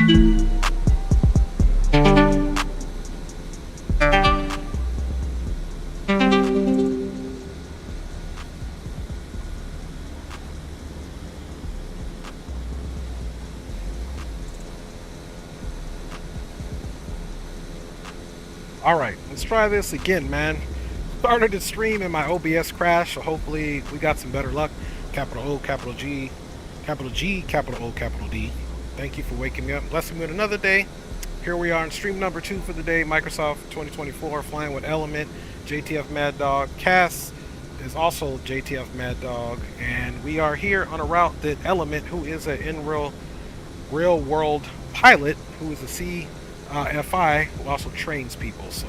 Alright, let's try this again, man. Started the stream and my OBS crashed, so hopefully we got some better luck. Capital O, capital G, capital G, capital O, capital D. Thank you for waking me up, blessing me with another day. Here we are in stream number 2 for the day, Microsoft 2024, flying with Element, JTF Mad Dog. Cass is also JTF Mad Dog, and we are here on a route that Element, who is an real world pilot, who is a FI, who also trains people. So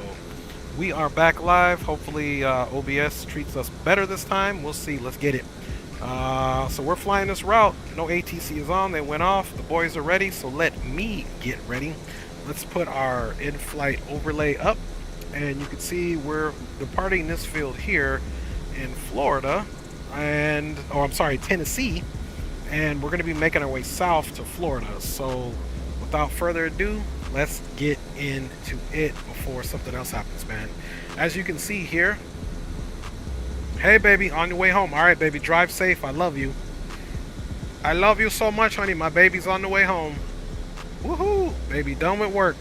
we are back live. Hopefully OBS treats us better this time. We'll see. Let's get it. So we're flying this route. No ATC is on. They went off. The boys are ready. So let me get ready. Let's put our in-flight overlay up. And you can see we're departing this field here in Florida. And, oh, I'm sorry, Tennessee. And we're going to be making our way south to Florida. So without further ado, let's get into it before something else happens, man. As you can see here, hey baby, on your way home. All right, baby, drive safe. I love you. I love you so much, honey. My baby's on the way home. Woohoo, baby, done with work.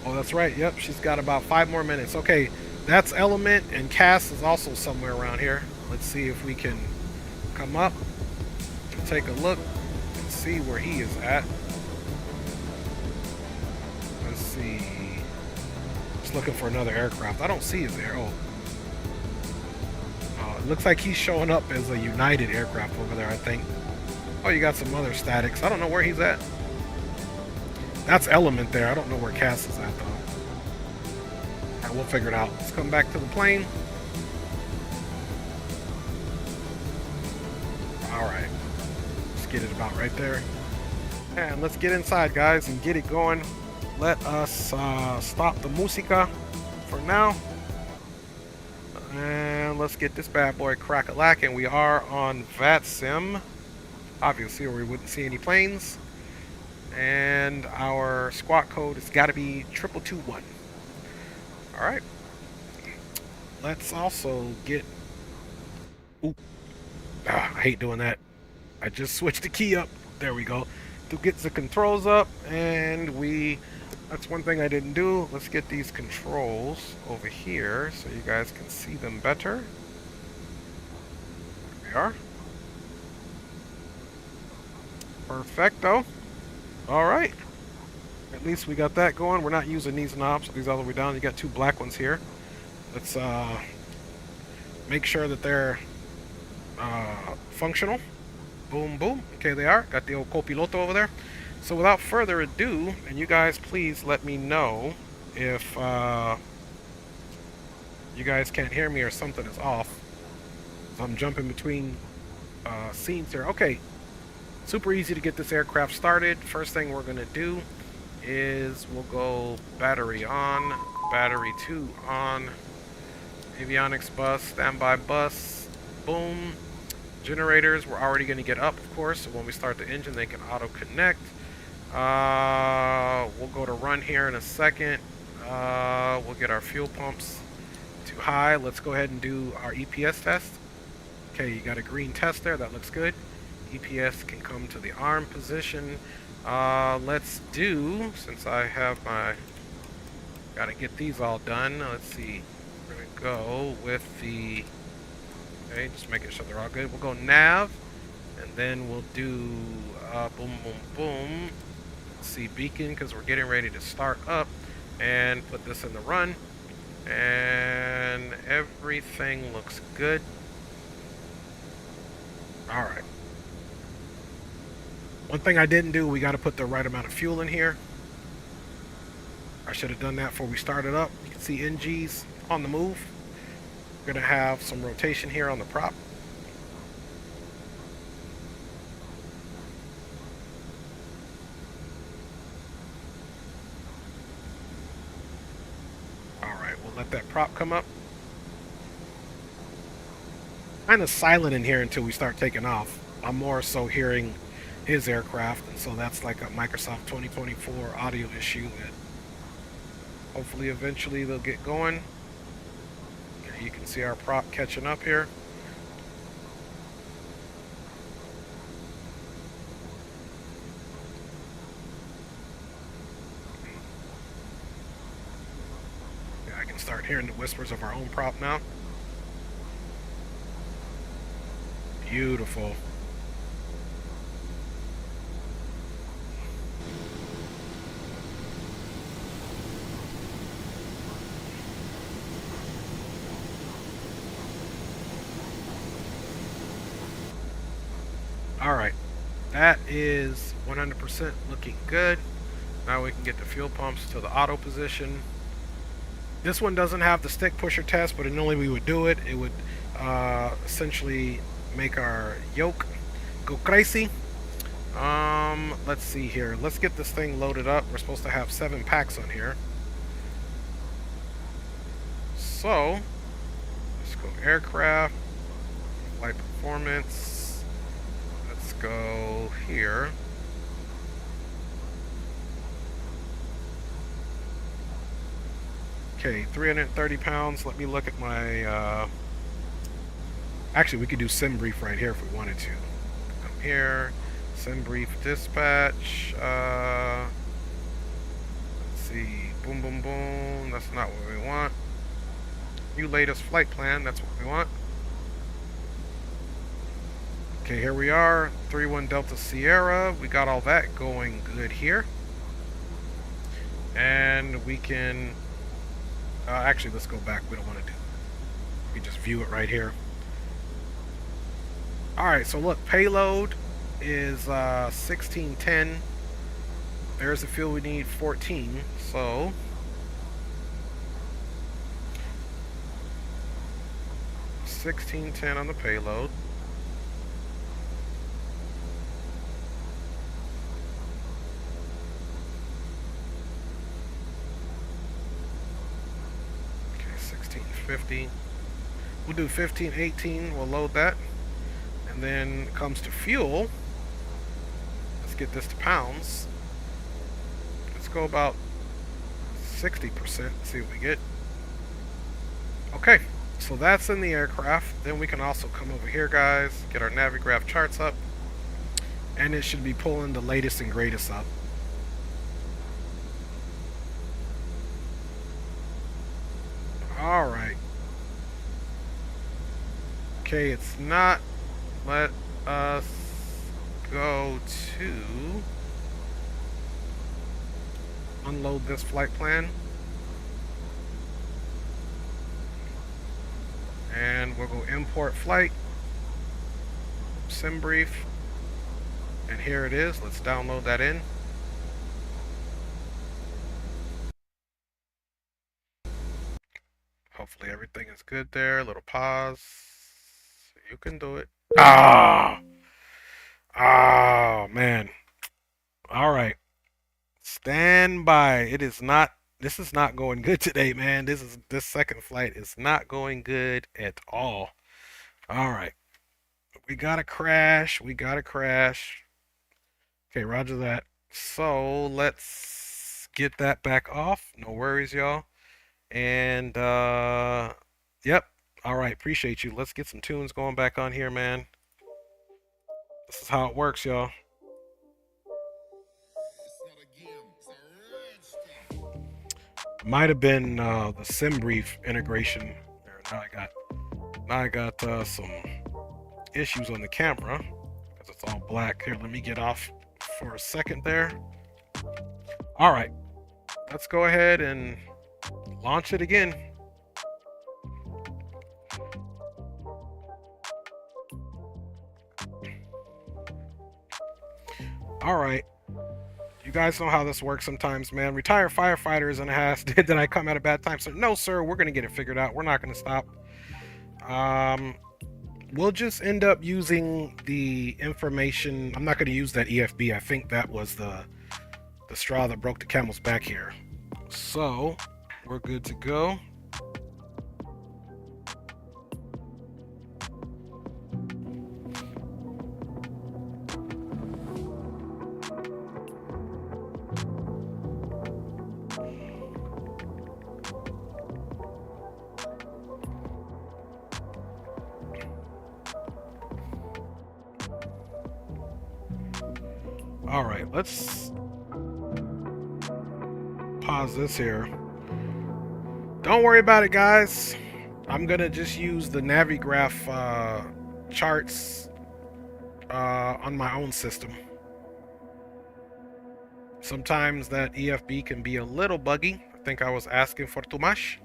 Oh, that's right. Yep, she's got about 5 more minutes. Okay, that's Element, and Cass is also somewhere around here. Let's see if we can come up and take a look and see where he is at. See, just looking for another aircraft. I don't see his air. Oh, it looks like he's showing up as a United aircraft over there, I think. Oh, you got some other statics. I don't know where he's at. That's Element there. I don't know where Cass is at though. All right, we'll figure it out. Let's come back to the plane. All right, let's get it about right there. And let's get inside, guys, and get it going. Let us stop the musica for now. And let's get this bad boy crack-a-lacking. We are on VATSIM, obviously, or we wouldn't see any planes. And our squawk code has got to be 2221. Alright. Let's also get... Ooh. I hate doing that. I just switched the key up. There we go. To get the controls up, and that's one thing I didn't do. Let's get these controls over here so you guys can see them better. There we are. Perfecto. Alright. At least we got that going. We're not using these knobs. These all the way down. You got 2 black ones here. Let's make sure that they're functional. Boom, boom. Okay, they are. Got the old copiloto over there. So without further ado, and you guys please let me know if you guys can't hear me or something is off. So I'm jumping between scenes here. Okay, super easy to get this aircraft started. First thing we're going to do is we'll go battery on, battery 2 on, avionics bus, standby bus, boom. Generators, we're already going to get up, of course, so when we start the engine they can auto connect. We'll go to run here in a second. We'll get our fuel pumps too high. Let's go ahead and do our EPS test. Okay, you got a green test there. That looks good. EPS can come to the arm position. Let's do, since I have my... Got to get these all done. Let's see. We're going to go with the... Okay, just making sure they're all good. We'll go nav, and then we'll do boom, boom, boom. See beacon, because we're getting ready to start up, and put this in the run. And everything looks good. Alright. One thing I didn't do, we got to put the right amount of fuel in here. I should have done that before we started up. You can see NG's on the move. We're going to have some rotation here on the prop. Alright, we'll let that prop come up. Kind of silent in here until we start taking off. I'm more so hearing his aircraft, and so that's like a Microsoft 2024 audio issue that hopefully eventually they'll get going. Okay, you can see our prop catching up here. Yeah, I can start hearing the whispers of our own prop now. Beautiful. Alright, that is 100% looking good. Now we can get the fuel pumps to the auto position. This one doesn't have the stick pusher test, but normally we would do it. It would essentially make our yoke go crazy. Let's see here. Let's get this thing loaded up. We're supposed to have 7 packs on here. So, let's go aircraft, flight performance. Let's go here. Okay, 330 pounds. Let me look at my, actually we could do sim brief right here if we wanted to. Come here, sim brief dispatch. Let's see, boom, boom, boom. That's not what we want. New latest flight plan, that's what we want. Okay, here we are, 31 Delta Sierra. We got all that going good here. And we can, actually let's go back, we don't want to do, we just view it right here. Alright, so look, payload is 1610. There's the fuel we need, 14. So $16.10 on the payload. Okay, 1650. We'll do 1518. We'll load that. And then it comes to fuel. Let's get this to pounds. Let's go about 60%. See what we get. Okay. So that's in the aircraft. Then we can also come over here, guys, get our Navigraph charts up, and it should be pulling the latest and greatest up. Alright. Okay, it's not. Let us go to unload this flight plan. And we'll go import flight, sim brief, and here it is. Let's download that in. Hopefully everything is good there. A little pause. You can do it. Ah! Oh, man. All right. Stand by. It is not. This is not going good today, man. This second flight is not going good at all. All right. We got a crash. We got a crash. Okay, roger that. So let's get that back off. No worries, y'all. And yep. All right, appreciate you. Let's get some tunes going back on here, man. This is how it works, y'all. Might have been the sim brief integration. Now I got some issues on the camera because it's all black. Here, let me get off for a second there. All right, let's go ahead and launch it again. All right. You guys know how this works sometimes, man. Retired firefighters and asked, did I come at a bad time? So no, sir, we're gonna get it figured out. We're not gonna stop. We'll just end up using the information. I'm not gonna use that EFB. I think that was the straw that broke the camel's back here. So we're good to go. All right, let's pause this here. Don't worry about it, guys. I'm gonna just use the Navigraph charts on my own system. Sometimes that EFB can be a little buggy. I think I was asking for too much.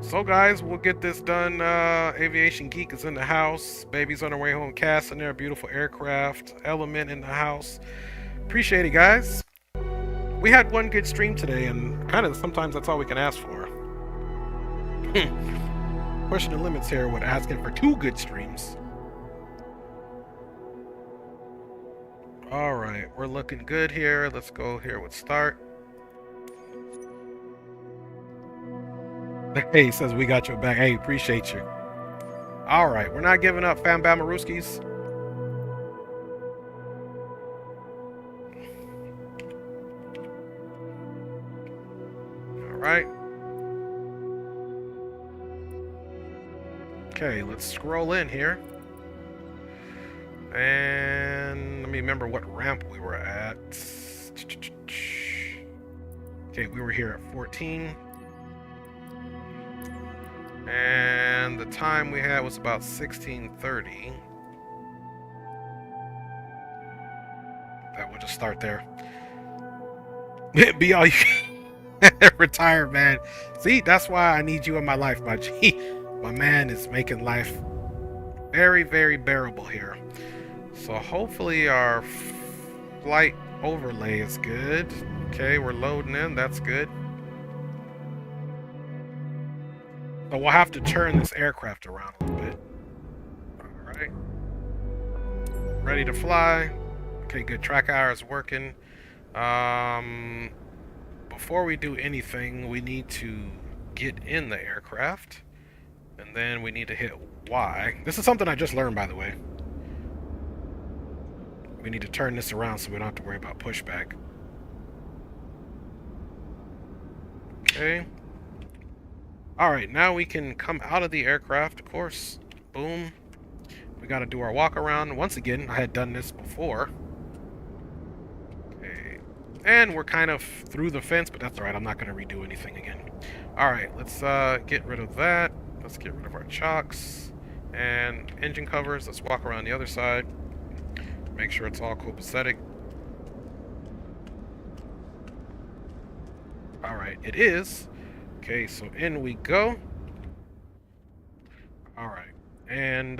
So guys, we'll get this done. Aviation Geek is in the house. Baby's on her way home. Cass in there. Beautiful aircraft. Element in the house. Appreciate it, guys. We had one good stream today, and kind of sometimes that's all we can ask for. Pushing the limits here with asking for 2 good streams. All right, we're looking good here. Let's go here with start. Hey, says we got your back. Hey, appreciate you. All right, we're not giving up, fam Bamaruskis. All right. Okay, let's scroll in here. And let me remember what ramp we were at. Okay, we were here at 14. And the time we had was about 16:30. That will just start there. Be all you retire, man. See, that's why I need you in my life, my G. My man is making life very, very bearable here. So hopefully our flight overlay is good. Okay, we're loading in. That's good. So we'll have to turn this aircraft around a little bit. All right. Ready to fly. Okay, good. Track hour is working. Before we do anything, we need to get in the aircraft. And then we need to hit Y. This is something I just learned, by the way. We need to turn this around so we don't have to worry about pushback. Okay. Alright, now we can come out of the aircraft, of course. Boom. We gotta do our walk around. Once again, I had done this before. Okay. And we're kind of through the fence, but that's alright. I'm not gonna redo anything again. Alright, let's get rid of that. Let's get rid of our chocks and engine covers. Let's walk around the other side. Make sure it's all copacetic. Alright, it is. Okay, so in we go. Alright, and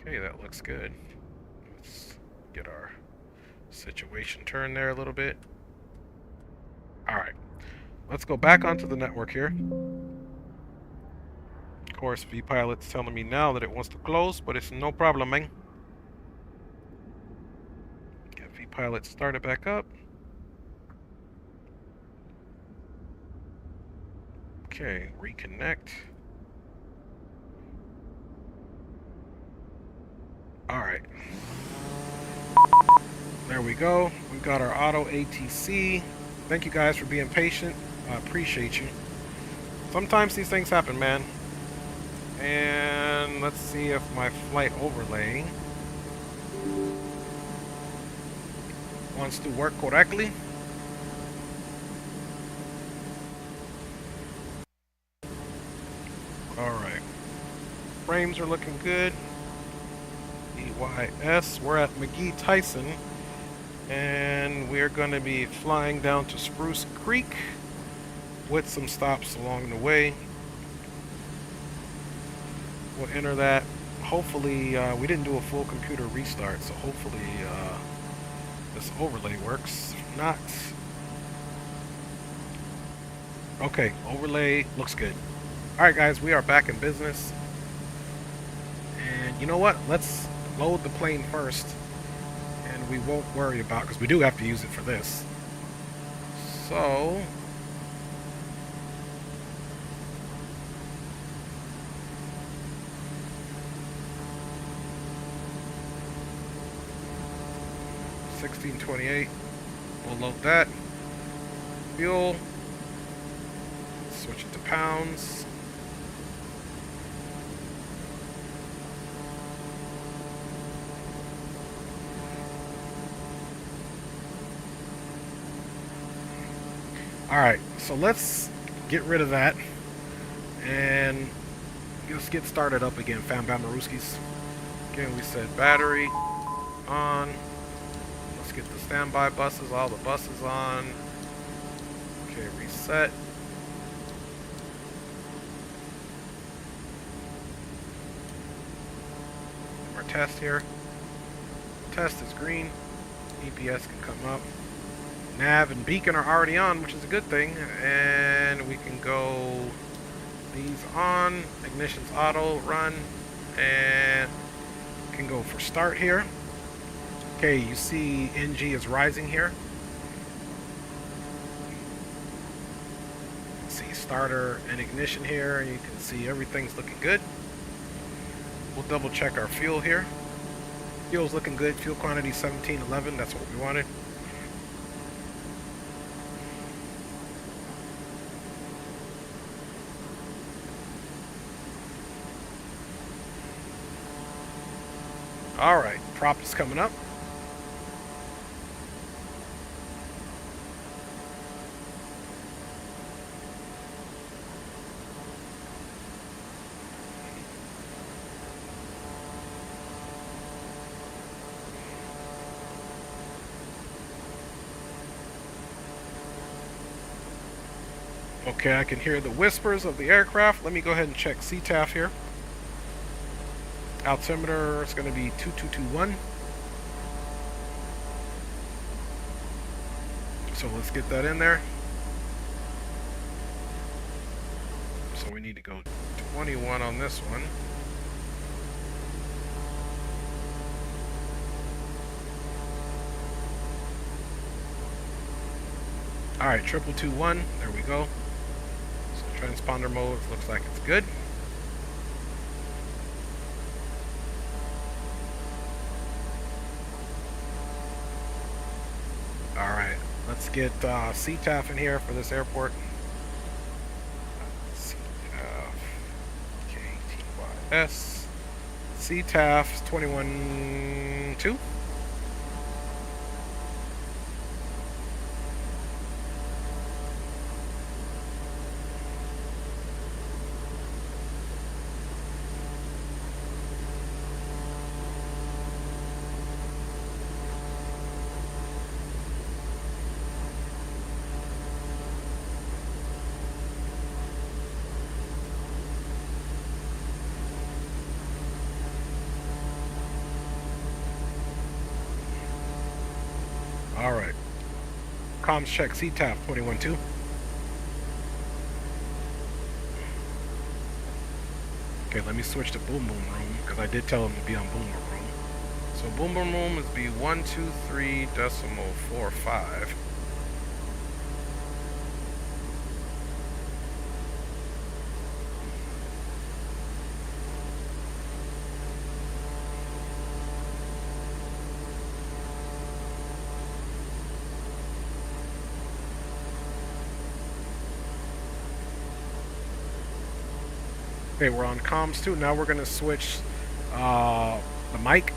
okay, that looks good. Let's get our situation turned there a little bit. Alright, let's go back onto the network here. Of course, VPilot's telling me now that it wants to close, but it's no problem, man. Get VPilot started back up. Okay, reconnect. Alright. There we go. We've got our auto ATC. Thank you guys for being patient. I appreciate you. Sometimes these things happen, man. And let's see if my flight overlay wants to work correctly. Alright. Frames are looking good. EYS. We're at McGee Tyson. And we're going to be flying down to Spruce Creek with some stops along the way. We'll enter that. Hopefully, we didn't do a full computer restart, so hopefully this overlay works. If not, okay, overlay looks good. Alright guys, we are back in business. And you know what? Let's load the plane first. And we won't worry about, because we do have to use it for this. So $16.28. We'll load that. fuel. Switch it to pounds. Alright, so let's get rid of that and let's get started up again, fam bam Maruskis. Again, we said battery on. Let's get the standby buses, all the buses on. Okay, reset. Our test here. Test is green. EPS can come up. Nav and beacon are already on, which is a good thing. And we can go these on. Ignition's auto, run. And can go for start here. Okay, you see NG is rising here. You can see starter and ignition here, and you can see everything's looking good. We'll double check our fuel here. Fuel's looking good. Fuel quantity 1711. That's what we wanted. All right, prop is coming up. Okay, I can hear the whispers of the aircraft. Let me go ahead and check CTAF here. Altimeter is going to be 2221. So let's get that in there. So we need to go 21 on this one. Alright, 2221. There we go. So transponder mode looks like it's good. Alright, let's get CTAF in here for this airport. CTAF, KTYS. CTAF 21.2. Alright. Comms check CTAF 21.2. Okay, let me switch to boom boom room because I did tell him to be on boom boom room. So boom boom room is be 123.45. Okay, we're on comms too. Now we're going to switch the mic.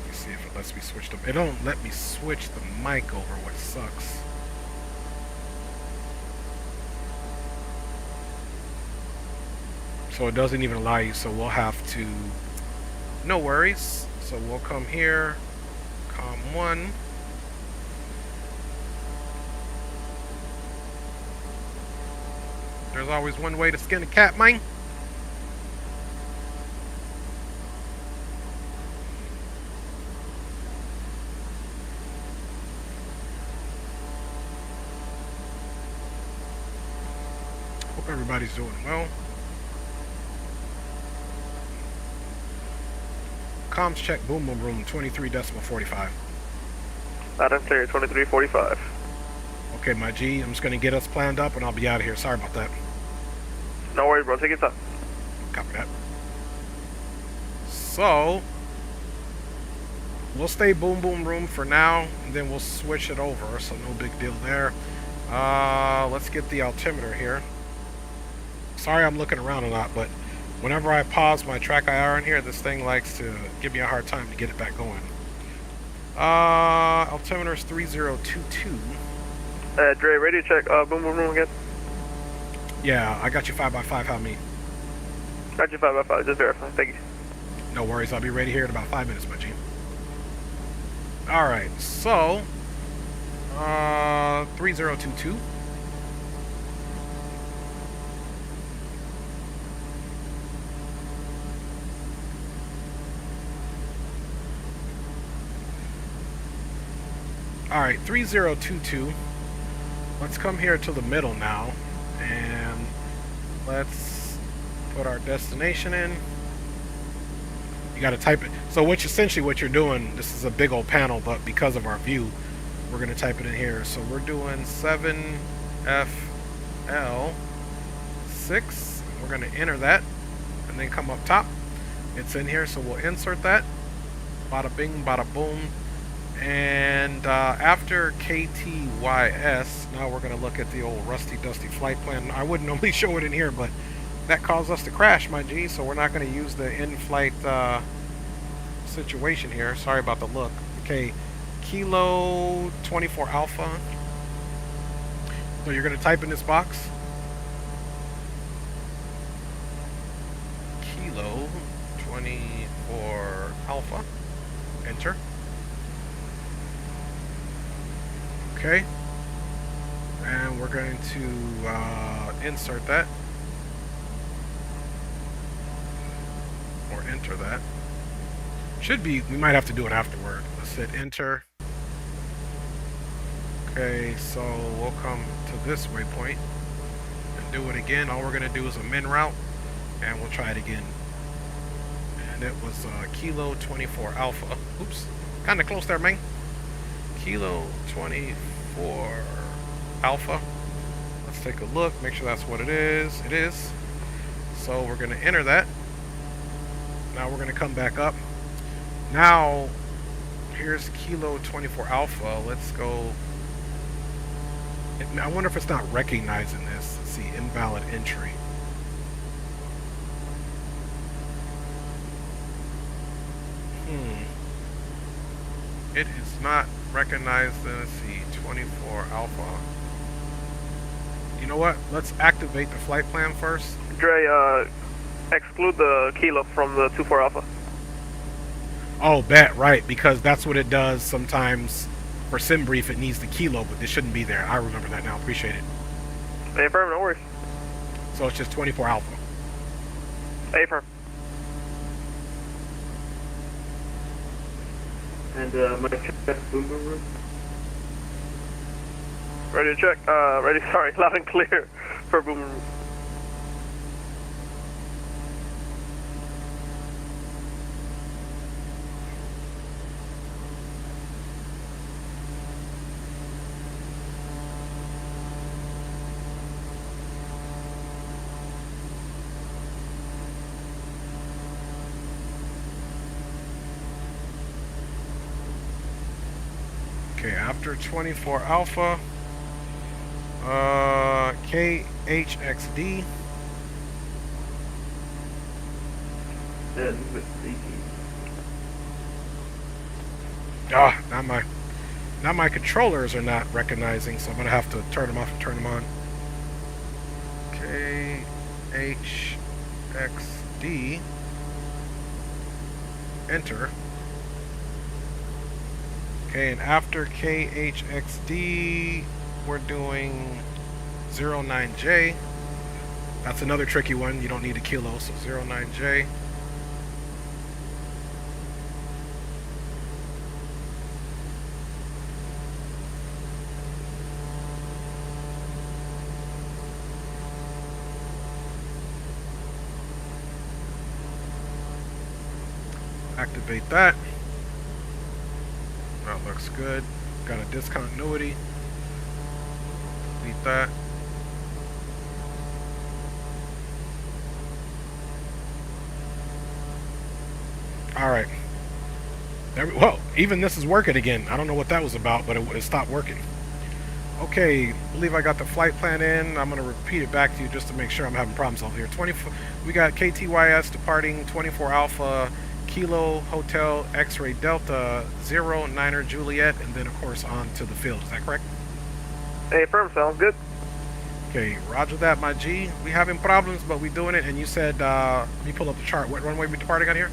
Let me see if it lets me switch them. It don't let me switch the mic over, which sucks. So it doesn't even allow you, so we'll have to... No worries. So we'll come here. COM1. There's always one way to skin a cat, man. Hope everybody's doing well. Comms check, boom boom room, 23.45. Adam clear, 23.45. Okay, my G, I'm just going to get us planned up and I'll be out of here. Sorry about that. No worries, bro. Take your time. Copy that. so we'll stay boom boom room for now, and then we'll switch it over, so no big deal there. Let's get the altimeter here. Sorry I'm looking around a lot, but whenever I pause my track IR in here, this thing likes to give me a hard time to get it back going. Altimeter is 3022. Dre, radio check, boom boom room again. Yeah, I got you 5x5, how me? Got you 5x5, just verify, thank you. No worries, I'll be ready here in about 5 minutes, my G. Alright, so 3022. Alright, 3022. Let's come here to the middle now, and let's put our destination in. You gotta type it. So which essentially what you're doing, this is a big old panel, but because of our view, we're gonna type it in here. So we're doing 7FL6. We're gonna enter that, and then come up top. It's in here, so we'll insert that. Bada bing, bada boom. And after KTYS, now we're going to look at the old rusty dusty flight plan. I wouldn't normally show it in here, but that caused us to crash, my G, so we're not going to use the in-flight situation here. Sorry about the look. Okay, Kilo 24 Alpha. So you're going to type in this box. Kilo 24 Alpha. Enter. Okay, and we're going to insert that, or enter that. Should be, we might have to do it afterward. Let's hit enter. Okay, so we'll come to this waypoint and do it again. All we're going to do is a min route, and we'll try it again. And it was Kilo 24 Alpha. Oops, kind of close there, man. Kilo 24 Alpha. Let's take a look, make sure that's what it is. It is. So we're going to enter that. Now we're going to come back up. Now, here's Kilo 24 Alpha. Let's go. I wonder if it's not recognizing this. Let's see, invalid entry. It is not recognized. Let's see, 24 Alpha. You know what? Let's activate the flight plan first. Dre, exclude the Kilo from the 24 Alpha. Oh, bet, right, because that's what it does sometimes. For sim brief, it needs the Kilo, but this shouldn't be there. I remember that now. Appreciate it. Hey, firm, no worries. So it's just 24 Alpha. Hey, firm. And my check boom boom room. Ready to check. Ready. Sorry, loud and clear for boom room. Okay, after 24 Alpha, KHXD. Ah, now my controllers are not recognizing, so I'm gonna have to turn them off and turn them on. KHXD. Enter. Okay, and after KHXD, we're doing 09J. That's another tricky one. You don't need a Kilo, so 09J. Activate that. That looks good. Got a discontinuity. Delete that. All right. Well, even this is working again. I don't know what that was about, but it stopped working. Okay, I believe I got the flight plan in. I'm going to repeat it back to you just to make sure I'm having problems over here. We got KTYS departing 24 Alpha Kilo Hotel X-Ray Delta 0 Niner Juliet, and then of course on to the field. Is that correct? Hey, firm, sounds good. Okay, roger that, my G. We having problems, but we doing it. And you said, let me pull up the chart. What runway we departing on here?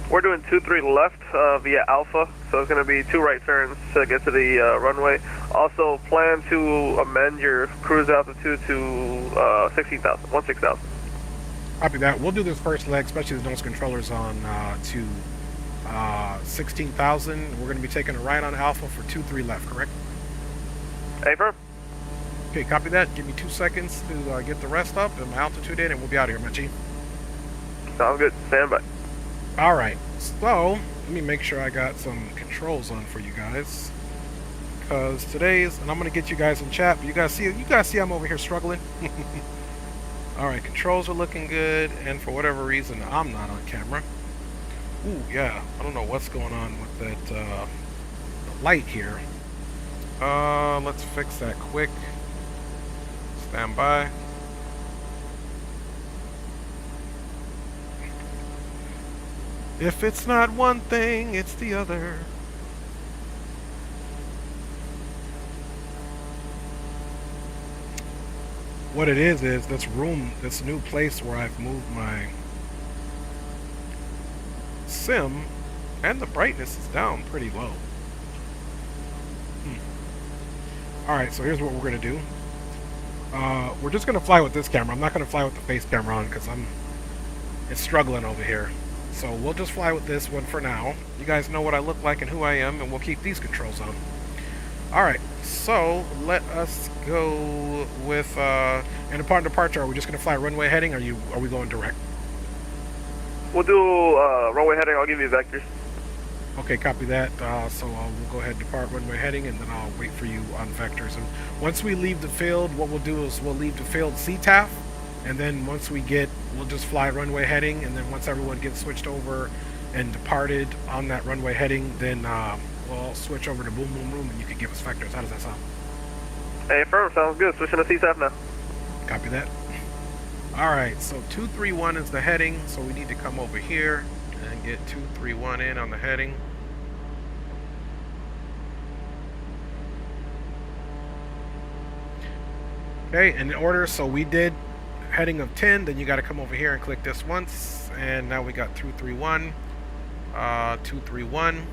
We're doing 23 left via Alpha, so it's going to be 2 right turns to get to the runway. Also, plan to amend your cruise altitude to 16,000. Copy that. We'll do this first leg, especially the nose controllers on to 16,000. We're going to be taking a right on Alpha for 23 left, correct? Hey, firm. Okay, copy that. Give me 2 seconds to get the rest up and my altitude in, and we'll be out of here, my G. Sounds good. Stand by. All right, so let me make sure I got some controls on for you guys, because today's, and I'm gonna get you guys in chat, but you guys see I'm over here struggling. All right, controls are looking good, and for whatever reason I'm not on camera. Ooh, yeah, I don't know what's going on with that the light here. Let's fix that quick. Stand by. If it's not one thing, it's the other. What it is this room, this new place where I've moved my sim, and the brightness is down pretty low. Alright, so here's what we're going to do. We're just going to fly with this camera. I'm not going to fly with the face camera on because it's struggling over here. So we'll just fly with this one for now. You guys know what I look like and who I am, and we'll keep these controls on. Alright, so let us go with, and upon departure, are we just going to fly runway heading, or are we going direct? We'll do runway heading. I'll give you vectors. Okay, copy that. So we'll go ahead and depart runway heading, and then I'll wait for you on vectors. And once we leave the field, what we'll do is we'll leave the field CTAF. And then once we'll just fly runway heading, and then once everyone gets switched over and departed on that runway heading, then we'll switch over to boom boom room, and you can give us vectors. How does that sound? Hey, firm, sounds good. Switching to CSAF now. Copy that. Alright, so 231 is the heading, so we need to come over here and get 231 in on the heading. Okay, in order, so we did heading of 10, then you got to come over here and click this once, and now we got 231, 231,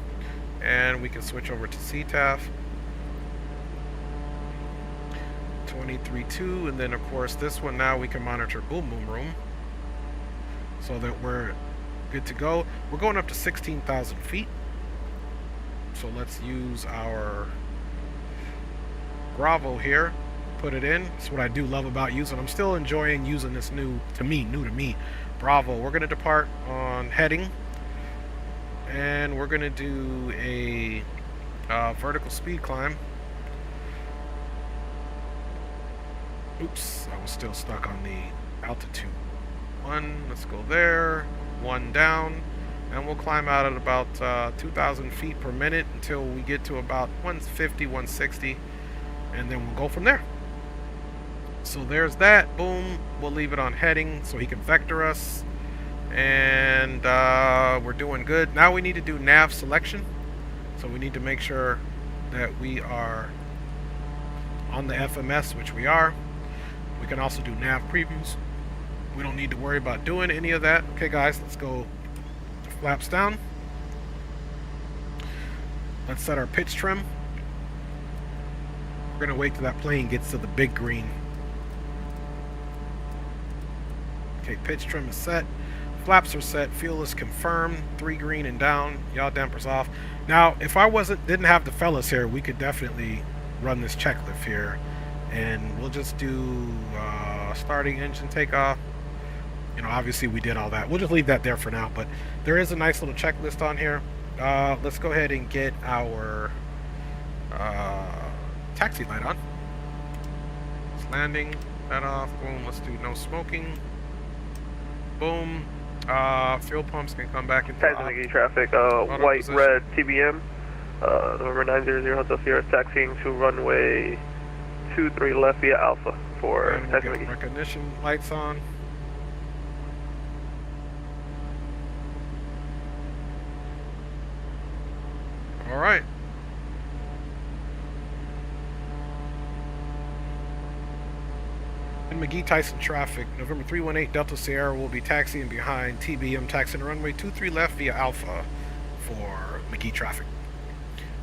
and we can switch over to CTAF. 23.2, and then of course this one now we can monitor boom boom room, so that we're good to go. We're going up to 16,000 feet, so let's use our Bravo here. Put it in. That's what I do love about using. I'm still enjoying using this new to me Bravo. We're going to depart on heading, and we're going to do a vertical speed climb. Oops, I was still stuck on the altitude. 1, let's go there. 1 down, and we'll climb out at about 2,000 feet per minute until we get to about 150, 160, and then we'll go from there. So there's that. Boom. We'll leave it on heading so he can vector us. And we're doing good. Now we need to do nav selection. So we need to make sure that we are on the FMS, which we are. We can also do nav previews. We don't need to worry about doing any of that. Okay, guys, let's go flaps down. Let's set our pitch trim. We're going to wait till that plane gets to the big green. Okay, pitch trim is set. Flaps are set. Fuel is confirmed. 3 green and down. Yaw dampers off. Now, if I didn't have the fellas here, we could definitely run this checklist here, and we'll just do starting engine takeoff. You know, obviously we did all that. We'll just leave that there for now. But there is a nice little checklist on here. Let's go ahead and get our taxi light on. It's landing. That off. Boom. Let's do no smoking. Boom. Fuel pumps can come back into Taxi McGee traffic, white, position. red, TBM. November 900 Hotel Sierra, taxiing to runway 23 left via Alpha for And we'll taxi get McGee. recognition lights on. All right. In McGee Tyson traffic, November 318 Delta Sierra will be taxiing behind TBM, taxiing runway 23 left via Alpha for McGee traffic.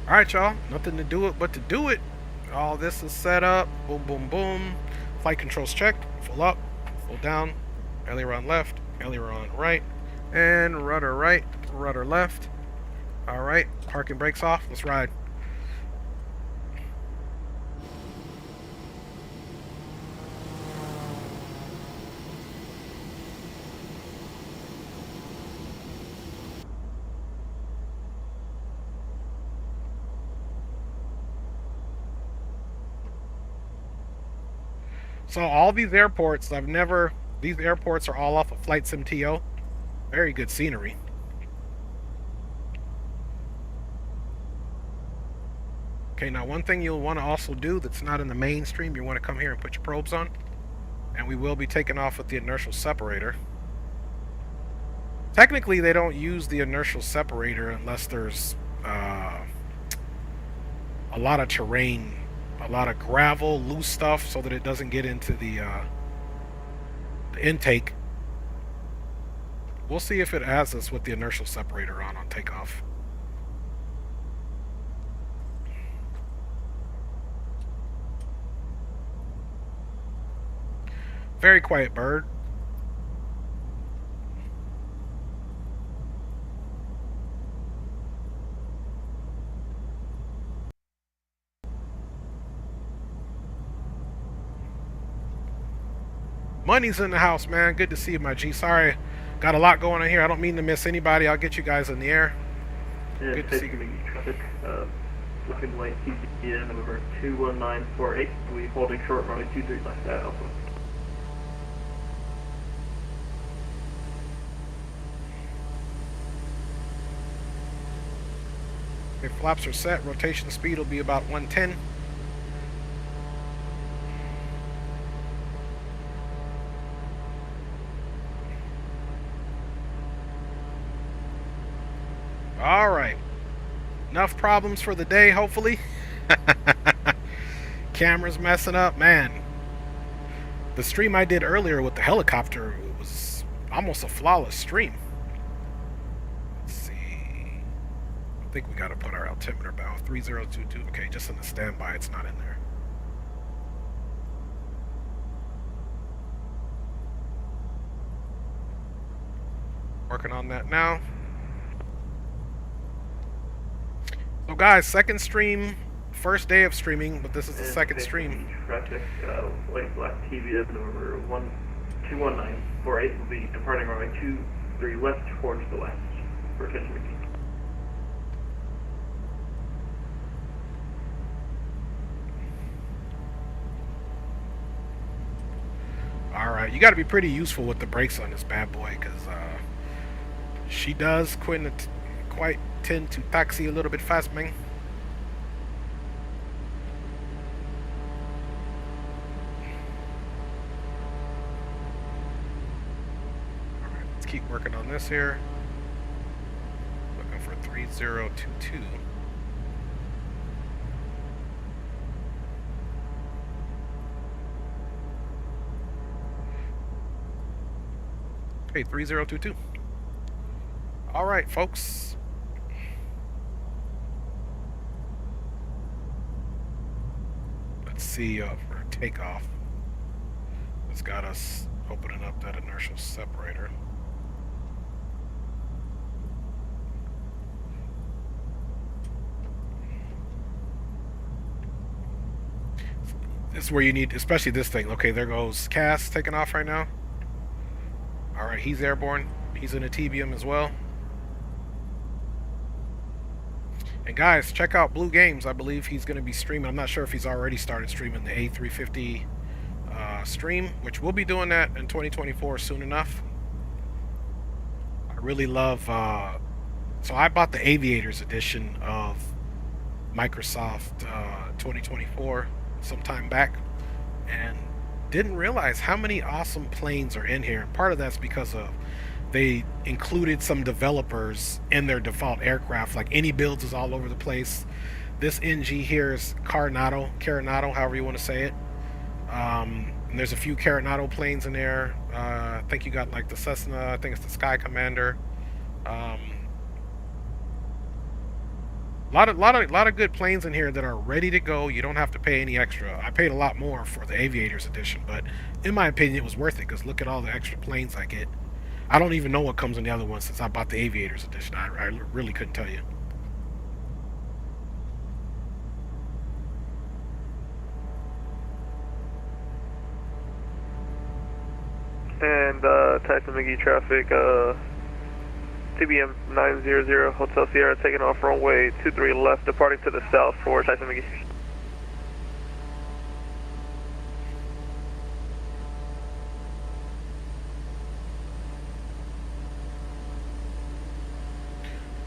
All right, y'all. Nothing to do it but to do it. All this is set up. Boom, boom, boom. Flight controls checked. Full up, full down. Aileron left, aileron right, and rudder right, rudder left. All right, parking brakes off. Let's ride. So all these airports, these airports are all off of Flight Sim TO. Very good scenery. Okay, now one thing you'll want to also do that's not in the mainstream, you want to come here and put your probes on. And we will be taking off with the inertial separator. Technically, they don't use the inertial separator unless there's a lot of terrain, a lot of gravel, loose stuff, so that it doesn't get into the intake. We'll see if it has us with the inertial separator on takeoff. Very quiet bird. Money's in the house, man. Good to see you, my G. Sorry, got a lot going on here. I don't mean to miss anybody. I'll get you guys in the air. Yeah, Good to see you. McGee traffic, looking like TBM November 21948. We'll be holding short runway 23 left at Alpha. Okay, flaps are set. Rotation speed will be about 110. All right. Enough problems for the day, hopefully. Camera's messing up, man. The stream I did earlier with the helicopter was almost a flawless stream. Let's see. I think we got to put our altimeter bow 3022. Okay, just in the standby, it's not in there. Working on that now. So guys, second stream, first day of streaming, but this is the second stream. Traffic, white black TBM November 21948 will be departing runway 23 left towards the west for attention McGee. Alright, you got to be pretty useful with the brakes on this bad boy, because she does quite tend to taxi a little bit fast, man. Alright, let's keep working on this here. Looking for 3022. Okay, 3022. All right, folks. Let's see for takeoff. It's got us opening up that inertial separator. This is where you need, especially this thing. Okay, there goes Cass taking off right now. All right, he's airborne. He's in a TBM as well. And guys, check out Blue Games. I believe he's going to be streaming. I'm not sure if he's already started streaming the A350 stream, which we'll be doing that in 2024 soon enough. really love. So I bought the Aviators edition of Microsoft 2024 sometime back, and didn't realize how many awesome planes are in here. And part of that's because of they included some developers in their default aircraft. Like any builds is all over the place. This NG here is Carinado, however you want to say it. And there's a few Carinado planes in there. I think you got like the Cessna. I think it's the Sky Commander. A lot of good planes in here that are ready to go. You don't have to pay any extra. I paid a lot more for the Aviators edition, but in my opinion, it was worth it because look at all the extra planes I get. I don't even know what comes in the other ones since I bought the Aviators edition. I really couldn't tell you. And Tyson McGee traffic, TBM 900 Hotel Sierra taking off runway 23 left, departing to the south for Tyson McGee.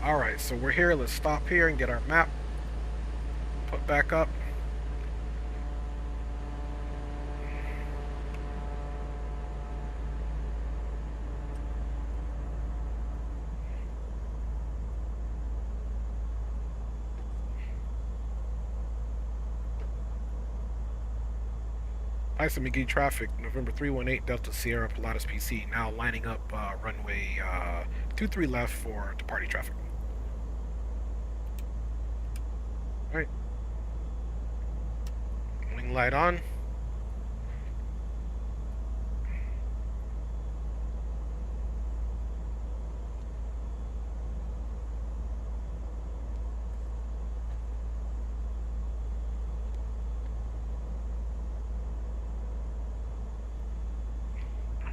Alright, so we're here. Let's stop here and get our map put back up. Tyson McGee traffic, November 318 Delta Sierra Pilatus PC, now lining up runway 23 left for departing traffic. Alright. Wing light on.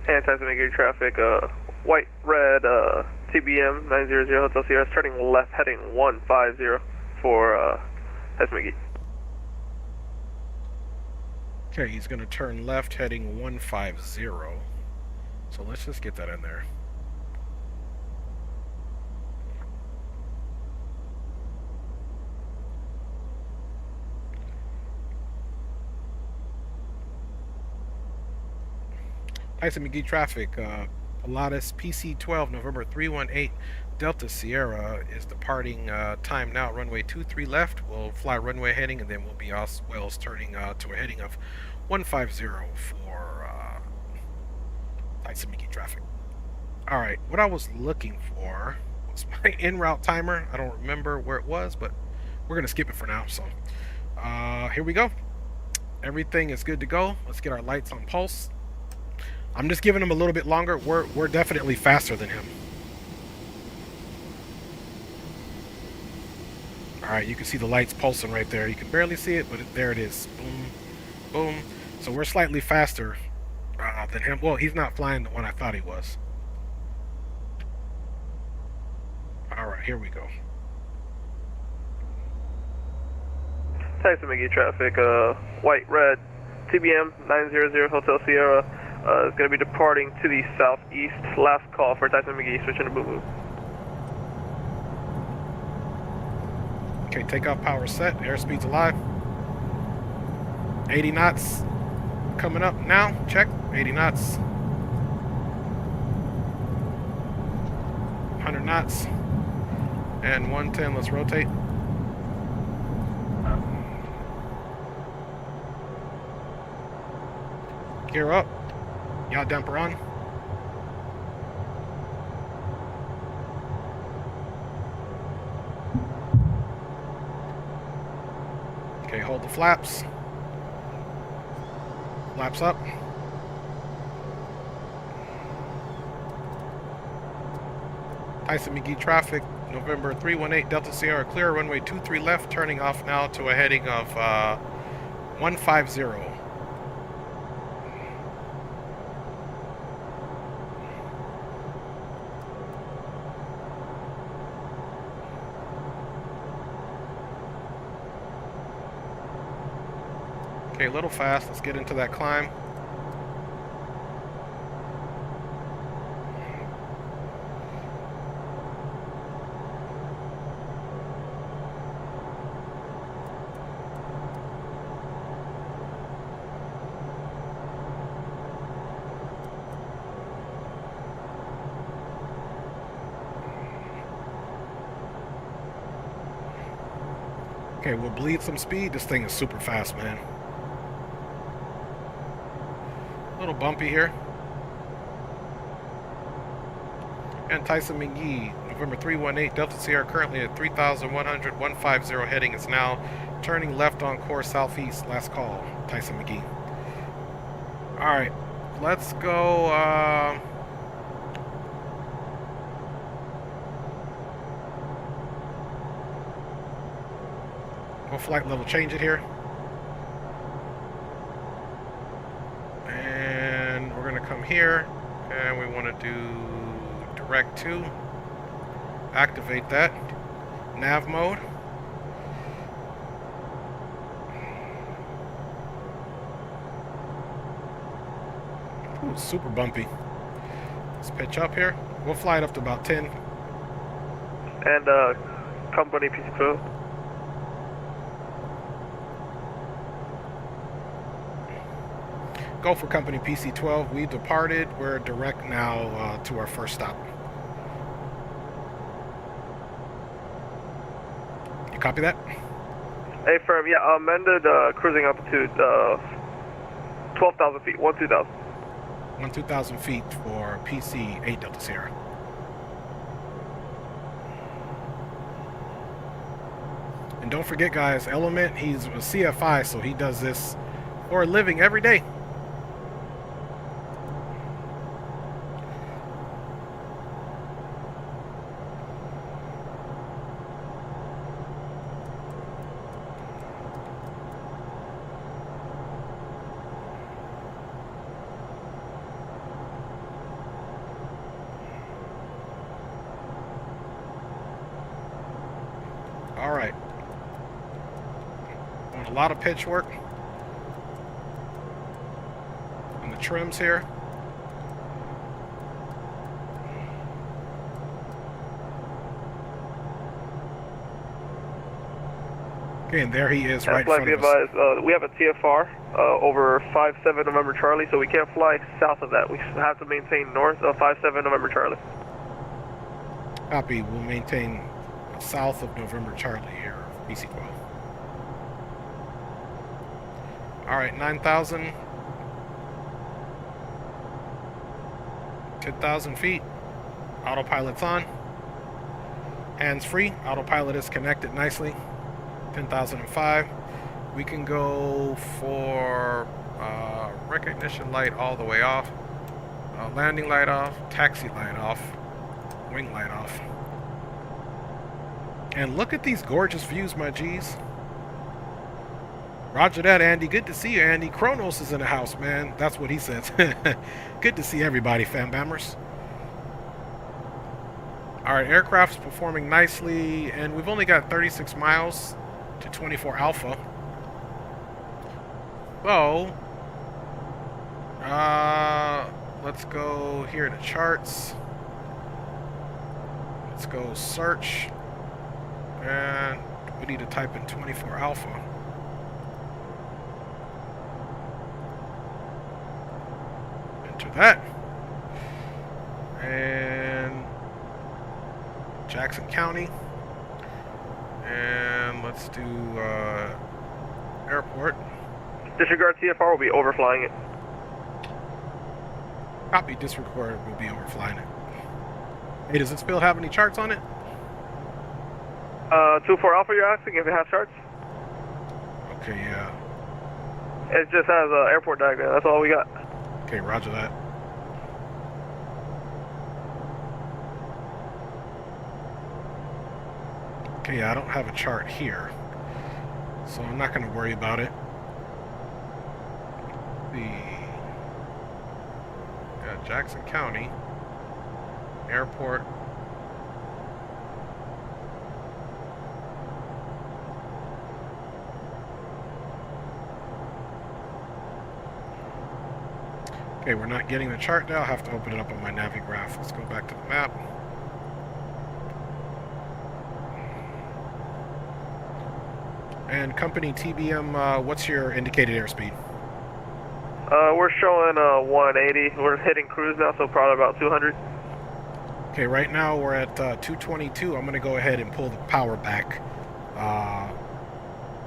And Tyson McGee traffic, white, red, TBM 900 Hotel Sierra, turning left, heading 150 for Tyson McGee. Okay, he's going to turn left heading 150. So let's just get that in there. Tyson McGee traffic, Pilatus PC12 November 318 Delta Sierra is departing time now, runway 23 left. We'll fly runway heading and then we'll be off Wells turning to a heading of 150 for Tyson McGee traffic. Alright, what I was looking for was my en route timer. I don't remember where it was, but we're going to skip it for now. So here we go. Everything is good to go. Let's get our lights on pulse. I'm just giving him a little bit longer. We're definitely faster than him. Alright, you can see the lights pulsing right there. You can barely see it, but there it is. Boom, boom. So we're slightly faster than him. Well, he's not flying the one I thought he was. Alright, here we go. Tyson McGee traffic, white, red, TBM 900 Hotel Sierra. Is going to be departing to the southeast. Last call for Tyson McGee, switching to Boo Boo. Okay, takeoff power set. Airspeed's alive. 80 knots coming up now. Check. 80 knots. 100 knots. And 110. Let's rotate. Gear up. Yaw damper on. Okay, hold the flaps. Flaps up. Tyson McGee traffic, November 318 Delta Sierra, clear runway 23 left, turning off now to a heading of 150. Okay, a little fast. Let's get into that climb. Okay, we'll bleed some speed. This thing is super fast, man. A little bumpy here. And Tyson McGee, November 318, Delta Sierra, currently at 3,100, 150 heading. It's now turning left on course southeast. Last call, Tyson McGee. All right, let's go. We'll flight level change it here. And we're gonna come here and we wanna do direct to, activate that, nav mode. Ooh, super bumpy. Let's pitch up here. We'll fly it up to about 10. And company PC12. Go for company PC12. We departed. We're direct now to our first stop. You copy that? Hey, firm. Yeah, amended cruising altitude 12,000 feet. 12,000. 2,000 feet for PC8 Delta Sierra. And don't forget, guys, Element, he's a CFI, so he does this for a living every day. All right. Doing a lot of pitch work on the trims here. Okay, and there he is right in front of us. We have a TFR over 57 November Charlie, so we can't fly south of that. We have to maintain north of 57 November Charlie. Copy. We'll maintain south of November Charlie here, PC12. All right, 9,000. 10,000 feet. Autopilot's on. Hands free. Autopilot is connected nicely. 10,005. We can go for recognition light all the way off. Landing light off. Taxi light off. Wing light off. And look at these gorgeous views, my G's. Roger that, Andy. Good to see you, Andy. Kronos is in the house, man. That's what he says. Good to see everybody, fam bammers. All right, aircraft's performing nicely, and we've only got 36 miles to 24 Alpha. So, let's go here to charts. Let's go search. And we need to type in 24 Alpha. Enter that. And Jackson County. And let's do airport. Disregard TFR, will be overflying it. Copy, disregard, will be overflying it. Hey, does it still have any charts on it? 24 Alpha, you're asking if it has charts? Okay, yeah. It just has an airport diagram, that's all we got. Okay, roger that. Okay, yeah, I don't have a chart here, so I'm not going to worry about it. Got Jackson County, airport. Okay, we're not getting the chart now. I'll have to open it up on my Navigraph. Let's go back to the map. And company TBM, what's your indicated airspeed? We're showing 180. We're hitting cruise now, so probably about 200. Okay, right now we're at 222. I'm going to go ahead and pull the power back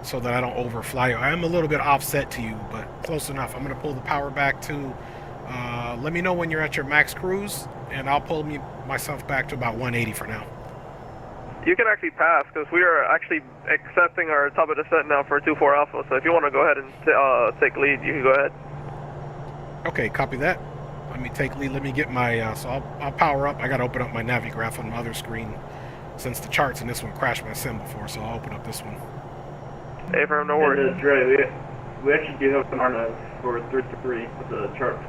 so that I don't overfly you. I am a little bit offset to you, but close enough. I'm going to pull the power back to, let me know when you're at your max cruise, and I'll pull myself back to about 180 for now. You can actually pass, because we are actually accepting our top of descent now for 2-4 Alpha, so if you want to go ahead and take lead, you can go ahead. Okay, copy that. Let me take lead. Let me get my, so I'll power up. I got to open up my Navigraph on my other screen, since the charts in this one crashed my sim before, so I'll open up this one. Hey, firm, no worries. That's right. We actually do have an RNAV for 3 with the chart.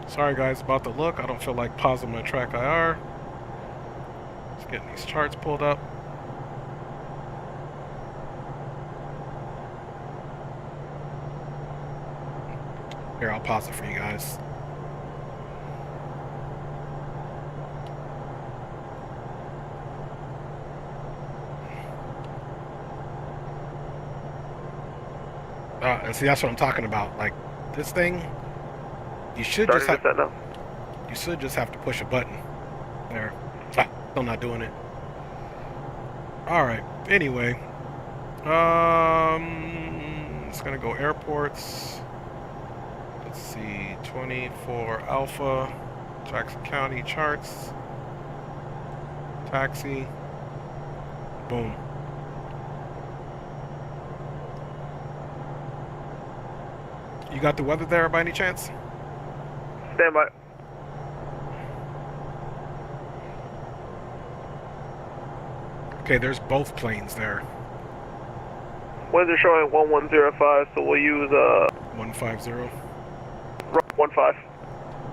Sorry guys about the look. I don't feel like pausing my track IR. Just getting these charts pulled up. Here, I'll pause it for you guys. And see, that's what I'm talking about. Like, this thing, you should just have, you should just have to push a button. There. Still not doing it. Alright, anyway. It's gonna go airports. Let's see, 24 Alpha, Jackson County charts, taxi, boom. You got the weather there by any chance? Stand by. Okay, there's both planes there. Winds are showing 1105, so we'll use 150. 15.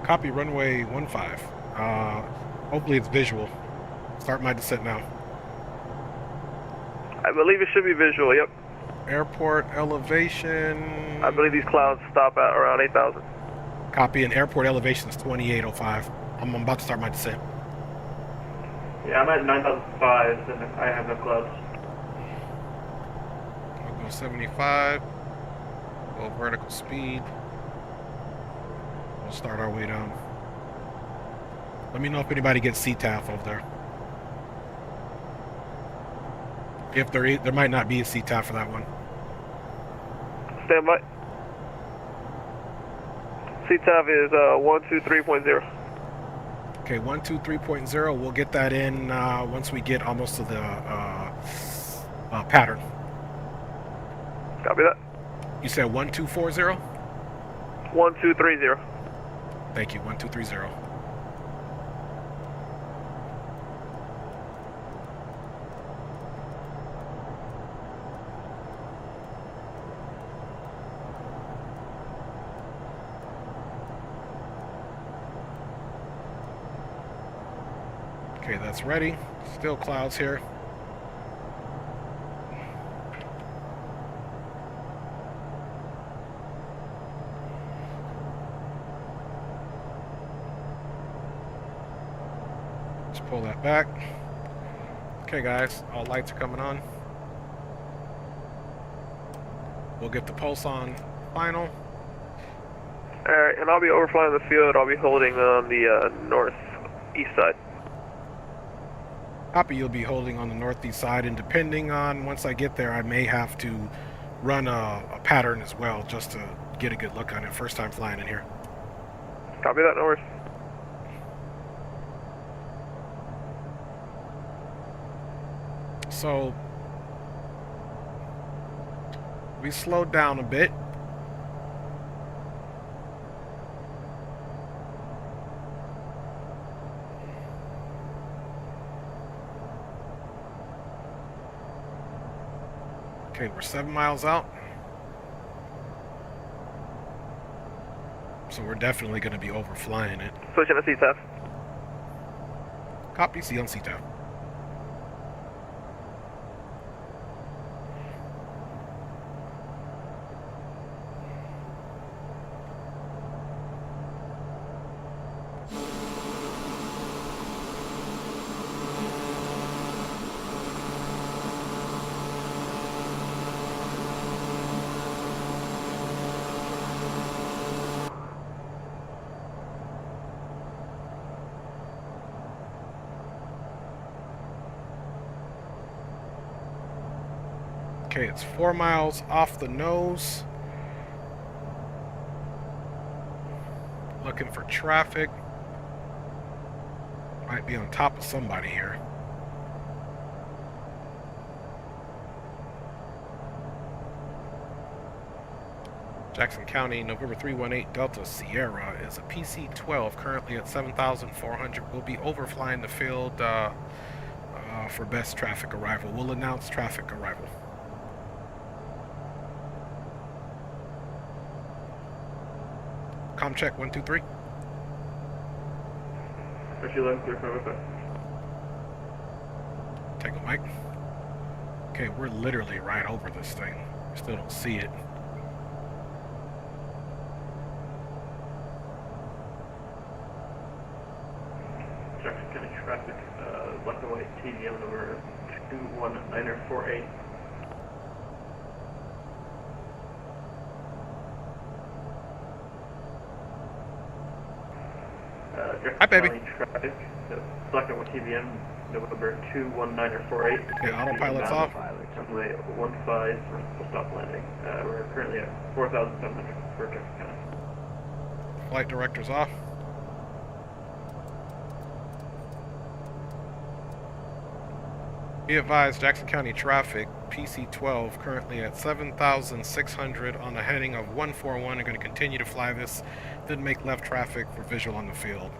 Copy runway 15. Hopefully it's visual. Start my descent now. I believe it should be visual, yep. Airport elevation. I believe these clouds stop at around 8,000. Copy, and airport elevation is 2805. I'm about to start my descent. Yeah, I'm at 9,005 and I have no clouds. I'll go 75. Go vertical speed. We'll start our way down. Let me know if anybody gets CTAF over there. If there is, there might not be a CTAF for that one. Stand by. CTAF is 123.0. Okay, 123.0. We'll get that in once we get almost to the pattern. Copy that. You said 1240? 1230. Thank you, 1230. Okay, that's ready. Still clouds here. Let's pull that back. Okay, guys, all lights are coming on. We'll get the pulse on final. Alright, and I'll be overflying the field. I'll be holding on the northeast side. Copy, you'll be holding on the northeast side, and depending on once I get there, I may have to run a pattern as well, just to get a good look on it. First time flying in here. Copy that, no worries. So we slowed down a bit. Okay, we're 7 miles out. So we're definitely going to be overflying it. Switching to CTAF. Copy, C on CTAF. Okay, it's 4 miles off the nose. Looking for traffic. Might be on top of somebody here. Jackson County, November 318 Delta Sierra is a PC12 currently at 7,400. We'll be overflying the field for best traffic arrival. We'll announce traffic arrival. Com check 1 2 3. Take a mic. Okay, we're literally right over this thing. Still don't see it. Jackson County traffic, black and white TDM number 21948. Hi, baby. Traffic, black and white TVM, November 21948. Okay, autopilot's off. Runway 15, full stop landing. We're currently at 4,700 for Jackson County. Flight director's off. Be advised, Jackson County traffic, PC12, currently at 7,600 on the heading of 141. Are going to continue to fly this, then make left traffic for visual on the field.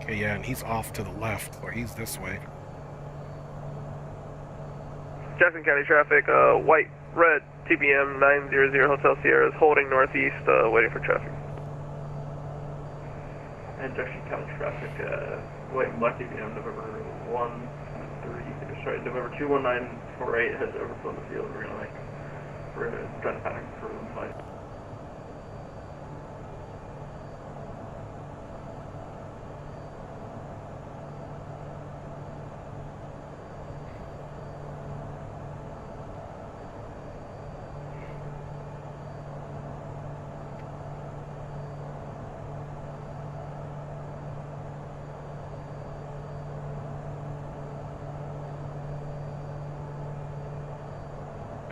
Okay, yeah, and he's off to the left, or he's this way. Jackson County traffic, white, red, TBM 900 Hotel Sierra is holding northeast, waiting for traffic. And Jackson County traffic, white and black TBM, November 21948 has overflown the field. We're gonna try to pattern for one flight.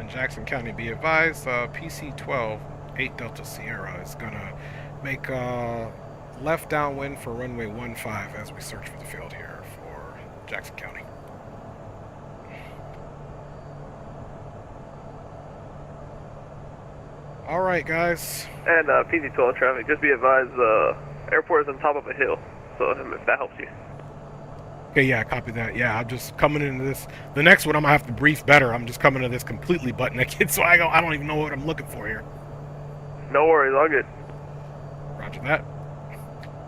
Jackson County, be advised, PC12 8 Delta Sierra is gonna make left downwind for runway 15 as we search for the field here for Jackson County. All right, guys. And PC12 traffic, just be advised, airport is on top of a hill, so if that helps you. Okay, yeah, copy that. Yeah, I'm just coming into this. The next one, I'm gonna have to brief better. I'm just coming to this completely butt naked, so I don't even know what I'm looking for here. No worries, all good. Roger that.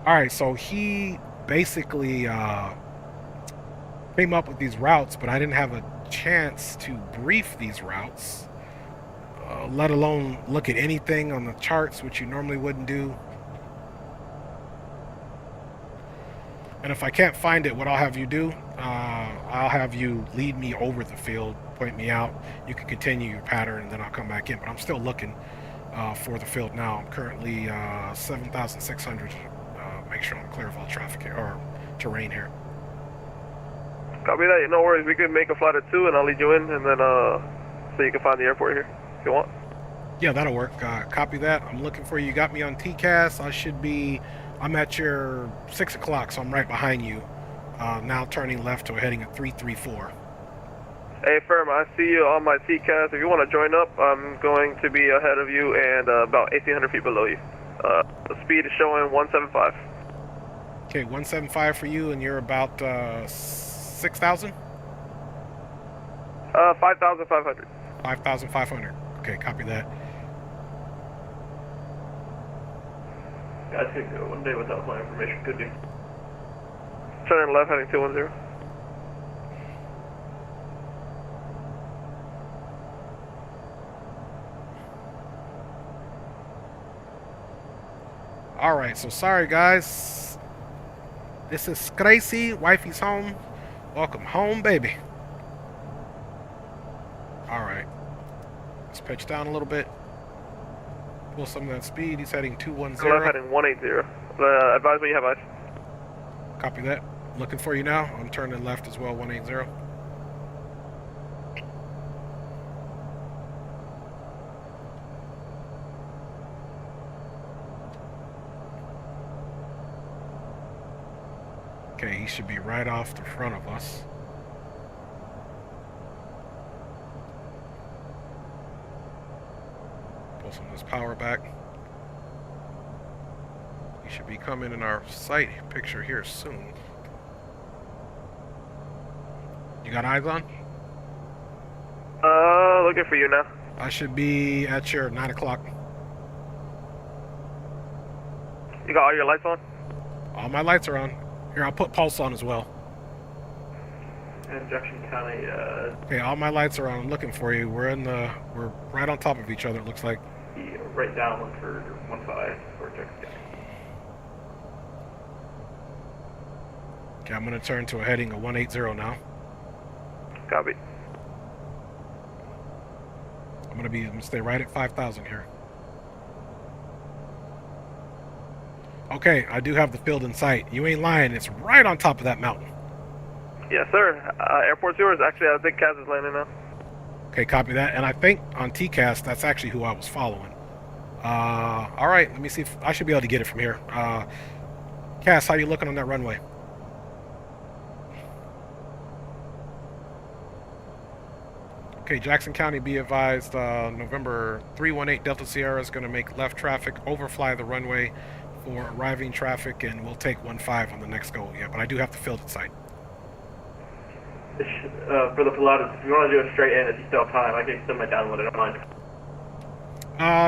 All right, so he basically came up with these routes, but I didn't have a chance to brief these routes, let alone look at anything on the charts, which you normally wouldn't do. And if I can't find it, what I'll have you do, I'll have you lead me over the field, point me out. You can continue your pattern, and then I'll come back in. But I'm still looking for the field now. I'm currently 7,600. Make sure I'm clear of all traffic here, or terrain here. Copy that. No worries. We could make a flight at 2, and I'll lead you in, and then so you can find the airport here if you want. Yeah, that'll work. Copy that. I'm looking for you. You got me on TCAS. I'm at your 6 o'clock, so I'm right behind you. Now turning left to a heading at 334. Hey, firm, I see you on my TCAS. If you want to join up, I'm going to be ahead of you and about 1,800 feet below you. The speed is showing 175. Okay, 175 for you, and you're about 6,000? 5,500. 5,500. Okay, copy that. Guys could go one day without flight information, could you? Turning left, heading 210. Alright, so sorry guys. This is crazy. Wifey's home. Welcome home, baby. Alright. Let's pitch down a little bit. Pull some of that speed. He's heading Left 210. heading 180. Advise when you have ice. Copy that. Looking for you now. I'm turning left as well, 180. Okay, he should be right off the front of us. Pull some of this power back. He should be coming in our sight picture here soon. You got eyes on? Looking for you now. I should be at your 9 o'clock. You got all your lights on? All my lights are on. Here, I'll put pulse on as well. And Jackson County, Okay, all my lights are on. I'm looking for you. We're right on top of each other, it looks like. right downwind for 15 for Jackson County. Okay, I'm going to turn to a heading of 180 now. Copy. I'm going to stay right at 5,000 here. Okay, I do have the field in sight. You ain't lying. It's right on top of that mountain. Yes, sir. Airport's yours. Actually, I think Kaz is landing now. Okay, copy that. And I think on TCAS, that's actually who I was following. All right, let me see if I should be able to get it from here. Cass, how you looking on that runway? Okay, Jackson County, be advised, November 318 Delta Sierra is going to make left traffic, overfly the runway for arriving traffic, and we'll take 15 on the next go. Yeah, but I do have the field at sight. For the Pilatus, if you want to do it straight in, if you still have time, I can extend my download, I don't mind.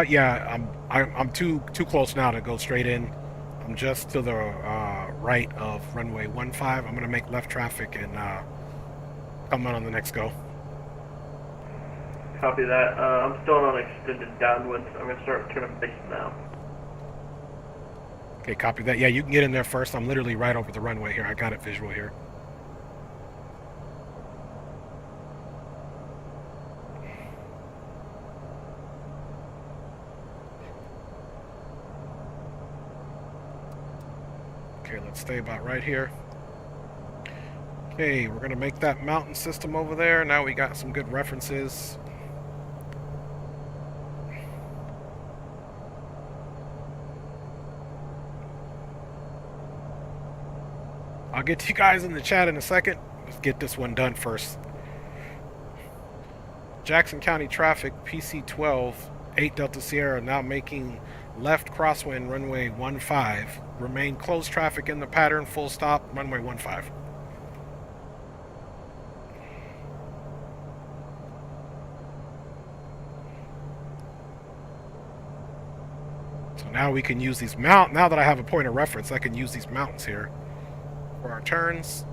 Yeah, I'm too close now to go straight in. I'm just to the right of runway 15. I'm going to make left traffic and come on the next go. Copy that. I'm still on extended downwind, so I'm going to start turning base now. Okay, copy that. Yeah, you can get in there first. I'm literally right over the runway here. I got it visual here. Okay, let's stay about right here. Okay, we're going to make that mountain system over there. Now we got some good references. I'll get to you guys in the chat in a second. Let's get this one done first. Jackson County traffic, PC12, 8 Delta Sierra, now making left crosswind runway 15. Remain closed traffic in the pattern, full stop, runway 15. So now we can use these now that I have a point of reference, I can use these mountains here for our turns.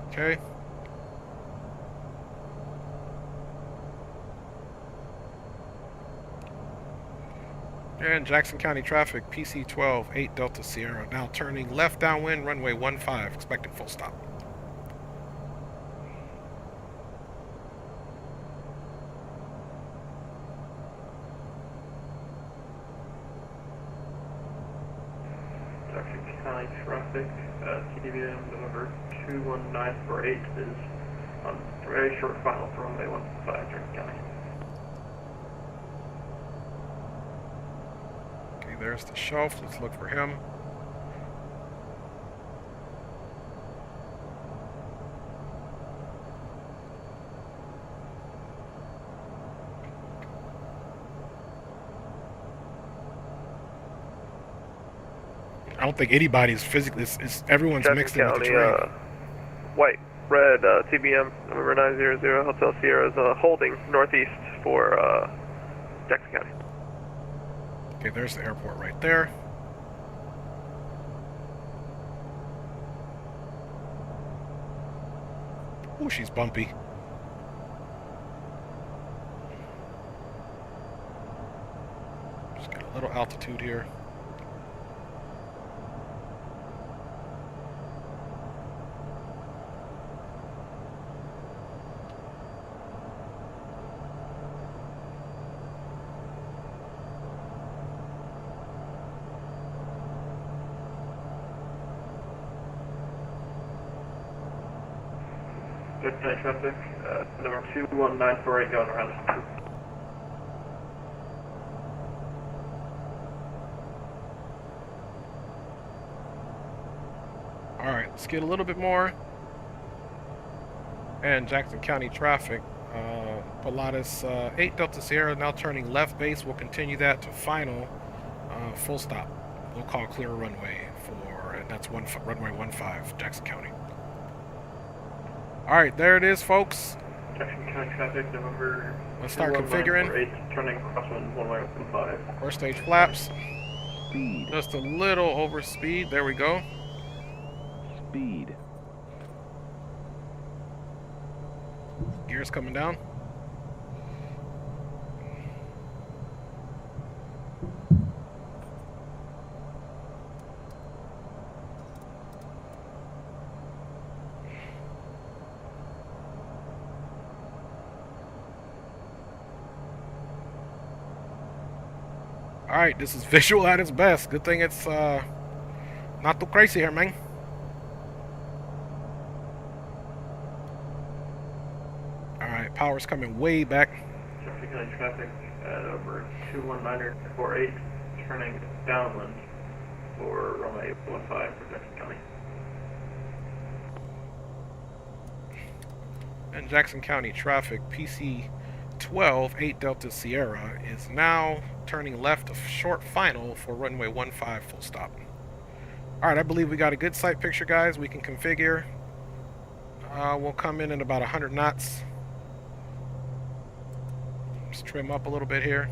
Okay. And Jackson County traffic, PC12, 8 Delta Sierra, now turning left downwind, runway 15, expected full stop. Jackson County traffic, TDM number 21948 is on very short final for runway 15, Jackson County. Okay, there's the shelf. Let's look for him. I don't think anybody's physically. Everyone's Jackson mixed in with the County, terrain. white, red, TBM, number 900, Hotel Sierra is holding northeast for Jackson County. Okay, there's the airport right there. Ooh, she's bumpy. Just got a little altitude here. Night traffic, number 21948 going around. Alright, let's get a little bit more. And Jackson County traffic. Pilatus 8 Delta Sierra now turning left base. We'll continue that to final full stop. We'll call clear runway for, and that's runway 15, Jackson County. Alright, there it is, folks. Jackson County traffic, November. Let's start configuring. 21948, turning crosswind 1115. First stage flaps. Speed. Just a little over speed. There we go. Speed. Gears coming down. Alright, this is visual at its best. Good thing it's not too crazy here, man. Alright, power's coming way back. Jackson County traffic at over 21948, turning downwind for runway 15 for Jackson County. And Jackson County traffic, PC12 8 Delta Sierra is now turning left of short final for runway 15 full stop. Alright, I believe we got a good sight picture, guys. We can configure. We'll come in at about 100 knots. Just trim up a little bit here.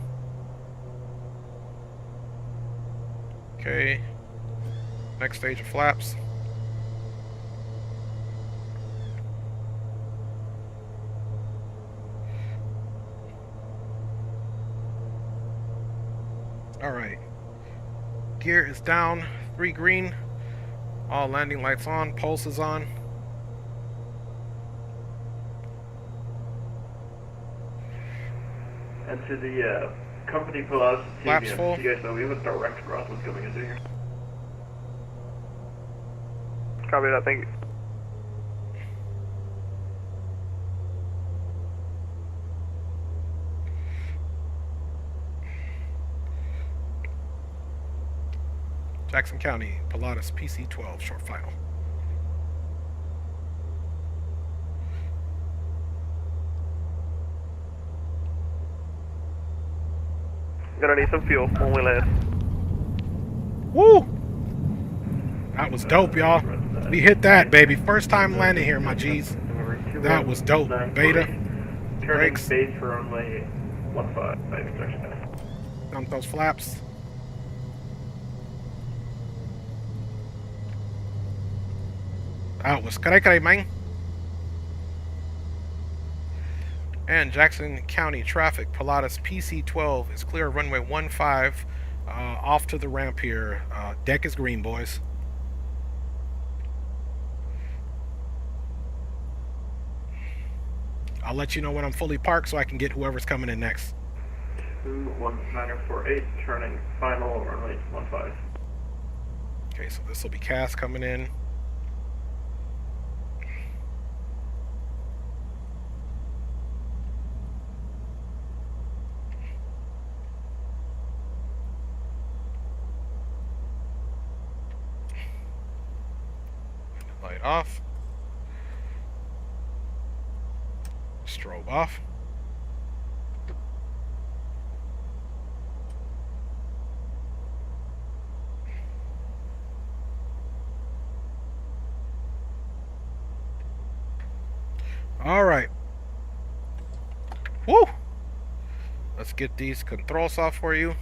Okay. Next stage of flaps. Alright. Gear is down, 3 green. All landing lights on, pulse is on. And to the company Pilatus Flaps TV, full. you guys know we have a direct crosswind coming into here. Copy that, thank you. Jackson County, Pilatus PC12, short final. Gonna need some fuel when we land. Woo! That was dope, y'all. We hit that, baby. First time landing here, my G's. That was dope. Beta. Turning Brakes. base for runway 15, Jackson County. Dump those flaps. That was cray, man. And Jackson County traffic, Pilatus PC12 is clear runway 15, off to the ramp here. Deck is green, boys. I'll let you know when I'm fully parked so I can get whoever's coming in next. 21948, turning final runway 15. Okay, so this will be Cass coming in. Light off. Strobe off. All right. Woo! Let's get these controls off for you.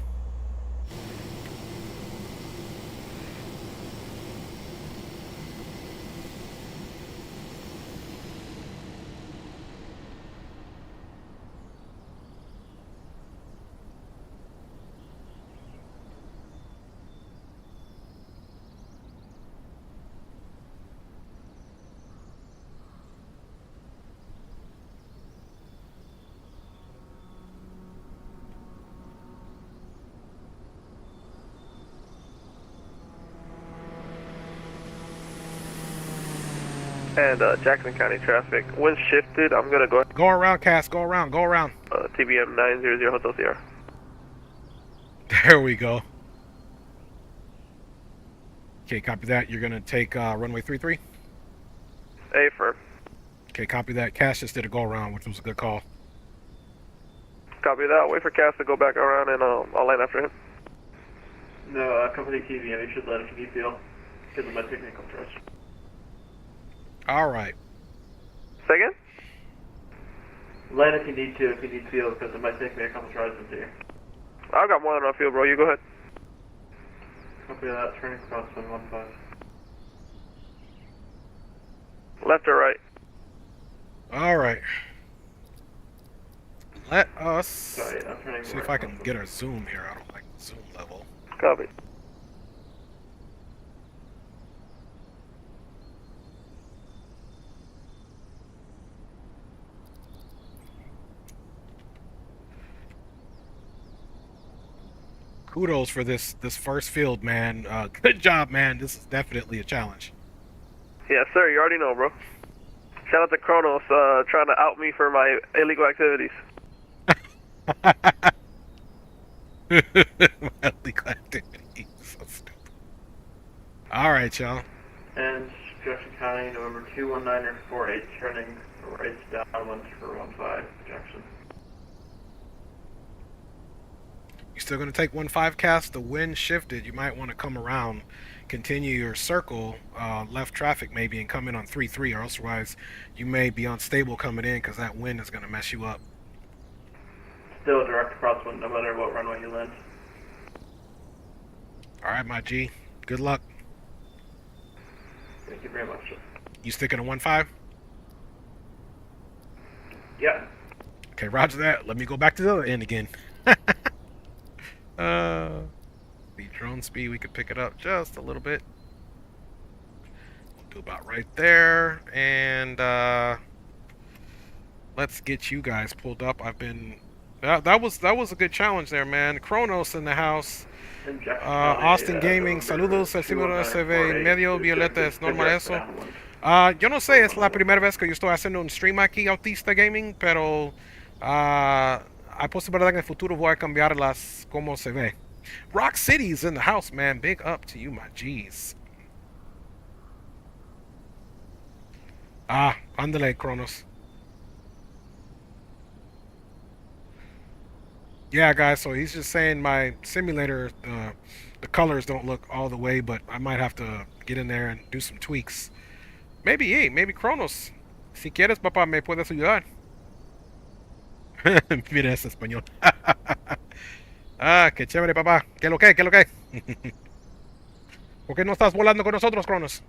And Jackson County traffic. Wind shifted. I'm gonna go. Go around, Cass. Go around. Go around. TBM 900 Hotel Sierra. There we go. Okay, copy that. You're gonna take runway 33. A firm. Okay, copy that. Cass just did a go around, which was a good call. Copy that. Wait for Cass to go back around, and I'll land after him. No, company TVM, you should let if you need feel, because of my technical trust. All right. Say again? Land if you need feel, because it might take me a couple tries into you. I've got more than enough fuel, bro. You go ahead. Copy that, turning across 115. Left or right? All right. Let us Sorry, I'm turning see right if I can across get our zoom here. I don't like the zoom level. Copy. Kudos for this first field, man. Good job, man. This is definitely a challenge. Yes, sir. You already know, bro. Shout out to Kronos, trying to out me for my illegal activities. Illegal activity. So stupid. All right, y'all. And Jackson County, November 21948, turning right downwind for 15, Jackson. You still gonna take 1.5 cast? The wind shifted. You might want to come around, continue your circle, left traffic maybe, and come in on 3-3, or otherwise you may be unstable coming in because that wind is gonna mess you up. Still a direct crosswind, no matter what runway you land. All right, my G. Good luck. Thank you very much. You sticking to 1.5? Yeah. Okay, roger that. Let me go back to the other end again. The drone speed, we could pick it up just a little bit. We'll do about right there, and let's get you guys pulled up. I've been that was a good challenge there, man. Kronos in the house. Austin Gaming, saludos. El símbolo se ve medio violeta, es normal eso. Yo no sé, es la primera vez que yo estoy haciendo un stream aquí, Autista Gaming, pero hay posibilidad que en el futuro voy a cambiarlas como se ve. Rock City's in the house, man. Big up to you, my G's. Ándale, Kronos. Yeah, guys, so he's just saying my simulator, the colors don't look all the way, but I might have to get in there and do some tweaks. Maybe, maybe Kronos. Si quieres, papá, me puedes ayudar. Mira ese español. Qué chévere, papá. ¿Qué lo que? ¿Qué lo que? ¿Por qué no estás volando con nosotros, Kronos?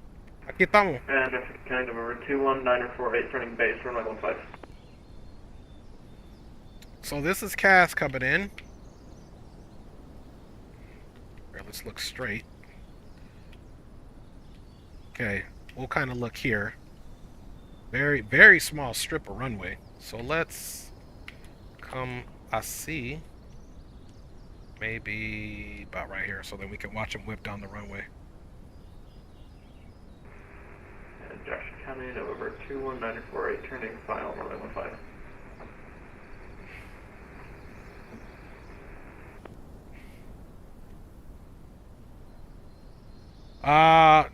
Aquí estamos. And Jackson County, November 21948, turning base, runway 15. So this is Cass coming in. Here, let's look straight. Okay, we'll kind of look here. Very, very small strip of runway. So let's come así. Maybe about right here, so that we can watch them whip down the runway. And Jackson County, November 21948, turning final, runway 15.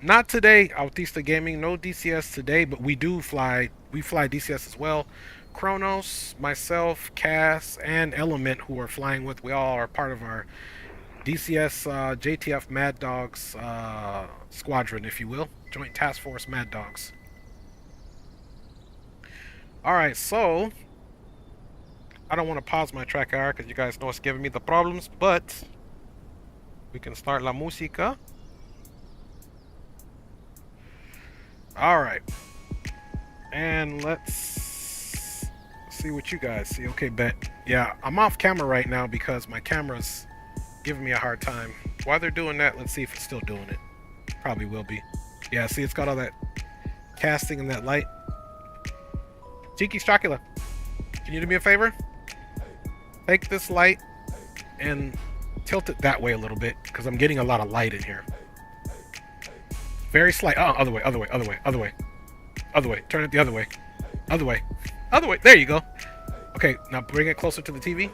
Not today, Autista Gaming. No DCS today, but we fly DCS as well. Kronos, myself, Cass, and Element, who we're flying with, we all are part of our DCS JTF Mad Dogs squadron, if you will. Joint Task Force Mad Dogs. Alright, so I don't want to pause my track hour because you guys know it's giving me the problems, but we can start la música. Alright, and let's see what you guys see. Okay, bet. Yeah, I'm off camera right now because my camera's giving me a hard time. While they're doing that, let's see if it's still doing it. Probably will be. Yeah, see, it's got all that casting and that light. Cheeky Stracula, can you do me a favor? Take this light and tilt it that way a little bit because I'm getting a lot of light in here. Very slight. Oh, other way, other way, other way, other way. Other way. Turn it the other way. Other way. Other way. There you go. Okay, now bring it closer to the TV.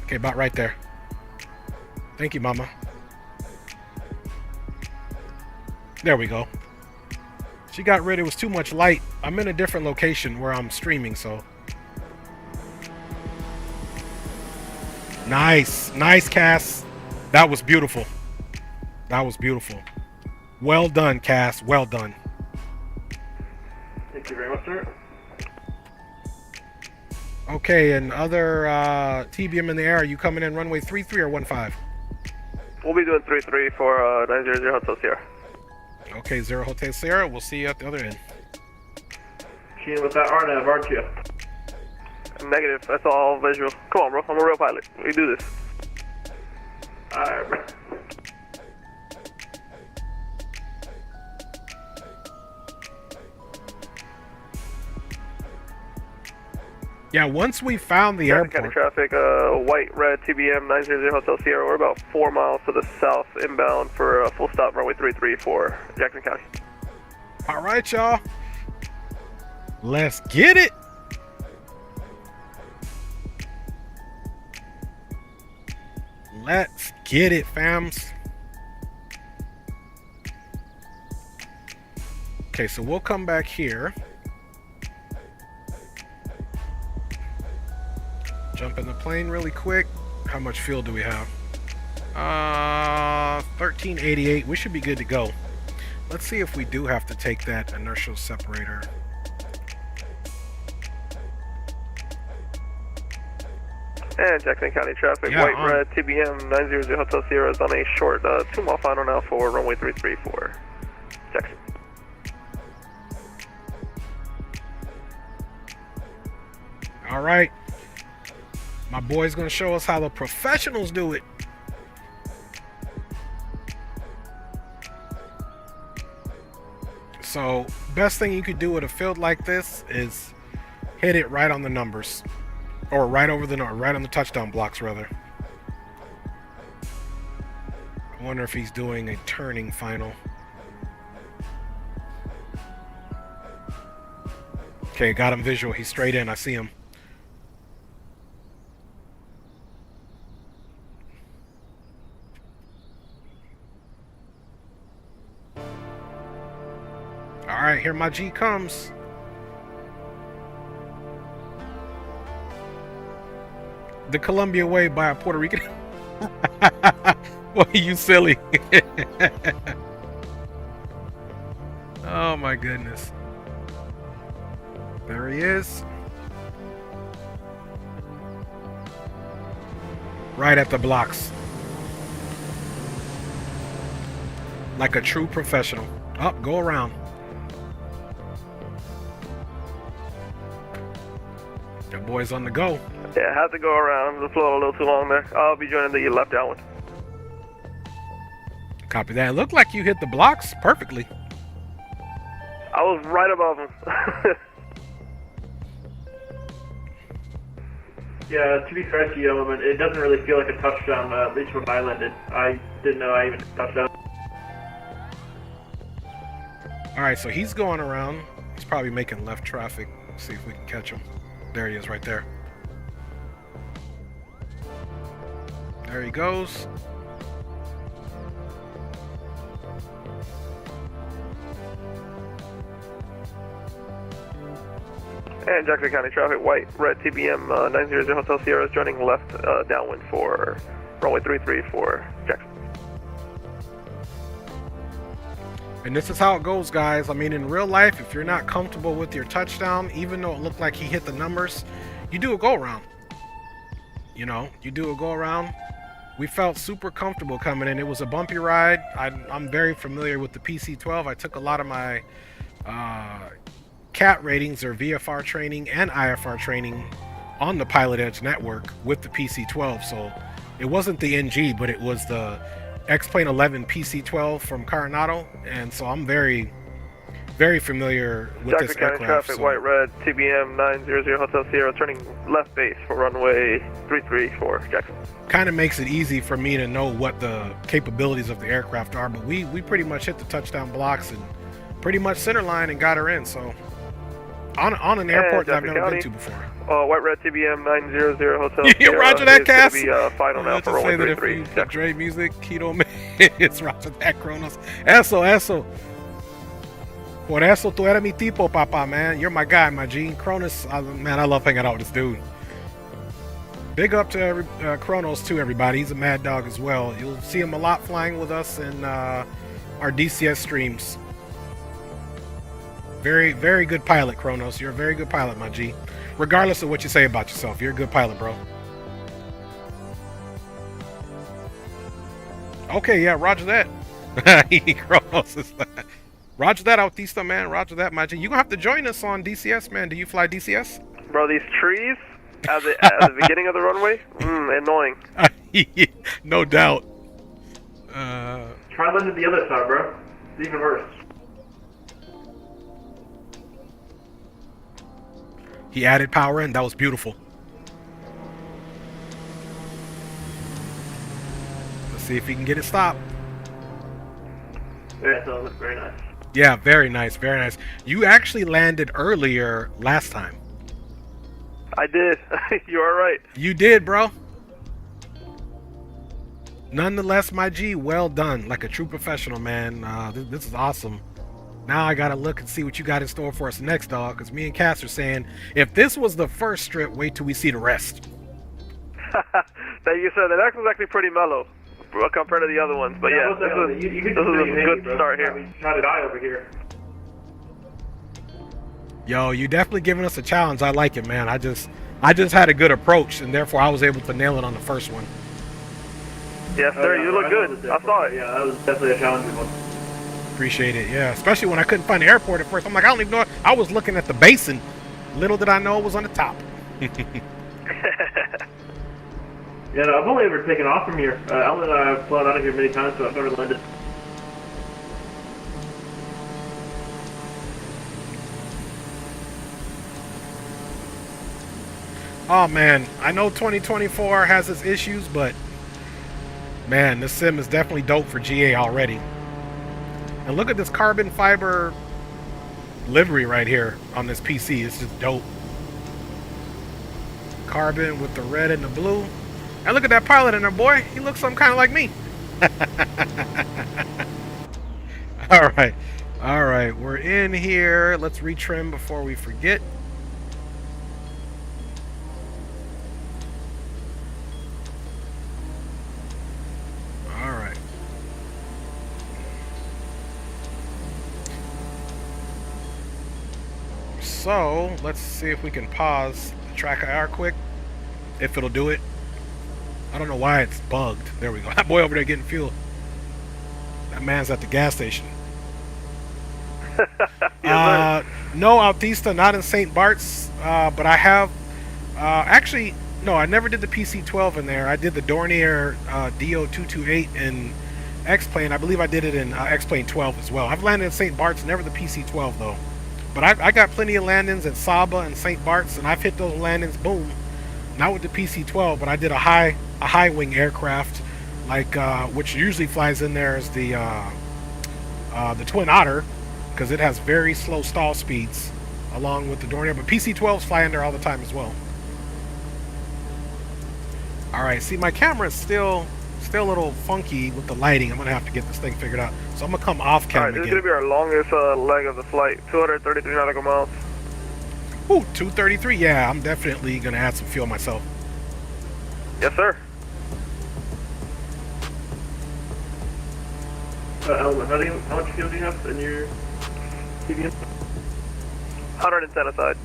Okay, about right there. Thank you, Mama. There we go. She got rid. It was too much light. I'm in a different location where I'm streaming, so. Nice. Nice, Cass. That was beautiful. That was beautiful. Well done, Cass. Well done. Thank you very much, sir. Okay, and other TBM in the air, are you coming in runway 33 or 15? We'll be doing 3-3 for 900 Hotel Sierra. Okay, 0 Hotel Sierra. We'll see you at the other end. Keen with that RNAV, aren't you? Negative. That's all visual. Come on, bro. I'm a real pilot. We do this. Alright, bro. Yeah, once we found the Jackson County airport. traffic, white, red, TBM 900 Hotel Sierra. We're about 4 miles to the south inbound for a full stop runway 33 for Jackson County. All right, y'all. Let's get it. Let's get it, fams. Okay, so we'll come back here. Jump in the plane really quick. How much fuel do we have? 1388. We should be good to go. Let's see if we do have to take that inertial separator. And Jackson County traffic, Yeah, white, red, TBM 900 Hotel Sierra is on a short 2-mile final now for runway 33 for Jackson. All right. My boy's gonna show us how the professionals do it. So, best thing you could do with a field like this is hit it right on the numbers, or right on the touchdown blocks rather. I wonder if he's doing a turning final. Okay, got him visual. He's straight in. I see him. All right, here my G comes. The Columbia way by a Puerto Rican. Boy, you silly. Oh my goodness. There he is. Right at the blocks. Like a true professional. Up, go around. That boy's on the go. Yeah, had to go around. The flow a little too long there. I'll be joining the left downwind. Copy that. It looked like you hit the blocks perfectly. I was right above him. Yeah, to be fair to you, it doesn't really feel like a touchdown, at least when I landed. I didn't know I even touched down. All right, so he's going around. He's probably making left traffic. Let's see if we can catch him. There he is right there. There he goes. And Jackson County traffic, white, red, TBM 900 Hotel Sierra is joining left downwind for runway 33 for Jackson. And this is how it goes, guys. I mean, in real life, if you're not comfortable with your touchdown, even though it looked like he hit the numbers, you do a go around. You know, you do a go around. We felt super comfortable coming in. It was a bumpy ride. I'm very familiar with the PC12. I took a lot of my CAT ratings or VFR training and IFR training on the Pilot Edge network with the PC12. So it wasn't the NG, but it was the X-Plane 11 PC12 from Coronado, and so I'm very, very familiar with Jackson this County aircraft. traffic, So white, red, TBM 900 Hotel Sierra turning left base for runway 33 for Jackson. kind of makes it easy for me to know what the capabilities of the aircraft are, but we pretty much hit the touchdown blocks, and pretty much center line and got her in. So on an airport that I've never been to before. White Red TBM 900 Hotel. Yeah, roger that, Cass. Be final now for 133. Dre Music, Keto Man. It's roger that, Kronos. Eso. Por eso tú eres mi tipo, papa, man. You're my guy, my G. Kronos, man, I love hanging out with this dude. Big up to Kronos, too, everybody. He's a mad dog as well. You'll see him a lot flying with us in our DCS streams. Very, very good pilot, Kronos. You're a very good pilot, my G. Regardless of what you say about yourself, you're a good pilot, bro. Okay, yeah, roger that. Kronos is that. Roger that, Autista, man. Roger that, my G. You're going to have to join us on DCS, man. Do you fly DCS? Bro, these trees at the beginning of the runway, annoying. No doubt. Try landing the other side, bro. It's even worse. He added power in. That was beautiful. Let's see if he can get it stopped. Yeah, so it looks very nice. Yeah, very nice, very nice. You actually landed earlier last time. I did. You are right. You did, bro. Nonetheless, my G, well done. Like a true professional, man. This is awesome. Now I gotta look and see what you got in store for us next, dog. Because me and Cass are saying, if this was the first strip, wait till we see the rest. Thank you, sir. The next one's actually pretty mellow compared to the other ones. But yeah, this is a good start here. Try to die over here. Yo, you definitely giving us a challenge. I like it, man. I just had a good approach, and therefore I was able to nail it on the first one. Yes, sir. You look good. I saw it. Yeah, that was definitely a challenging one. Appreciate it, yeah. Especially when I couldn't find the airport at first. I'm like, I don't even know. I was looking at the basin. Little did I know it was on the top. Yeah, no, I've only ever taken off from here. Alan and I have flown out of here many times, so I've never landed. Oh man, I know 2024 has its issues, but man, this sim is definitely dope for GA already. And look at this carbon fiber livery right here on this PC. It's just dope. Carbon with the red and the blue. And look at that pilot in there, boy. He looks some kind of like me. All right, we're in here. Let's retrim before we forget. All right. So let's see if we can pause the track IR quick, if it'll do it. I don't know why it's bugged. There we go. That boy over there getting fuel. That man's at the gas station. No, Autista, not in St. Bart's, but I have, actually, no, I never did the PC12 in there. I did the Dornier DO228 in X-Plane. I believe I did it in X-Plane 12 as well. I've landed in St. Bart's, never the PC12 though. But I got plenty of landings at Saba and St. Bart's, and I've hit those landings, boom. Not with the PC12, but I did a high wing aircraft, like which usually flies in there is the Twin Otter, because it has very slow stall speeds, along with the Dornier. But PC12s fly in there all the time as well. All right, see, my camera is still a little funky with the lighting. I'm gonna have to get this thing figured out. So I'm gonna come off camera. All right, this is gonna be our longest leg of the flight, 233 nautical miles. Ooh, 233. Yeah, I'm definitely gonna add some fuel myself. Yes, sir. Alan, how much fuel do you have in your TBM? 110 aside.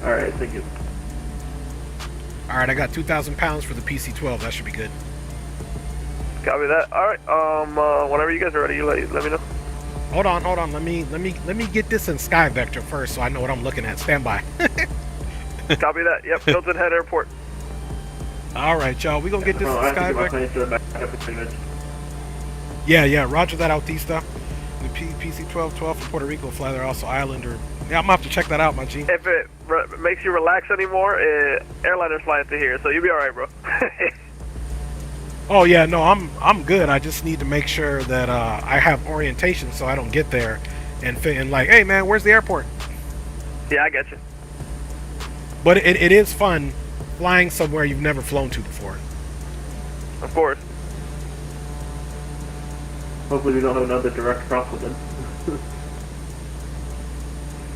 All right, thank you. All right, I got 2,000 pounds for the PC12. That should be good. Copy that. All right. Whenever you guys are ready, you let me know. Hold on. Let me get this in Sky Vector first, so I know what I'm looking at. Stand by. Copy that. Yep. Hilton Head Airport. All right, y'all. We gonna get this in I Sky have to Vector. get my plane back up in 20 minutes. Yeah. Roger that, Autista. The PC12 from Puerto Rico fly there, also Islander. Yeah, I'm gonna have to check that out, my G. If it makes you relax anymore, airliners fly into here, so you'll be all right, bro. Oh yeah, no, I'm good. I just need to make sure that I have orientation so I don't get there and fit in like, hey man, where's the airport? Yeah, I get you. But it is fun flying somewhere you've never flown to before. Of course. Hopefully we don't have another direct cross with them.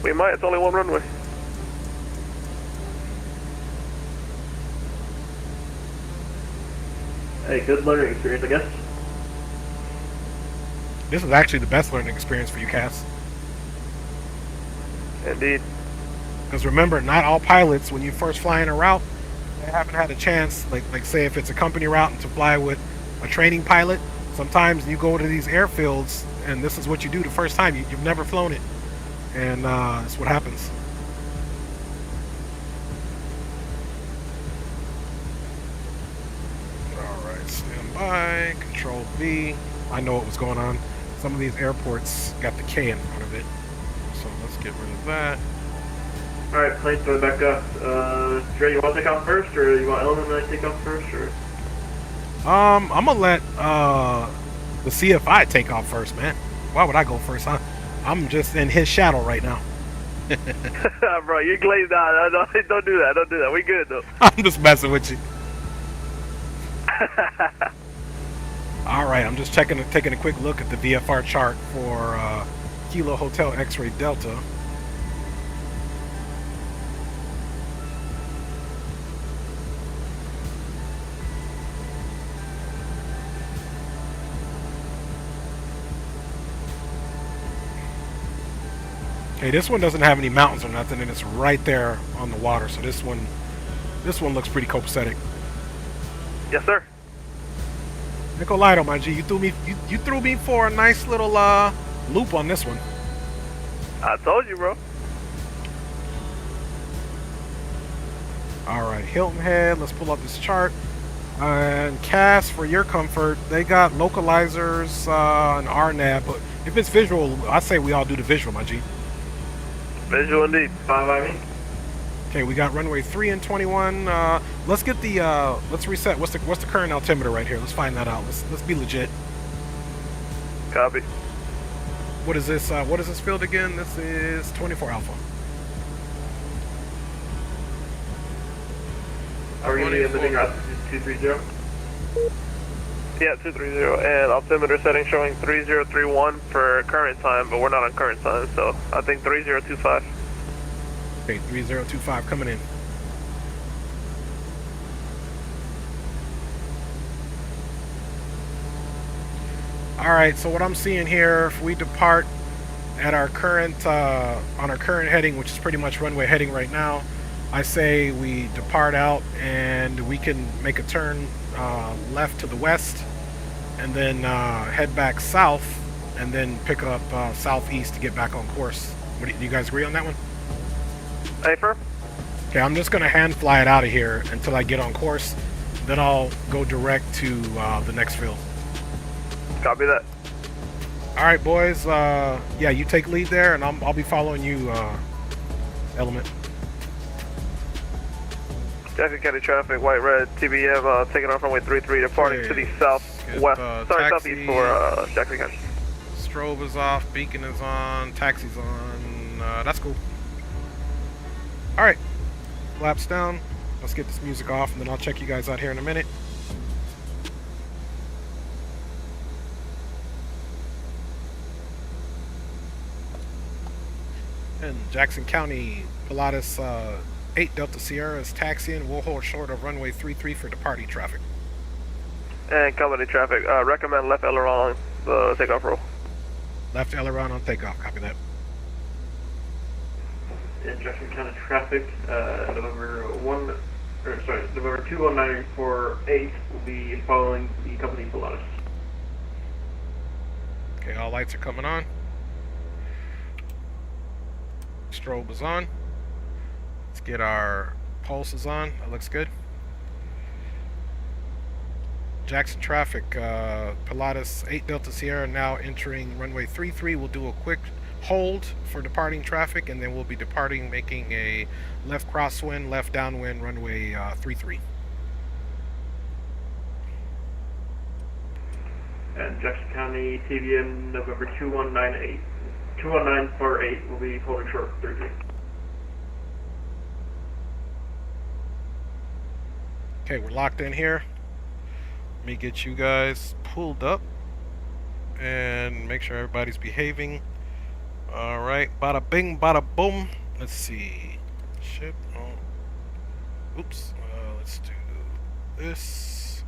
We might. It's only one runway. Hey, good learning experience, I guess. This is actually the best learning experience for you, Cass. Indeed. Because remember, not all pilots, when you first fly in a route, they haven't had a chance, like say if it's a company route and to fly with a training pilot, sometimes you go to these airfields and this is what you do the first time. You've never flown it. And that's what happens. Alright, stand by, Control V. I know what was going on. Some of these airports got the K in front of it. So let's get rid of that. Alright, plane's going back up. Dre, you want to take off first, or you want Element and I take off first, or? I'm gonna let the CFI take off first, man. Why would I go first, huh? I'm just in his shadow right now. Bro, you glazed out. Don't do that. Don't do that. We good, though. I'm just messing with you. Alright, I'm just taking a quick look at the VFR chart for Kilo Hotel X-Ray Delta. Okay, this one doesn't have any mountains or nothing, and it's right there on the water. So this one looks pretty copacetic. Yes, sir. Nicolito, my G, you threw me for a nice little loop on this one. I told you, bro. All right, Hilton Head. Let's pull up this chart. And Cass, for your comfort, they got localizers and RNAV, but if it's visual, I say we all do the visual, my G. Visual indeed. Fine by me. Okay, we got runway 3 and 21. Let's get the let's reset. What's the current altimeter right here? Let's find that out. Let's be legit. Copy. What is this? What is this field again? This is 24 Alpha. Are we going to be emitting route 230? Yeah, 230, and altimeter setting showing 3031 for current time, but we're not on current time, so I think 3025. Okay, 3025 coming in. Alright, so what I'm seeing here, if we depart at our current on our current heading, which is pretty much runway heading right now, I say we depart out and we can make a turn left to the west and then head back south and then pick up southeast to get back on course. Do you guys agree on that one? Hey, firm. Okay, I'm just gonna hand fly it out of here until I get on course. Then I'll go direct to the next field. Copy that. All right, boys. Yeah, you take lead there, and I'll be following you, Element. Jackson County traffic, white red, TBM, taking off runway 33, departing to the southwest. Sorry, southeast for Jackson County. Strobe is off, beacon is on, taxi's on. That's cool. All right, flaps down. Let's get this music off, and then I'll check you guys out here in a minute. And Jackson County, Pilatus 8 Delta Sierra is taxiing. We'll hold short of runway 33 for departing traffic. And company traffic, recommend left aileron on the takeoff roll. Left aileron on takeoff, copy that. In Jackson County traffic, November 2194-8 will be following the company Pilatus. Okay, all lights are coming on. Strobe is on. Let's get our pulses on. That looks good. Jackson traffic, Pilatus 8 Delta Sierra now entering runway 33. We'll do a quick hold for departing traffic, and then we'll be departing, making a left crosswind, left downwind, runway 33. And Jackson County TVM November 21948 will be holding short 33. Okay, we're locked in here. Let me get you guys pulled up and make sure everybody's behaving. All right, bada bing, bada boom. Let's see. Ship. Oh. Oops. Let's do this.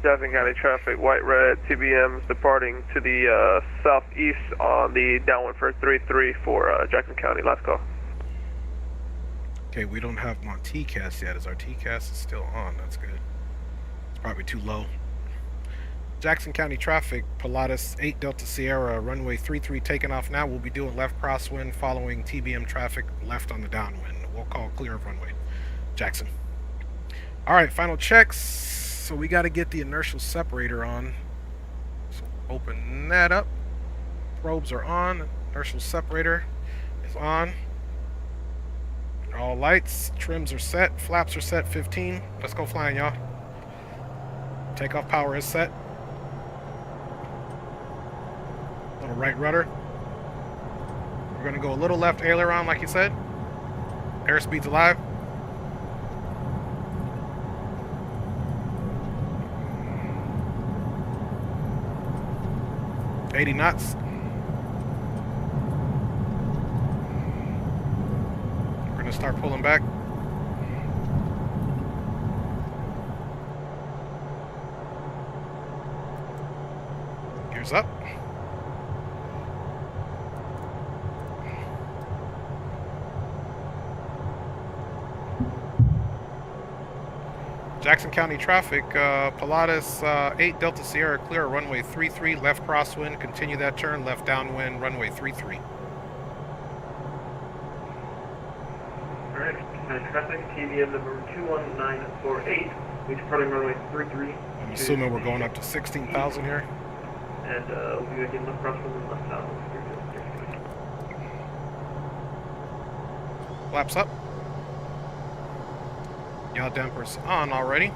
Jackson County traffic, white red, TBMs departing to the southeast on the downwind for 33 for Jackson County. Last call. Okay, we don't have my TCAS yet. As our TCAS is still on. That's good. It's probably too low. Jackson County traffic, Pilatus 8 Delta Sierra, runway 33 taking off now. We'll be doing left crosswind following TBM traffic left on the downwind. We'll call clear of runway. Jackson. All right, final checks. So we got to get the inertial separator on. So open that up. Probes are on. Inertial separator is on. All lights, trims are set, flaps are set, 15. Let's go flying, y'all. Takeoff power is set. Little right rudder. We're gonna go a little left aileron, like you said. Airspeed's alive. $80 knots. We're gonna start pulling back. Gears up. Jackson County traffic, Pilatus 8 Delta Sierra clear runway 33, left crosswind, continue that turn, left downwind, runway 33. Alright, traffic, TVM number 21948, we departing runway 33. I'm assuming we're going up to 16,000 here. And we'll be making left crosswind and left downwind. Flaps up. Yaw dampers on already.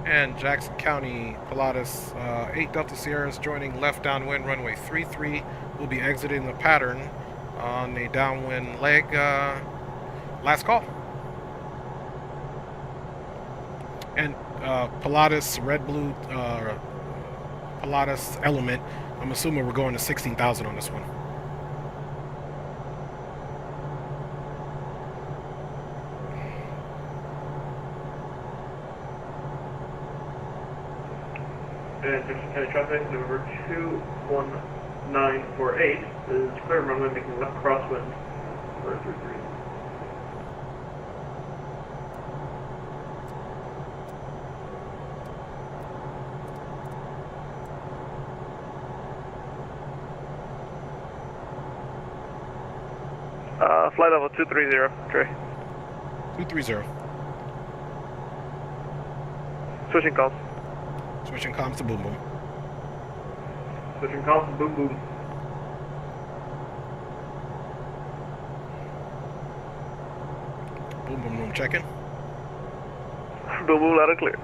And Jackson County, Pilatus 8 Delta Sierra is joining left downwind runway 33. We'll be exiting the pattern on the downwind leg. Last call. And Pilatus red blue Pilatus element. I'm assuming we're going to 16,000 on this one. And Jackson County traffic, number 21948 is clear runway making left crosswind for 33. Flight level 230, Trey. 230. Switching calls. Switching comms to boom boom. Switching calls to boom boom. Boom boom room checking. Boom boom loud and clear.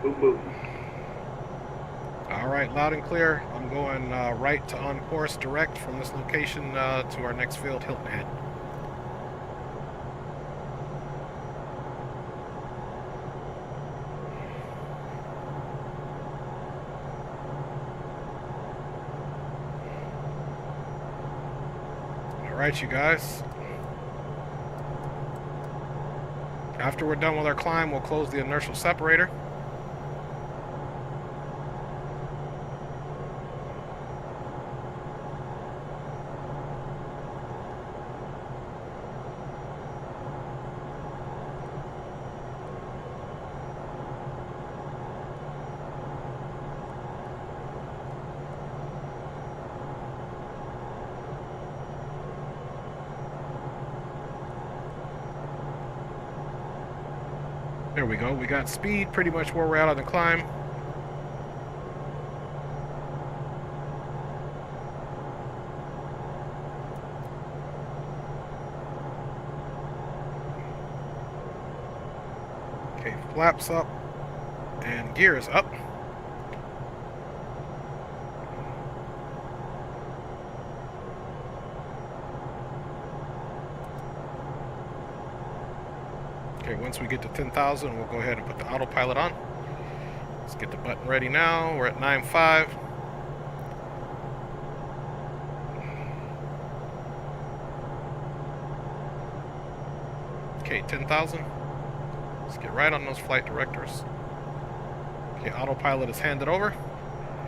Boom boom. All right, loud and clear. I'm going right to on course direct from this location to our next field, Hilton Head. All right, you guys. After we're done with our climb, we'll close the inertial separator. There we go. We got speed pretty much where we're at on the climb. Flaps up. And gears up. Okay, once we get to 10,000, we'll go ahead and put the autopilot on. Let's get the button ready now. We're at 9.5. Okay, 10,000. Let's get right on those flight directors. Okay, autopilot is handed over.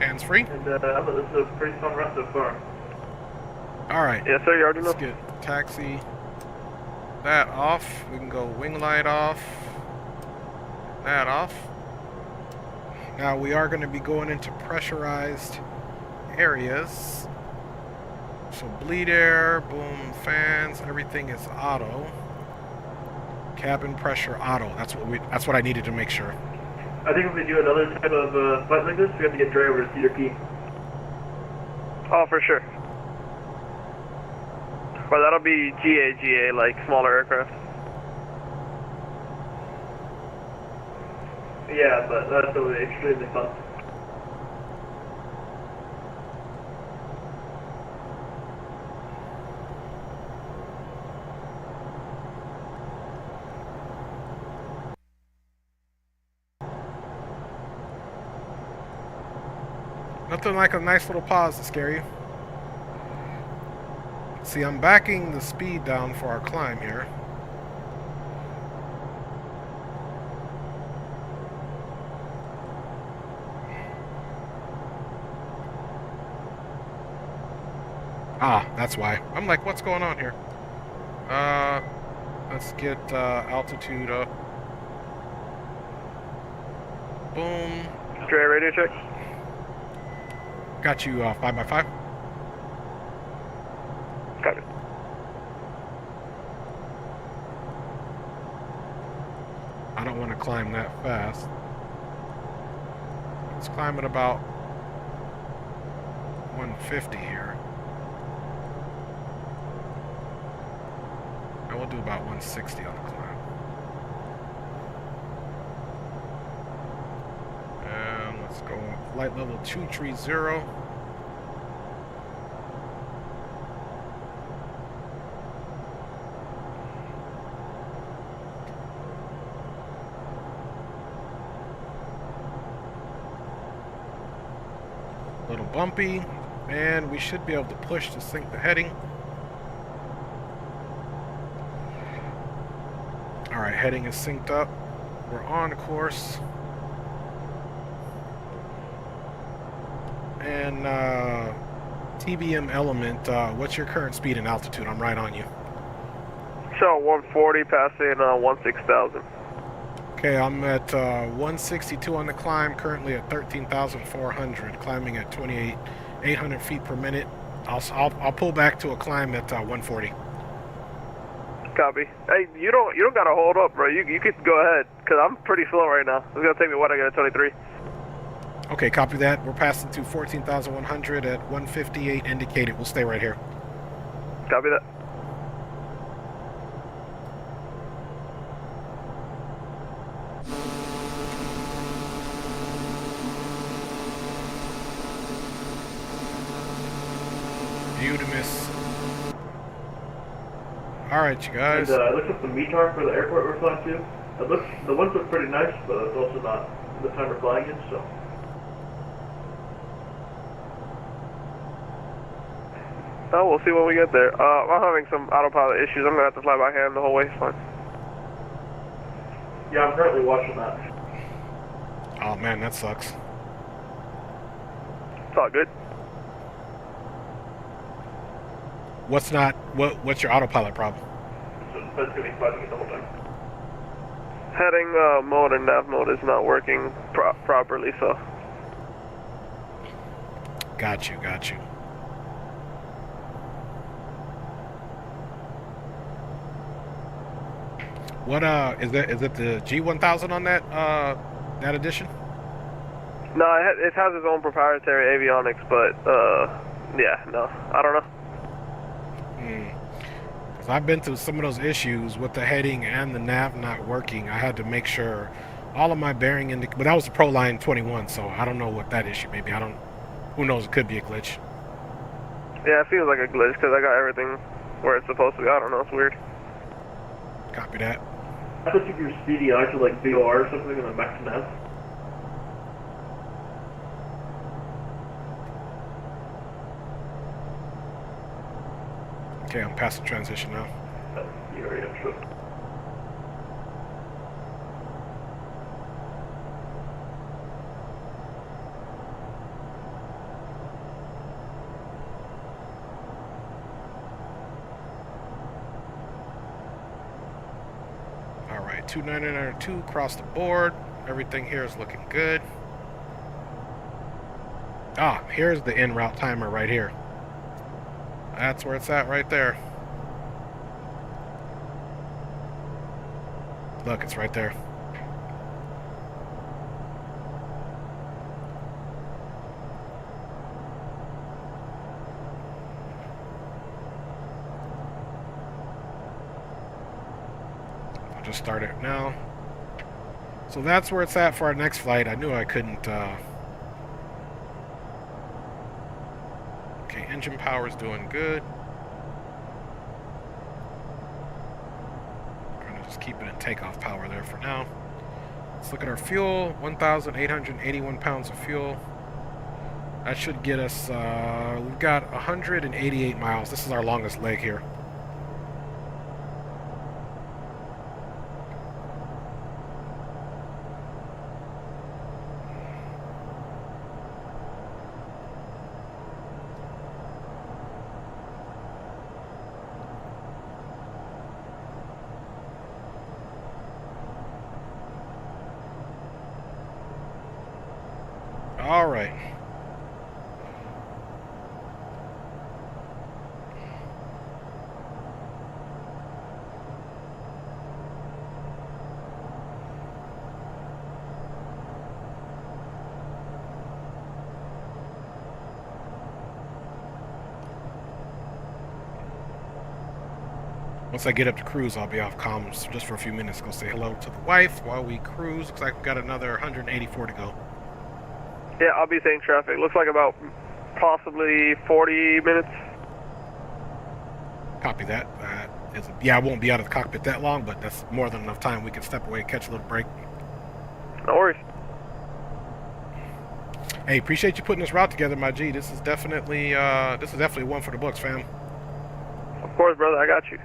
Hands free. And this is a pretty fun run so far. Alright. Yes, sir, you already know. Let's get taxi. That off. We can go wing light off. That off. Now we are going to be going into pressurized areas. So bleed air, boom, fans, everything is auto. Cabin pressure auto. That's what I needed to make sure. I think if we do another type of flight like this, we have to get Dre over to Cedar Key. Oh, for sure. But that'll be GA, like smaller aircraft. Yeah, but that's going to be extremely fun. Nothing like a nice little pause to scare you. See, I'm backing the speed down for our climb here. Ah, that's why. I'm like, what's going on here? Let's get altitude up. Boom. Dre, radio check. Got you 5x5. Got it. I don't want to climb that fast. Let's climb at about 150 here. And we'll do about 160 on the climb. And let's go flight level 230. Little bumpy, and we should be able to push to sync the heading. Alright, heading is synced up. We're on course. And TBM element, what's your current speed and altitude? I'm right on you. So 140 passing 16,000. Okay, I'm at 162 on the climb, currently at 13,400, climbing at 800 feet per minute. I'll pull back to a climb at 140. Copy. Hey, you don't gotta hold up, bro. You could go ahead, cause I'm pretty slow right now. It's gonna take me what, I got a 23. Okay, copy that. We're passing to 14,100 at 158 indicated. We'll stay right here. Copy that. Beautimus. Alright, you guys. And I looked up the METAR for the airport we're flying to. The ones look pretty nice, but it's also not the time we're flying in, so. Oh, we'll see when we get there. I'm having some autopilot issues. I'm gonna have to fly by hand the whole way. It's fine. Yeah, I'm currently watching that. Oh man, that sucks. It's all good. What's your autopilot problem? So that's gonna be fighting it the whole time. Heading mode and nav mode is not working properly, so. Got you. What is it the G1000 on that edition? No, it has its own proprietary avionics, but yeah, no, I don't know. Because I've been through some of those issues with the heading and the nav not working. I had to make sure all of my bearing but that was the Pro Line 21, so I don't know what that issue may be. Who knows, it could be a glitch. Yeah, it feels like a glitch because I got everything where it's supposed to be. I don't know, it's weird. Copy that. I thought you were CDI to like VOR or something and then back to nav. Okay, I'm past the transition now. You already have to. Alright, 29902 across the board. Everything here is looking good. Ah, here's the en route timer right here. That's where it's at right there. Look, it's right there. I'll just start it now. So that's where it's at for our next flight. I knew I couldn't... Okay, engine power's doing good. Gonna just keep it in takeoff power there for now. Let's look at our fuel. 1,881 pounds of fuel. That should get us, we've got 188 miles. This is our longest leg here. All right. Once I get up to cruise, I'll be off comms just for a few minutes. Go say hello to the wife while we cruise. Looks like we've got another 184 to go. Yeah, I'll be saying traffic. Looks like about possibly 40 minutes. Copy that. Yeah, I won't be out of the cockpit that long, but that's more than enough time. We can step away, catch a little break. No worries. Hey, appreciate you putting this route together, my G. This is definitely one for the books, fam. Of course, brother, I got you.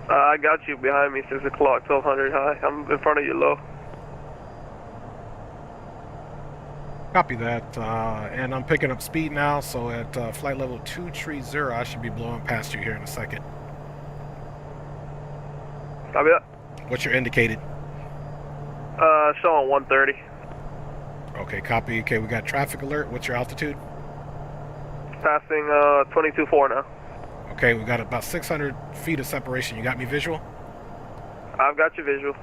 I got you behind me, 6 o'clock, 1200 high. I'm in front of you low. Copy that, and I'm picking up speed now, so at flight level 230, I should be blowing past you here in a second. Copy that. What's your indicated? Showing 130. Okay, copy. Okay, we got traffic alert. What's your altitude? Passing 22.4 now. Okay, we got about 600 feet of separation. You got me visual? I've got your visual.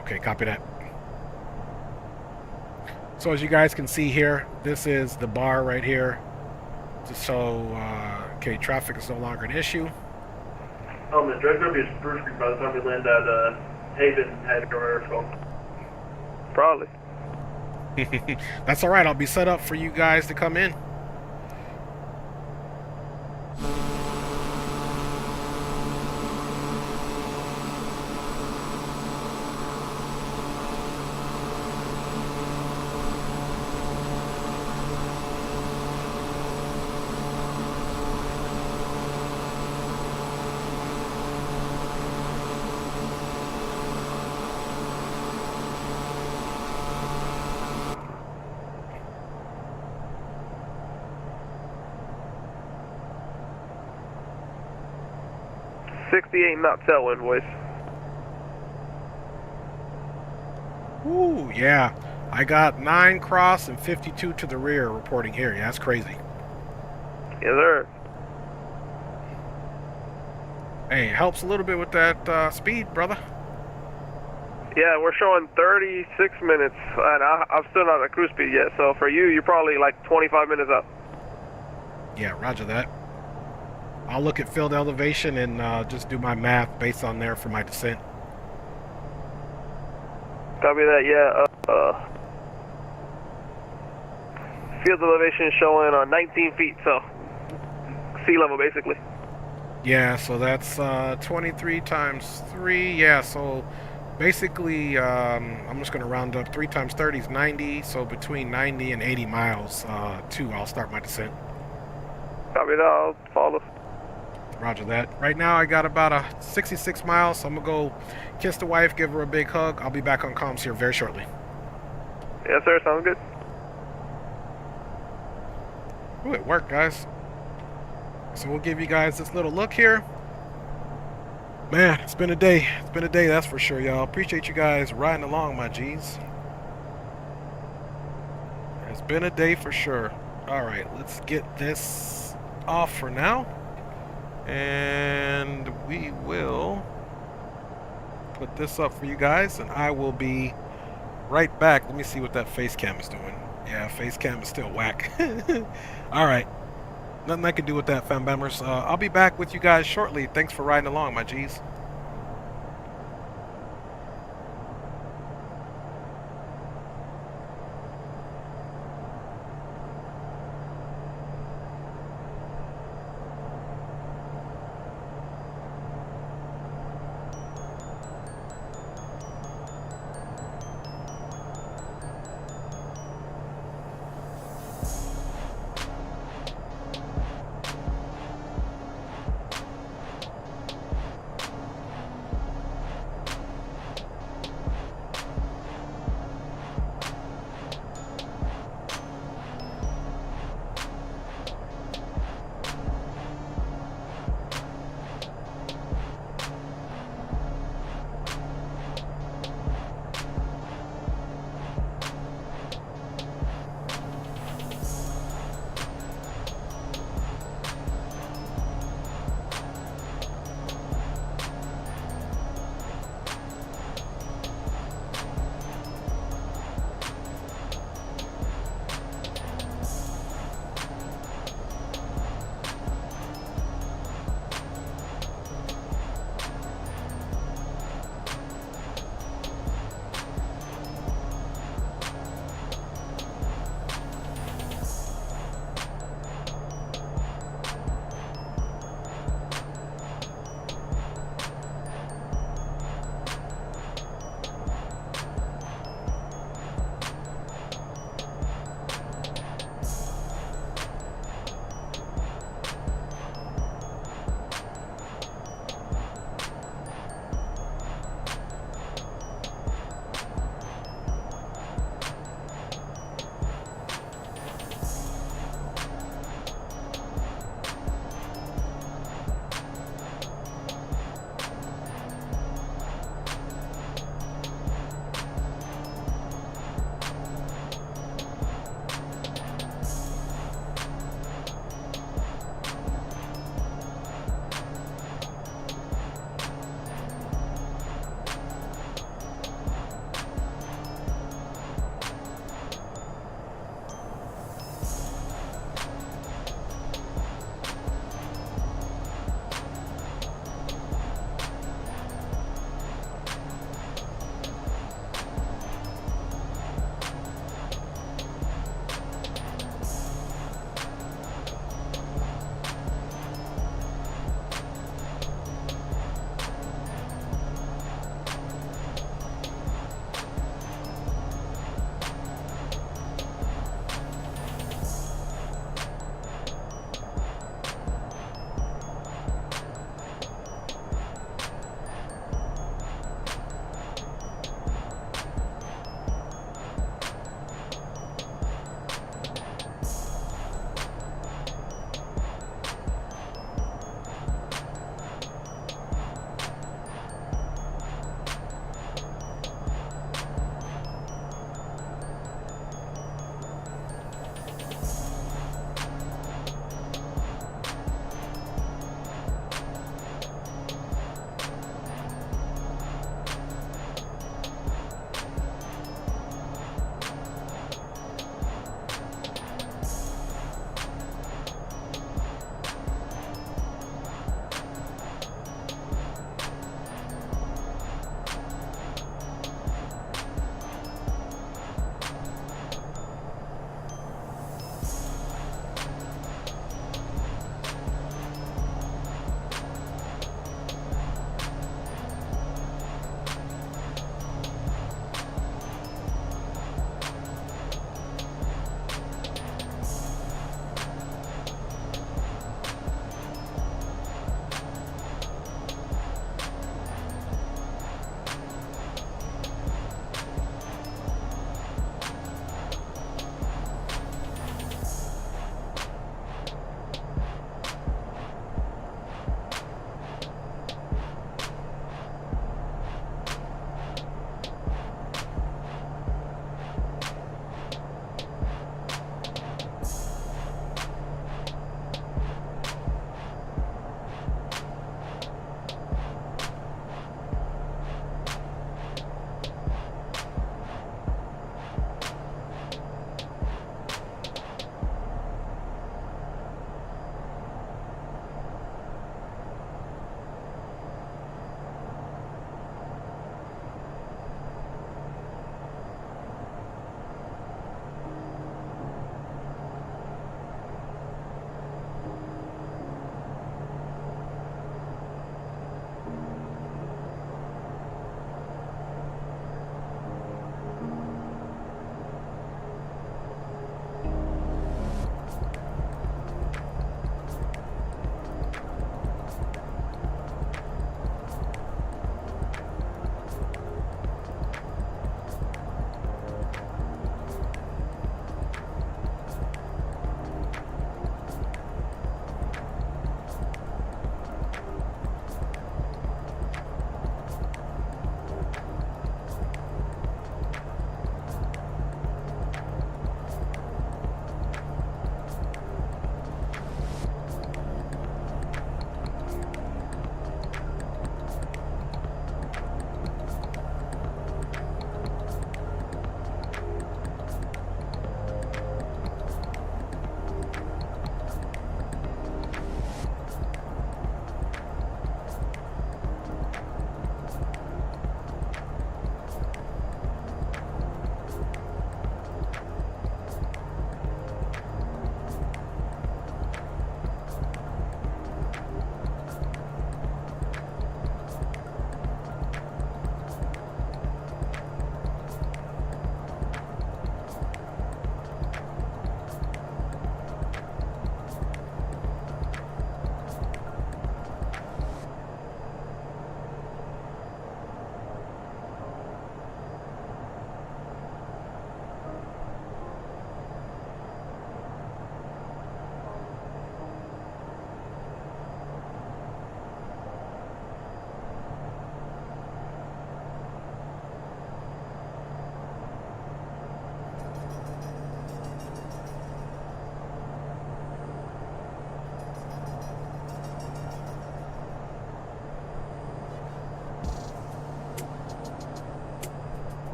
Okay, copy that. So as you guys can see here, this is the bar right here. So, okay, traffic is no longer an issue. Oh, man, Drake will be a spruce creek by the time we land at Haven at Commercial. Probably. That's all right. I'll be set up for you guys to come in. .68 knot tailwind, boys. Ooh, yeah. I got 9 cross and 52 to the rear reporting here. Yeah, that's crazy. Yes, sir. Hey, it helps a little bit with that speed, brother. Yeah, we're showing 36 minutes, and I'm still not at cruise speed yet. So for you, you're probably like 25 minutes up. Yeah, roger that. I'll look at field elevation and just do my math based on there for my descent. Copy that. Yeah. Field elevation showing 19 feet, so sea level basically. Yeah, so that's 23 times 3. Yeah, so basically, I'm just going to round up. 3 times 30 is 90, so between 90 and 80 miles, I'll start my descent. Copy that. I'll follow. Roger that. Right now, I got about 66 miles, so I'm going to go kiss the wife, give her a big hug. I'll be back on comms here very shortly. Yes, sir. Sounds good. Ooh, it worked, guys. So we'll give you guys this little look here. Man, it's been a day. It's been a day, that's for sure, y'all. Appreciate you guys riding along, my G's. It's been a day for sure. All right, let's get this off for now. And we will put this up for you guys, and I will be right back. Let me see what that face cam is doing. Yeah, face cam is still whack. All right. Nothing I can do with that, fam bammers. I'll be back with you guys shortly. Thanks for riding along, my G's.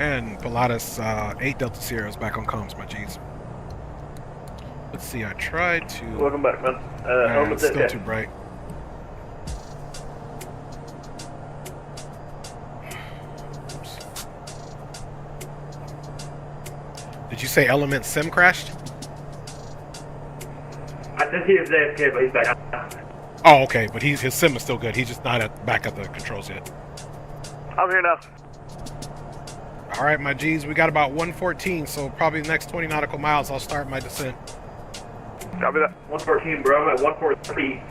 And Pilatus 8 Delta Sierra is back on comms, my G's. Let's see, I tried to... Welcome back, man. it's still too bright. Oops. Did you say Element Sim crashed? I think he is AFK, but he's back. Oh, okay, but his sim is still good. He's just not back at the controls yet. I'm here now. All right, my G's, we got about 114, so probably the next 20 nautical miles, I'll start my descent. Copy that. 114, bro. I'm at 143.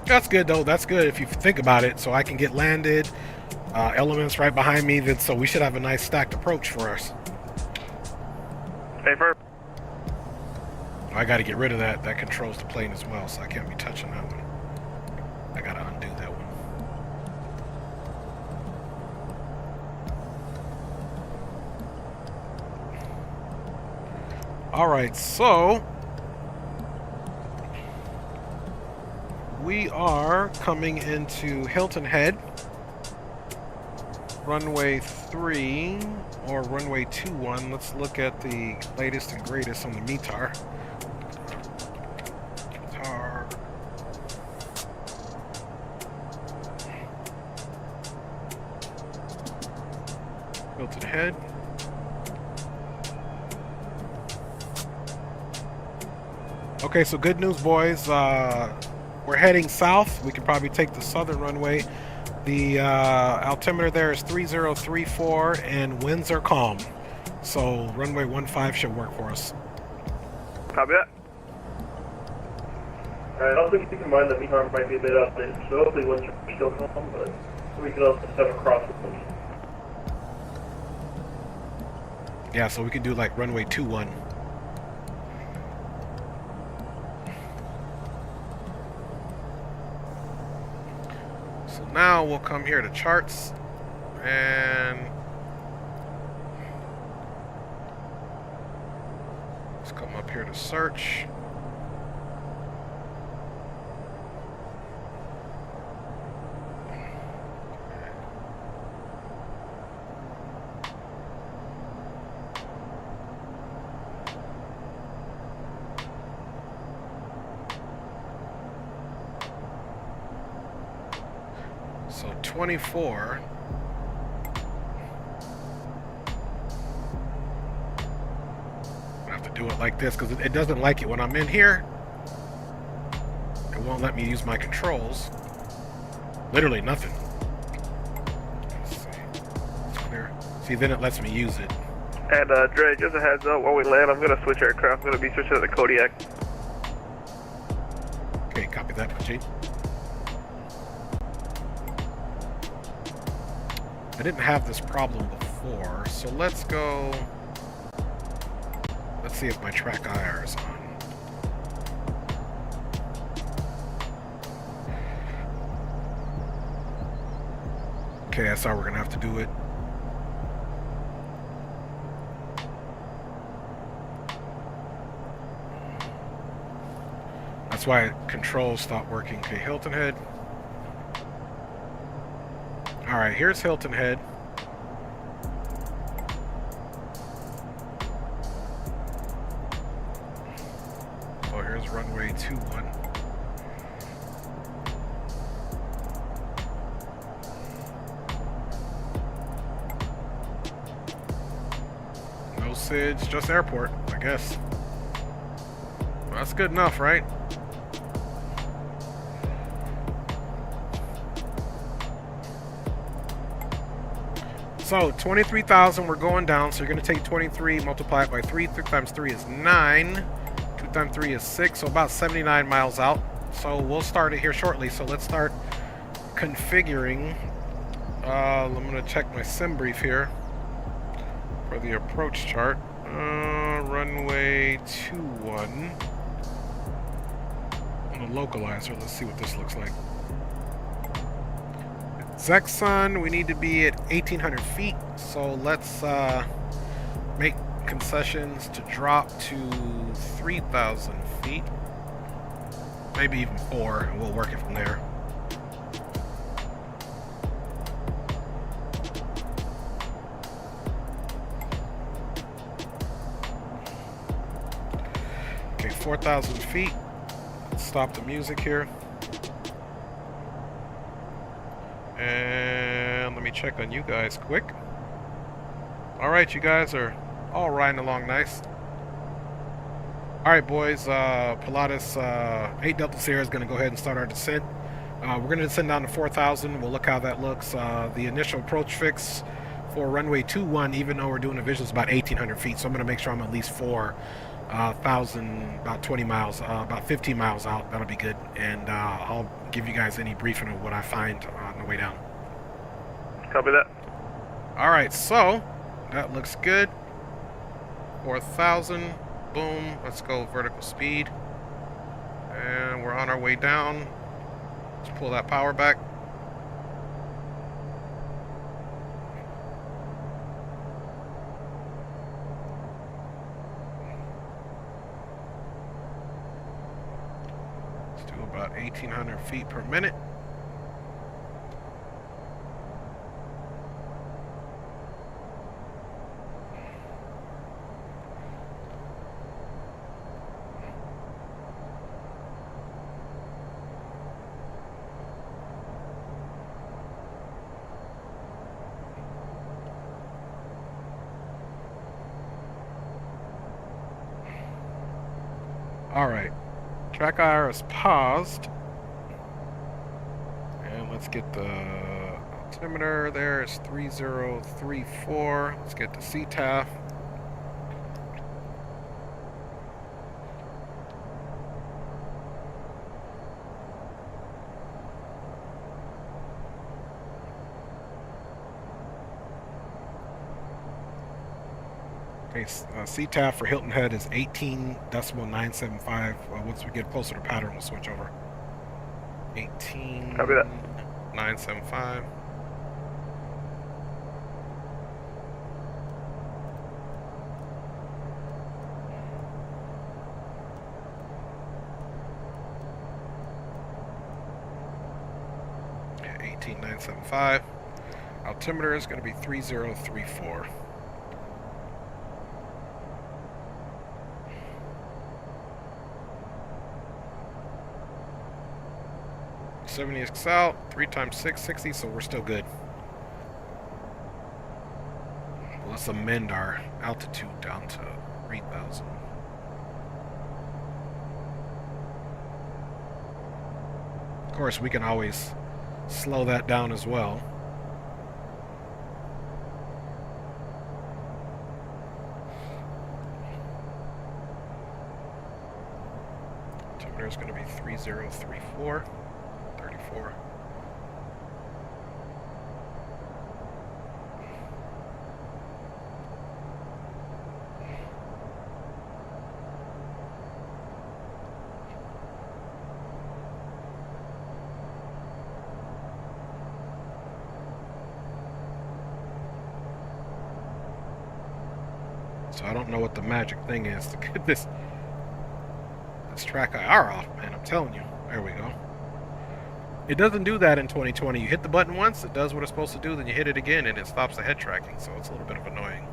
That's good, though. That's good if you think about it. So I can get landed, elements right behind me, so we should have a nice stacked approach for us. Hey, first. I got to get rid of that. That controls the plane as well, so I can't be touching that one. I got to undo that one. All right, so we are coming into Hilton Head, runway 3 or runway 21. Let's look at the latest and greatest on the METAR. Hilton Head. Okay, so good news, boys. We're heading south. We can probably take the southern runway. The altimeter there is 3034 and winds are calm. So runway 15 should work for us. Copy that. Alright, also keep in mind that METAR might be a bit outdated, so hopefully winds are still calm, but we could also have a crosswind. Yeah, so we can do like runway 21. So now we'll come here to charts and let's come up here to search. So 24. I have to do it like this because it doesn't like it when I'm in here. It won't let me use my controls. Literally nothing. Let's see. It's clear. See, then it lets me use it. And Dre, just a heads up, when we land, I'm going to switch aircraft. I'm going to be switching to the Kodiak. Okay, copy that, G. I didn't have this problem before, so let's go. Let's see if my track IR is on. Okay, that's how we're gonna have to do it. That's why controls stopped working. Okay, Hilton Head. Alright, here's Hilton Head. Oh, here's runway 21. No SIDS, just airport, I guess. Well, that's good enough, right? So 23,000, we're going down, so you're going to take 23, multiply it by 3. 3 times 3 is 9. 2 times 3 is 6, so about 79 miles out. So we'll start it here shortly. So let's start configuring. I'm going to check my sim brief here for the approach chart. Runway 21. On the localizer, let's see what this looks like. Zexon, we need to be at 1,800 feet, so let's make concessions to drop to 3,000 feet, maybe even 4, and we'll work it from there. 4,000 feet. Let's stop the music here. And let me check on you guys quick. Alright, you guys are all riding along nice. Alright, boys. Pilatus 8 Delta Sierra is going to go ahead and start our descent. We're going to descend down to 4,000. We'll look how that looks. The initial approach fix for runway 21, even though we're doing a visual, is about 1,800 feet. So I'm going to make sure I'm at least 4,000, about 20 miles, about 15 miles out. That'll be good. And I'll give you guys any briefing of what I find on the way down. Copy that. Alright, so that looks good. 4,000. Boom. Let's go vertical speed. And we're on our way down. Let's pull that power back. Let's do about 1,800 feet per minute. Alright, track IR is paused. And let's get the altimeter. There is 3034. Let's get the CTAF. Okay, CTAF for Hilton Head is 18.975. Once we get closer to pattern, we'll switch over. 18.975. Yeah, 18.975. Altimeter is going to be 3034. 70x out, 3 times 6, 60, so we're still good. Let's amend our altitude down to 3,000. Of course, we can always slow that down as well. Altimeter is going to be 3034. 34. So I don't know what the magic thing is to get this track IR off, man. I'm telling you. There we go. It doesn't do that in 2020. You hit the button once, it does what it's supposed to do, then you hit it again and it stops the head tracking, so it's a little bit of annoying.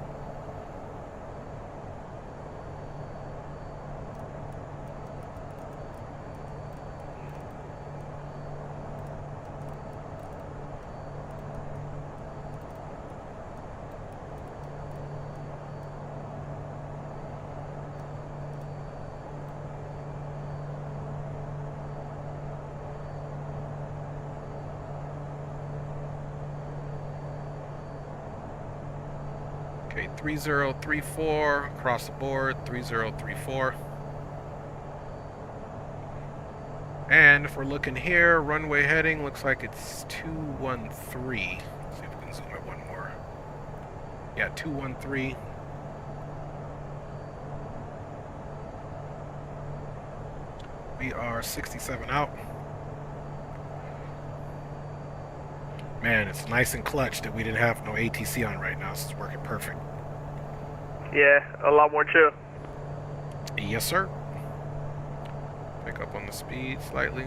Okay, 3034 across the board, 3034. And if we're looking here, runway heading looks like it's 213. Let's see if we can zoom it one more. Yeah, 213. We are 67 out. Man, it's nice and clutch that we didn't have no ATC on right now. This is working perfect. Yeah, a lot more chill. Yes, sir. Pick up on the speed slightly.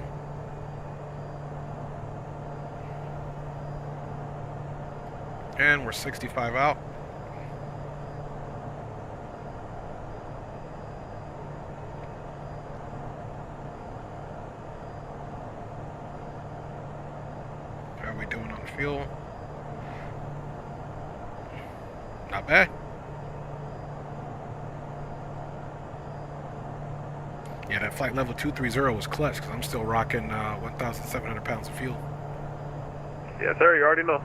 And we're 65 out. fuel. Not bad. Yeah, that flight level 230 was clutch because I'm still rocking 1,700 pounds of fuel. Yes, sir. You already know.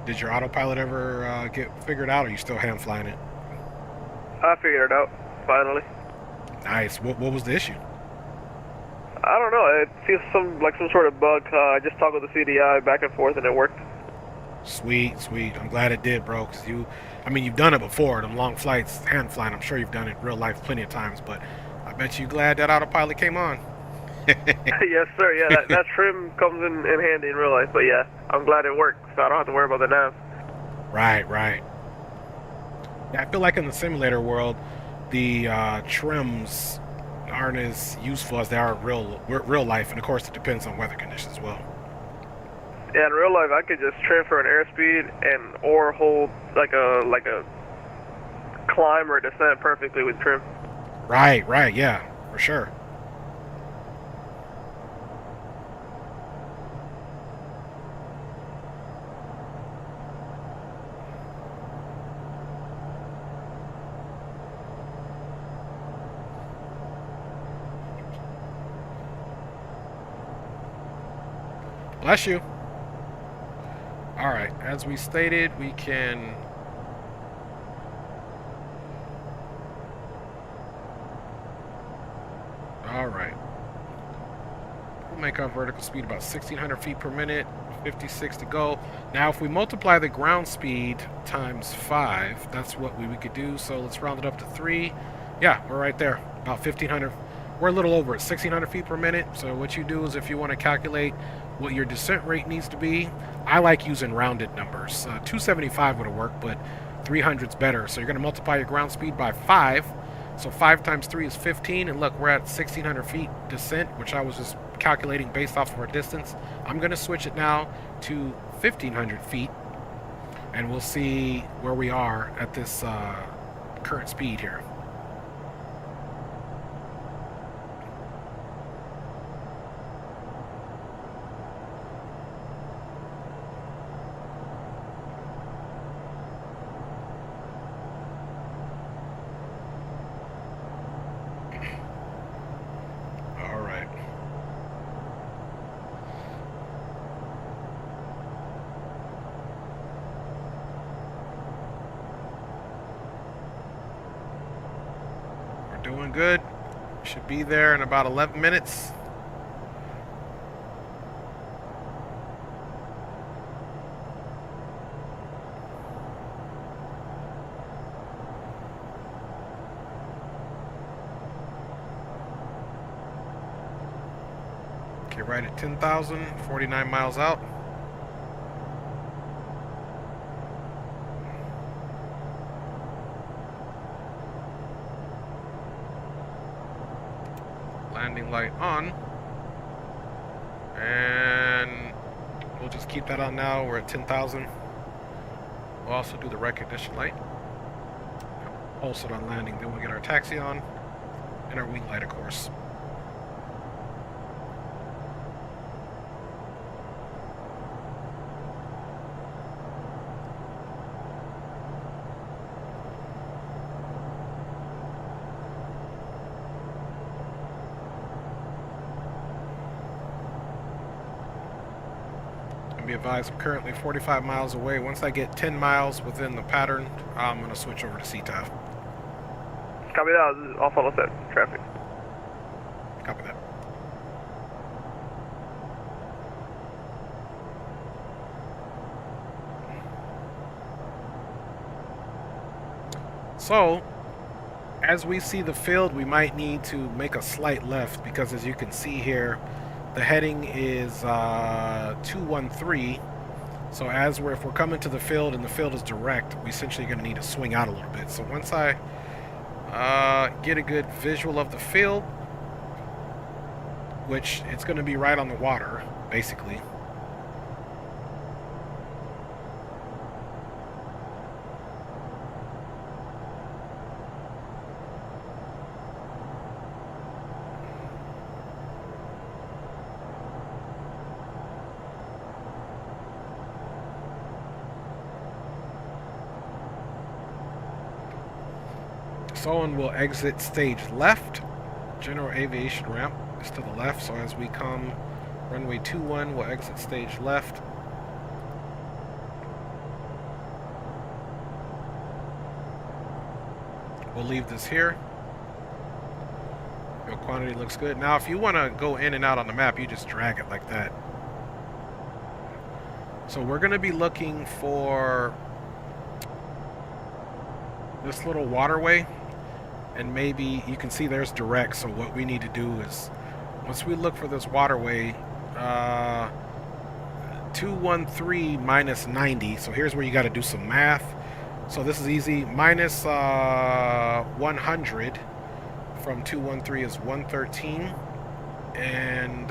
Did your autopilot ever get figured out, or are you still hand flying it? I figured it out, finally. Nice. What was the issue? I don't know. It feels some sort of bug. I just toggled the CDI back and forth, and it worked. Sweet, sweet. I'm glad it did, bro. Cause you've done it before. Them long flights, hand flying. I'm sure you've done it in real life plenty of times. But I bet you glad that autopilot came on. Yes, sir. Yeah, that trim comes in handy in real life. But yeah, I'm glad it worked, so I don't have to worry about the nav. Right, right. Yeah, I feel like in the simulator world, the trims aren't as useful as they are in real life, and of course, it depends on weather conditions as well. Yeah, in real life, I could just transfer an airspeed or hold like a climb or descent perfectly with trim. Right, right. Yeah, for sure. Bless you. All right, as we stated, we can all right. We'll make our vertical speed about 1,600 feet per minute, 56 to go. Now, if we multiply the ground speed times 5, that's what we could do. So let's round it up to 3. Yeah, we're right there, about 1,500. We're a little over it, 1,600 feet per minute. So what you do is if you want to calculate what your descent rate needs to be, I like using rounded numbers. 275 would have worked, but 300's better. So you're going to multiply your ground speed by 5. So 5 times 3 is 15. And look, we're at 1,600 feet descent, which I was just calculating based off of our distance. I'm going to switch it now to 1,500 feet. And we'll see where we are at this current speed here. Doing good. Should be there in about 11 minutes. Okay, right at 10,000, 49 miles out. Landing light on, and we'll just keep that on now. We're at 10,000. We'll also do the recognition light. Pulse it on landing, then we'll get our taxi on, and our wing light, of course. Be advised, I'm currently 45 miles away. Once I get 10 miles within the pattern, I'm going to switch over to CTAF. Copy that. I'll follow set traffic. Copy that. So, as we see the field, we might need to make a slight left because, as you can see here, the heading is 213. So if we're coming to the field and the field is direct, we're essentially going to need to swing out a little bit. So once I get a good visual of the field, which it's going to be right on the water, basically. Someone will exit stage left. General aviation ramp is to the left. So as we come runway 21, we'll exit stage left. We'll leave this here. Your quantity looks good. Now, if you want to go in and out on the map, you just drag it like that. So we're going to be looking for this little waterway. And maybe you can see there's direct. So what we need to do is, once we look for this waterway, 213 minus 90. So here's where you got to do some math. So this is easy. Minus 100 from 213 is 113. And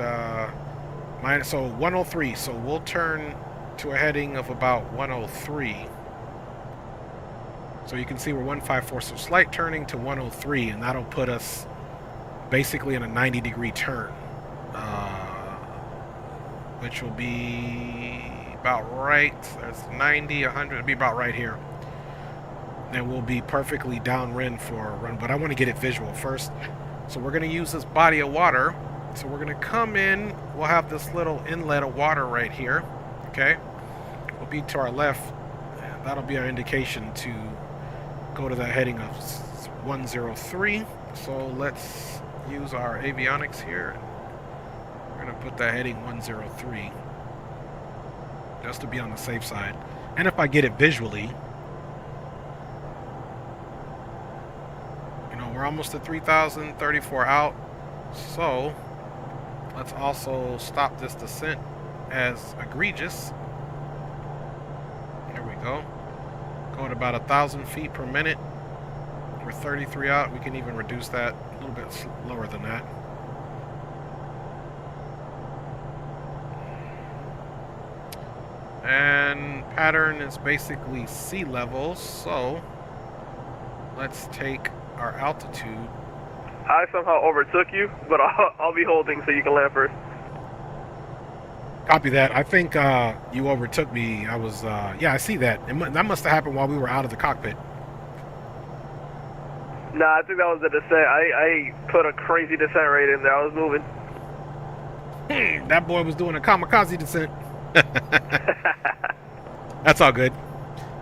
minus, so 103. So we'll turn to a heading of about 103. So you can see we're 154. So slight turning to 103. And that'll put us basically in a 90-degree turn. Which will be about right. There's 90, 100. It'll be about right here. And we'll be perfectly downwind for a run, but I want to get it visual first. So we're going to use this body of water. So we're going to come in. We'll have this little inlet of water right here. Okay. We'll be to our left. And that'll be our indication to go to that heading of 103. So let's use our avionics here. We're going to put that heading 103. Just to be on the safe side. And if I get it visually, we're almost at 3,034 out, so let's also stop this descent as egregious. There we go. Going about 1,000 feet per minute. We're 33 out. We can even reduce that a little bit slower than that. And pattern is basically sea level, so let's take our altitude. I somehow overtook you, but I'll be holding so you can land first. Copy that. I think you overtook me. I was, yeah, I see that. That must have happened while we were out of the cockpit. Nah, I think that was the descent. I put a crazy descent rate in there. I was moving. That boy was doing a kamikaze descent. That's all good.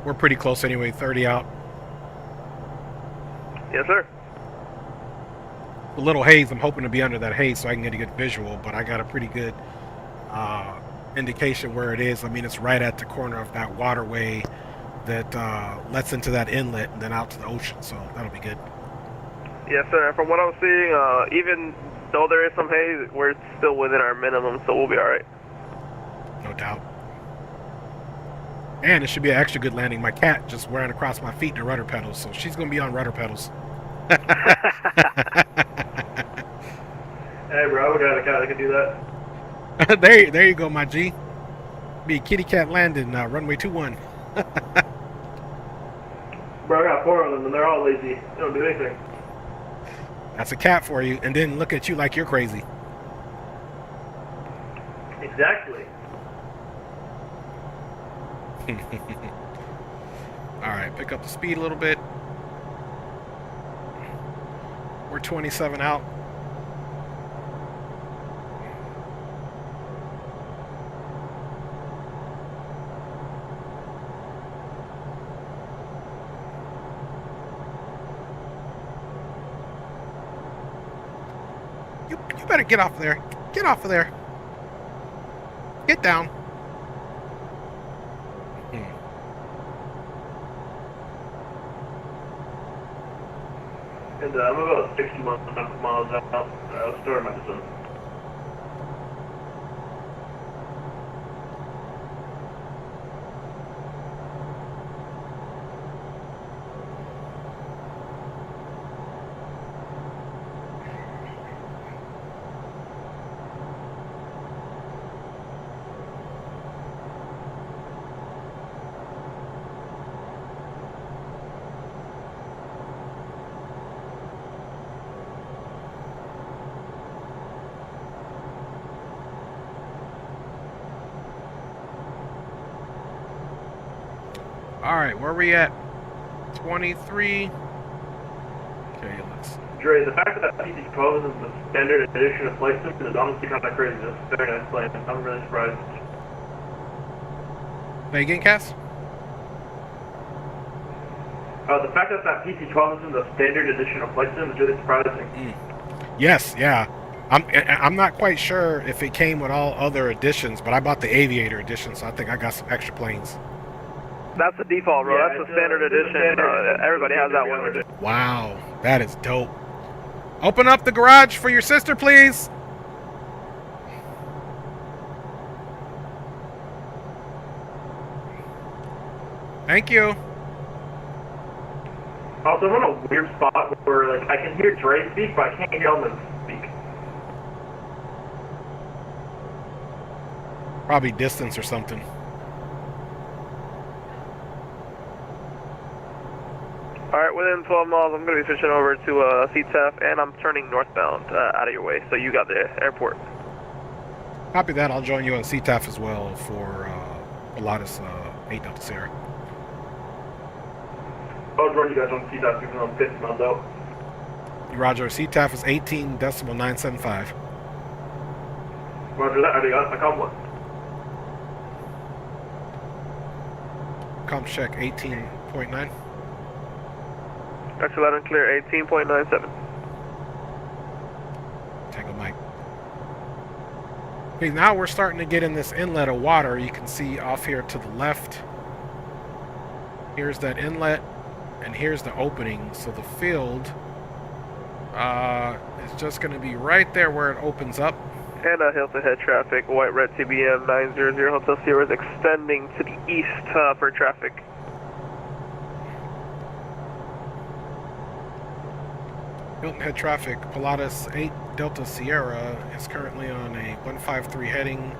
We're pretty close anyway, 30 out. Yes, sir. A little haze. I'm hoping to be under that haze so I can get a good visual, but I got a pretty good indication where it is. I mean, it's right at the corner of that waterway that lets into that inlet and then out to the ocean, so that'll be good. Yes, sir. From what I'm seeing, even though there is some haze, we're still within our minimum, so we'll be all right. No doubt. And it should be an extra good landing. My cat just wearing across my feet the rudder pedals, so she's going to be on rudder pedals. Hey, bro, we got a cat that can do that. There you go, my G. Be a kitty cat landing, runway 21. Bro, I got 4 of them, and they're all lazy. They don't do anything. That's a cat for you, and then look at you like you're crazy. Exactly. Alright, pick up the speed a little bit. We're 27 out. You better get off of there. Get off of there. Get down. And I'm about 60 miles out. I was starting my descent. Alright, where are we at? 23. Dre, the fact that PC12 is the standard edition of flight sim is honestly kind of crazy. It's a very nice plane. I'm really surprised. Say again, Cass? The fact that PC12 is in the standard edition of flight sim is really surprising. Yes, yeah. I'm not quite sure if it came with all other editions, but I bought the Aviator edition, so I think I got some extra planes. That's the default, bro. Yeah, That's the standard edition. Everybody has that one. Wow, that is dope. Open up the garage for your sister, please. Thank you. Also, I'm in a weird spot where like I can hear Dre speak, but I can't hear Elman speak. Probably distance or something. Alright, within 12 miles, I'm going to be switching over to CTAF, and I'm turning northbound out of your way, so you got the airport. Copy that. I'll join you on CTAF as well for Pilatus 8 Delta Sierra. I'll join you guys on CDOT even though I'm 50 miles out. Roger. CTAF is 18.975. Roger that. I got my comp one. Comp check 18.9. Actually, loud and clear, 18.97. Tango Mike. Okay, now we're starting to get in this inlet of water. You can see off here to the left. Here's that inlet, and here's the opening. So the field is just going to be right there where it opens up. And Hilton head traffic, white red TBM 900 Hotel Sierra is extending to the east for traffic. Hilton head traffic, Pilatus 8 Delta Sierra is currently on a 153 heading,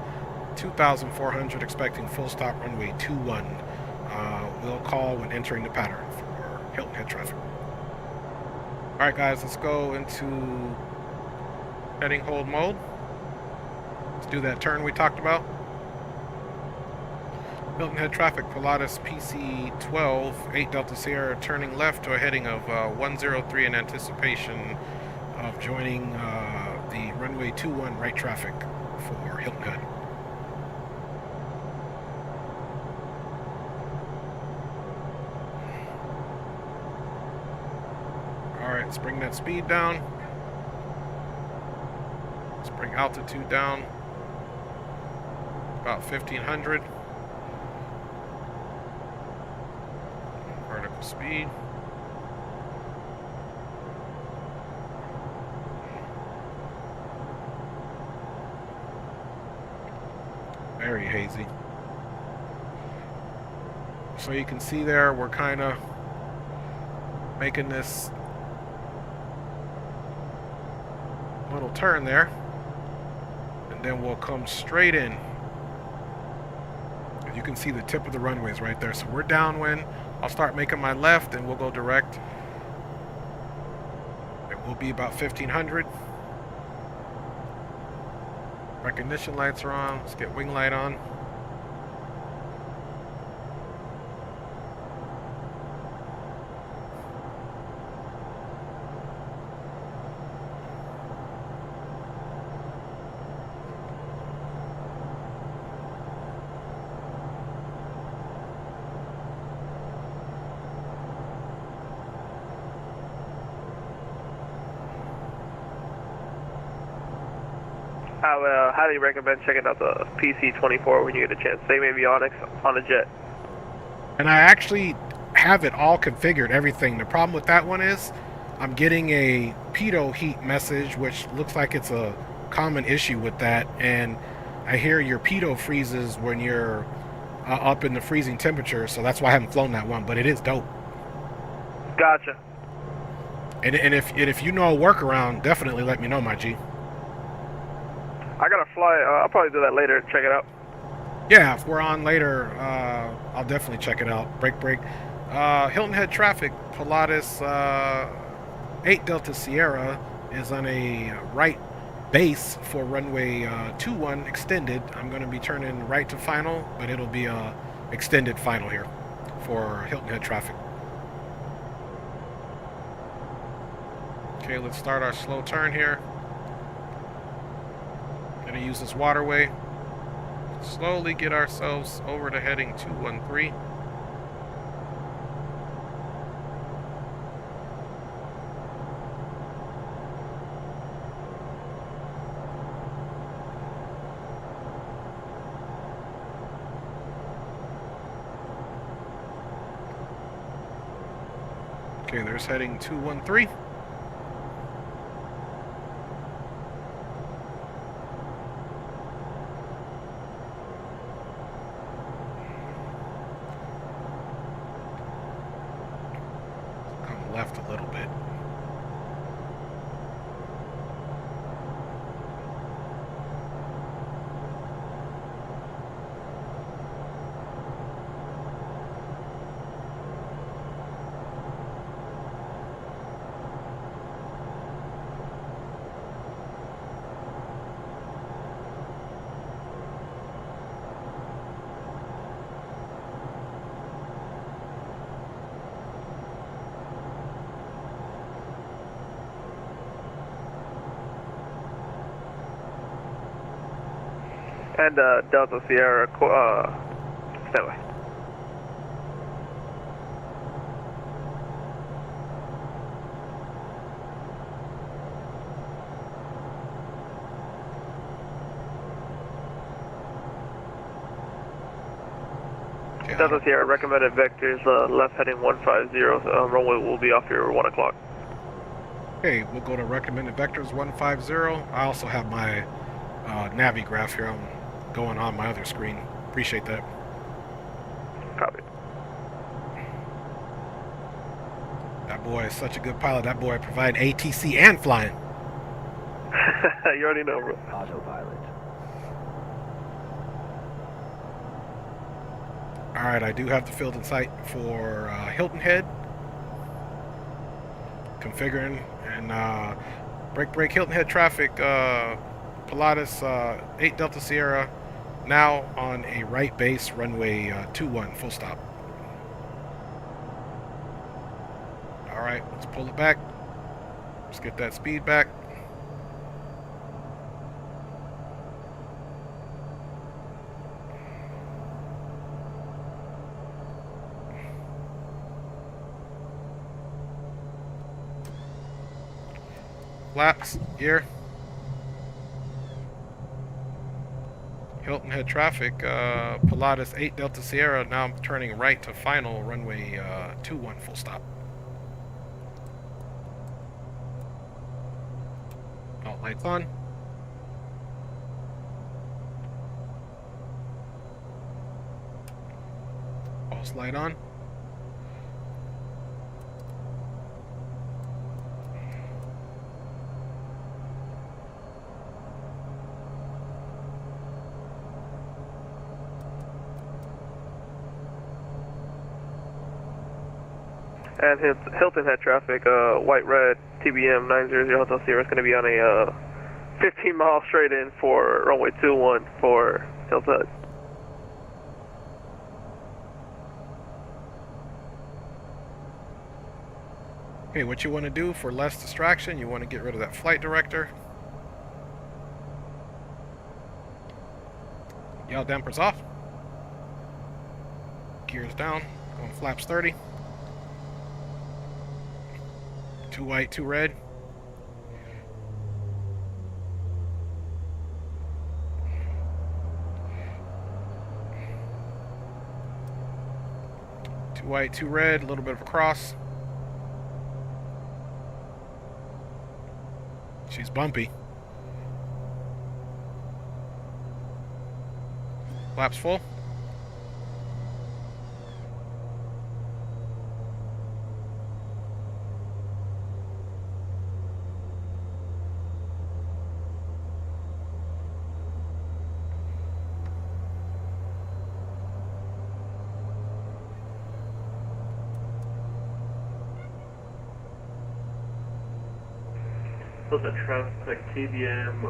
2,400, expecting full stop runway 21. We'll call when entering the pattern for Hilton head traffic. Alright guys, let's go into heading hold mode. Let's do that turn we talked about. Hilton head traffic, Pilatus PC12 8 Delta Sierra, turning left to a heading of 103 in anticipation of joining the runway 21 right traffic for Hilton head. Alright, let's bring that speed down. Let's bring altitude down. About 1,500. Vertical speed. Very hazy. So you can see there, we're kind of making this little turn there, and then we'll come straight in. You can see the tip of the runways right there. So we're downwind. I'll start making my left and we'll go direct. It will be about 1,500. Recognition lights are on. Let's get wing light on. I would highly recommend checking out the PC24 when you get a chance. Same avionics on a jet. And I actually have it all configured, everything. The problem with that one is I'm getting a pitot heat message, which looks like it's a common issue with that. And I hear your pitot freezes when you're up in the freezing temperature. So that's why I haven't flown that one, but it is dope. Gotcha. And if you know a workaround, definitely let me know, my G. I gotta fly. I'll probably do that later. Check it out. Yeah, if we're on later, I'll definitely check it out. Break. Hilton head traffic, Pilatus 8 Delta Sierra is on a right base for runway 21 extended. I'm going to be turning right to final, but it'll be a extended final here for Hilton head traffic. Okay, let's start our slow turn here. Gonna use this waterway. Slowly get ourselves over to heading 213. Okay, there's heading 213. Come left a little bit. And Delta Sierra, that way. Okay, Delta Sierra, recommended vectors, left heading 150, runway will be off here 1 o'clock. okay, we'll go to recommended vectors 150. I also have my Navi graph here. I'm going on my other screen. Appreciate that. Copy. That boy is such a good pilot. That boy provide ATC and flying. You already know, bro. Autopilot. Alright, I do have the field in sight for Hilton Head. Configuring and brake Hilton Head traffic. Pilatus 8 Delta Sierra now on a right base runway 21 full stop. Alright, let's pull it back. Let's get that speed back. Flaps, gear. Hilton Head traffic, Pilatus 8 Delta Sierra, now I'm turning right to final, runway 21 full stop. All lights on. Pulse light on. And Hilton Head traffic, white red TBM 900 Hotel Sierra is going to be on a 15-mile straight in for runway 21 for Hilton Head. Okay, what you want to do for less distraction, you want to get rid of that flight director. Yaw dampers off. Gears down, going flaps 30. 2 white, 2 red. Two white, 2 red, a little bit of a cross. She's bumpy. Flaps full. The traffic TBM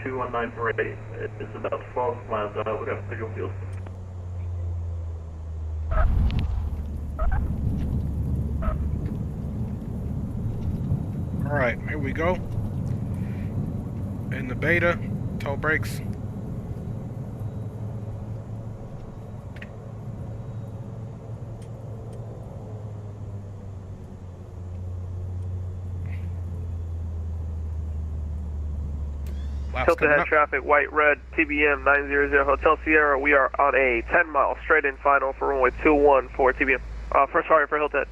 21948 is about 12 miles out. We got visual field. All right. Alright, here we go. In the beta, toe brakes. Hilton Head traffic, white, red, TBM 900 Hotel Sierra. We are on a 10-mile straight-in final for runway 21 for TBM. For Hilton Head.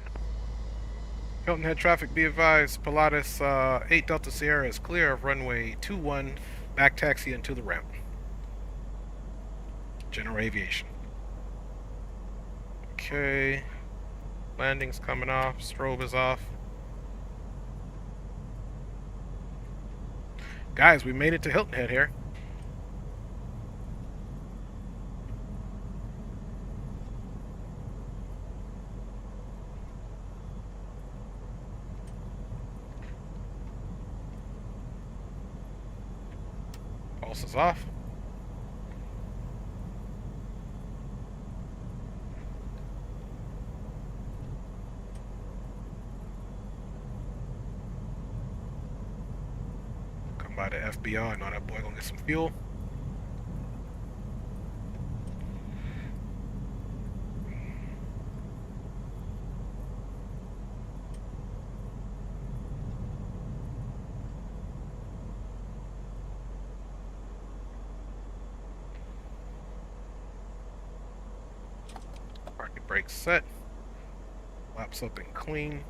Hilton Head traffic, be advised, Pilatus 8 Delta Sierra is clear of runway 21, back taxi into the ramp. General aviation. Okay. Landing's coming off, strobe is off. Guys, we made it to Hilton Head here. Pulse is off. Come by the FBI. Know that boy gonna get some fuel. Parking brakes set. Laps up and clean.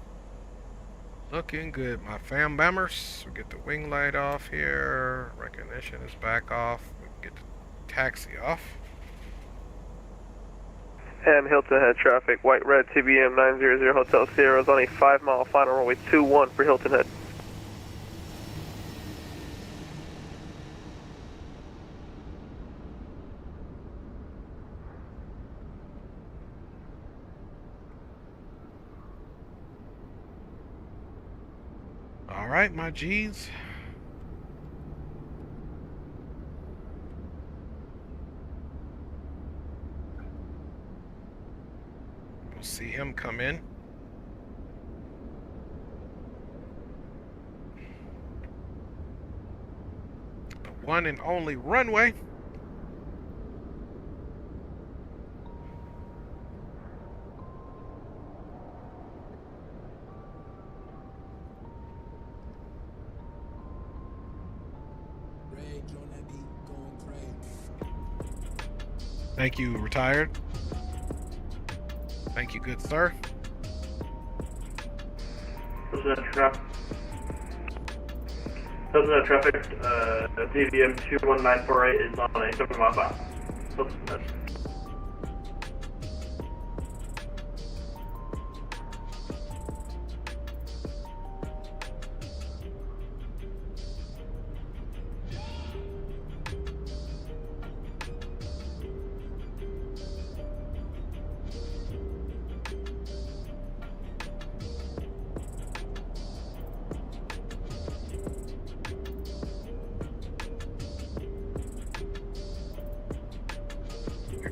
Looking good, my fam bammers. We get the wing light off here. Recognition is back off. We can get the taxi off. And Hilton Head traffic, white, red, TBM 900 Hotel Sierra is on a 5-mile final runway 21 for Hilton Head. Alright, my G's. We'll see him come in. The one and only runway. Thank you, retired. Thank you, good sir. Hilton Head traffic, DVM 21948 is on a 7-mile final. Hilton Head.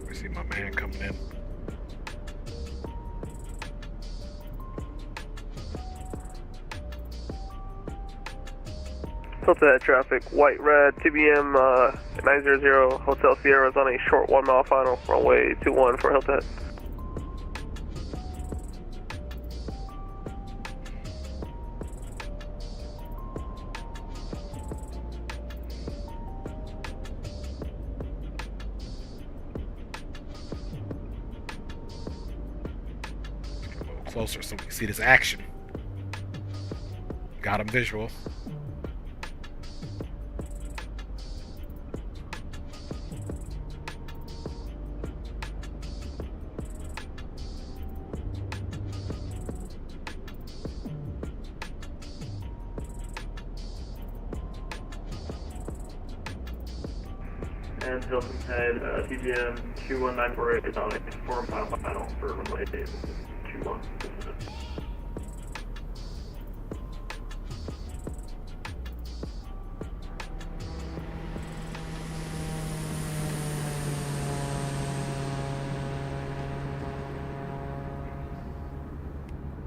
We see my man coming in. Hilton Head traffic, white, red, TBM 900 Hotel Sierra is on a short 1-mile final runway 21 for Hilton Head. Closer so we can see this action. Got him visual. And Hilton Head TGM 21948 is on a 4-mile final for runway 21.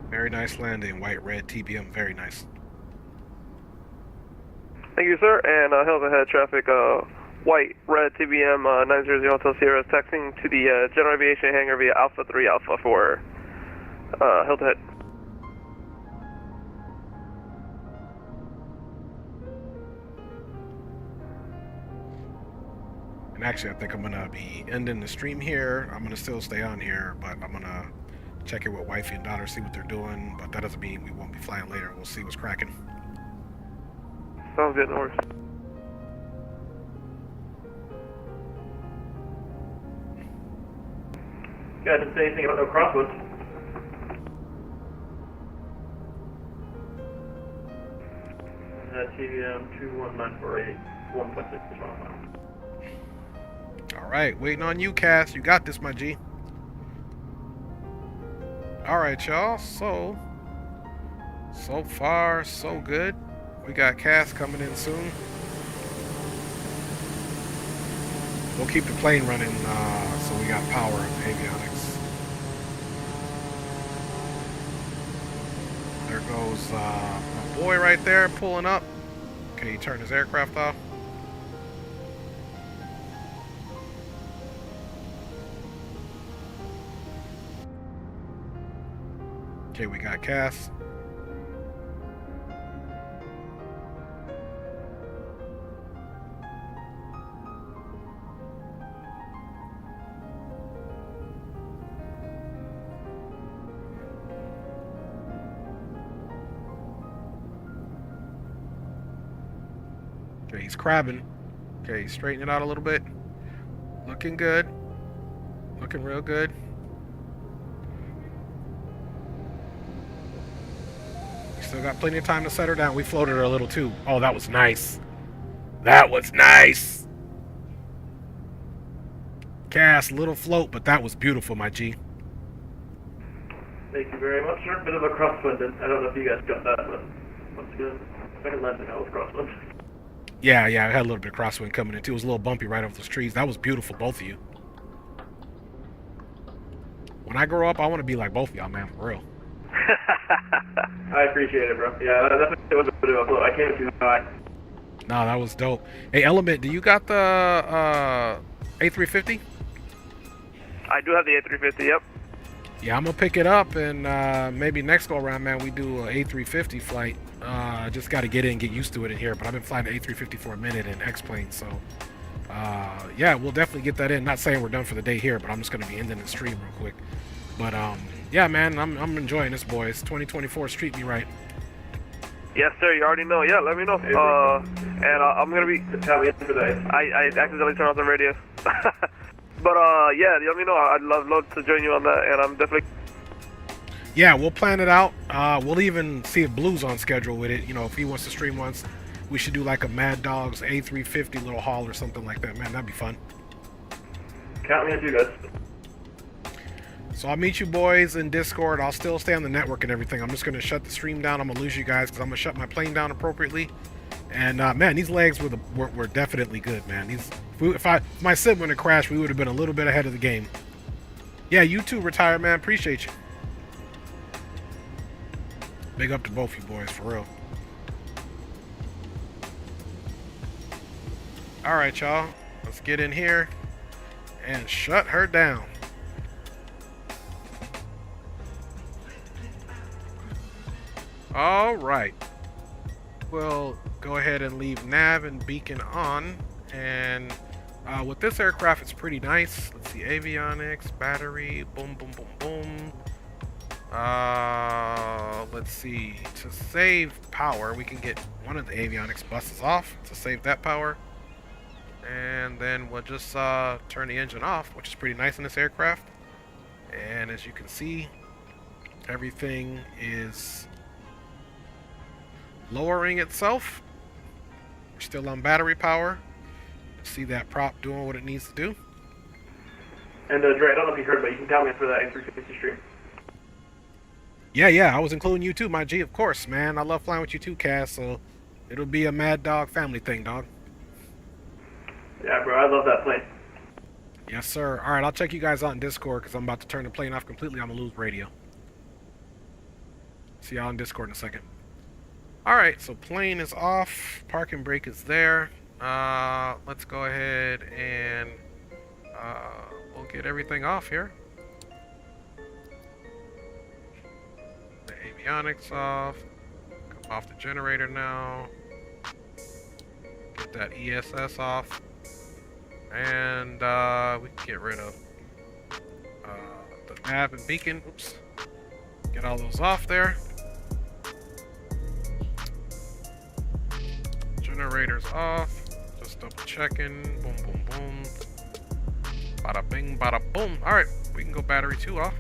Very nice landing, white, red, TBM, very nice. Thank you, sir. And Hilton Head traffic, white, red, TBM 900 Hotel Sierra is taxiing to the General Aviation hangar via Alpha 3 Alpha for Hilton Head. And actually, I think I'm gonna be ending the stream here. I'm gonna still stay on here, but I'm gonna check it with wifey and daughter, see what they're doing. But that doesn't mean we won't be flying later. We'll see what's cracking. Sounds good, no worries. You guys didn't say anything about no crosswinds. TVM 21948, 1.6 miles. All right, waiting on you, Cass. You got this, my G. All right, y'all. So far, so good. We got Cass coming in soon. We'll keep the plane running, so we got power and avionics. There goes my boy right there pulling up. Can he turn his aircraft off? Okay, we got Cass. Okay, he's crabbing. Okay, straighten it out a little bit. Looking good. Looking real good. Still got plenty of time to set her down. We floated her a little too. Oh, that was nice. That was nice. Cass, little float, but that was beautiful, my G. Thank you very much, sir. Bit of a crosswind. I don't know if you guys got that, but once again, second landing out with crosswind. Yeah, I had a little bit of crosswind coming in too. It was a little bumpy right over those trees. That was beautiful, both of you. When I grow up, I want to be like both of y'all, man, for real. I appreciate it, bro. Yeah, that definitely was a bit of a float. I came too high. No, that was dope. Hey, Element, do you got the A350? I do have the A350, yep. Yeah, I'm gonna pick it up, and maybe next go around, man, we do an A350 flight. I just got to get in, get used to it in here. But I've been flying the A350 for a minute in X-Plane, so yeah, we'll definitely get that in. Not saying we're done for the day here, but I'm just gonna be ending the stream real quick. But yeah, man, I'm enjoying this, boys. 2024, treat me right. Yes, sir. You already know. Yeah, let me know. And I'm gonna be. Tell me for that. I accidentally turned off the radio. But yeah, let me know. I'd love to join you on that, and I'm definitely. Yeah, we'll plan it out. We'll even see if Blue's on schedule with it. You know, if he wants to stream once, we should do like a Mad Dogs A350 little haul or something like that. Man, that'd be fun. Count me in, you guys. So I'll meet you boys in Discord. I'll still stay on the network and everything. I'm just going to shut the stream down. I'm going to lose you guys because I'm going to shut my plane down appropriately. And man, these legs were definitely good, man. If my SIM wouldn't have crashed, we would have been a little bit ahead of the game. Yeah, you too, Retire, man. Appreciate you. Big up to both you boys, for real. All right, y'all. Let's get in here and shut her down. All right. We'll go ahead and leave nav and beacon on. And with this aircraft, it's pretty nice. Let's see, avionics, battery, boom, boom, boom, boom. Let's see. To save power, we can get one of the avionics buses off to save that power. And then we'll just turn the engine off, which is pretty nice in this aircraft. And as you can see, everything is lowering itself. We're still on battery power. See that prop doing what it needs to do. And Dre, I don't know if you heard, but you can count me in for that A350 stream. Yeah, I was including you too, my G, of course, man. I love flying with you too, Cass, so it'll be a Mad Dog family thing, dog. Yeah, bro, I love that plane. Yes, sir. All right, I'll check you guys out in Discord because I'm about to turn the plane off completely. I'm going to lose radio. See y'all in Discord in a second. Alright, so plane is off. Parking brake is there. Let's go ahead and we'll get everything off here. The avionics off. Come off the generator now. Get that ESS off. And we can get rid of the nav and beacon. Oops. Get all those off there. Generators off. Just double checking. Boom, boom, boom. Bada bing, bada boom. Alright, we can go battery 2 off.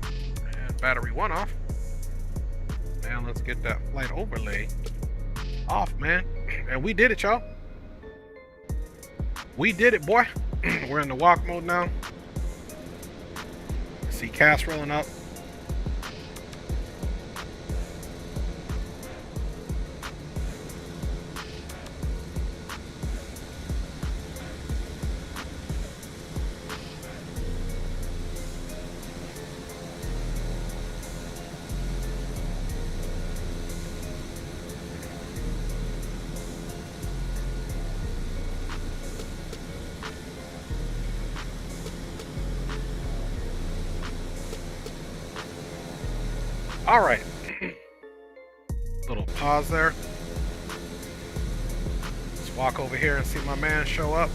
And battery 1 off. Now let's get that flight overlay off, man. And we did it, y'all. We did it, boy. We're in the walk mode now. See cast rolling up. All right. Little pause there. Let's walk over here and see my man show up.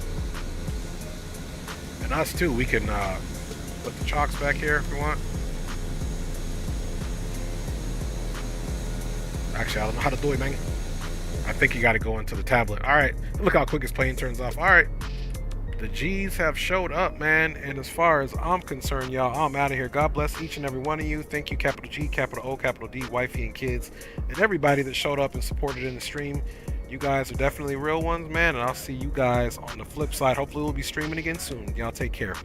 And us too. We can put the chocks back here if we want. Actually, I don't know how to do it, man. I think you got to go into the tablet. All right. Look how quick his plane turns off. All right. The G's have showed up, man, and as far as I'm concerned, y'all, I'm out of here. God bless each and every one of you. Thank you, capital G, capital O, capital D, wifey and kids, and everybody that showed up and supported in the stream. You guys are definitely real ones, man, and I'll see you guys on the flip side. Hopefully we'll be streaming again soon. Y'all take care.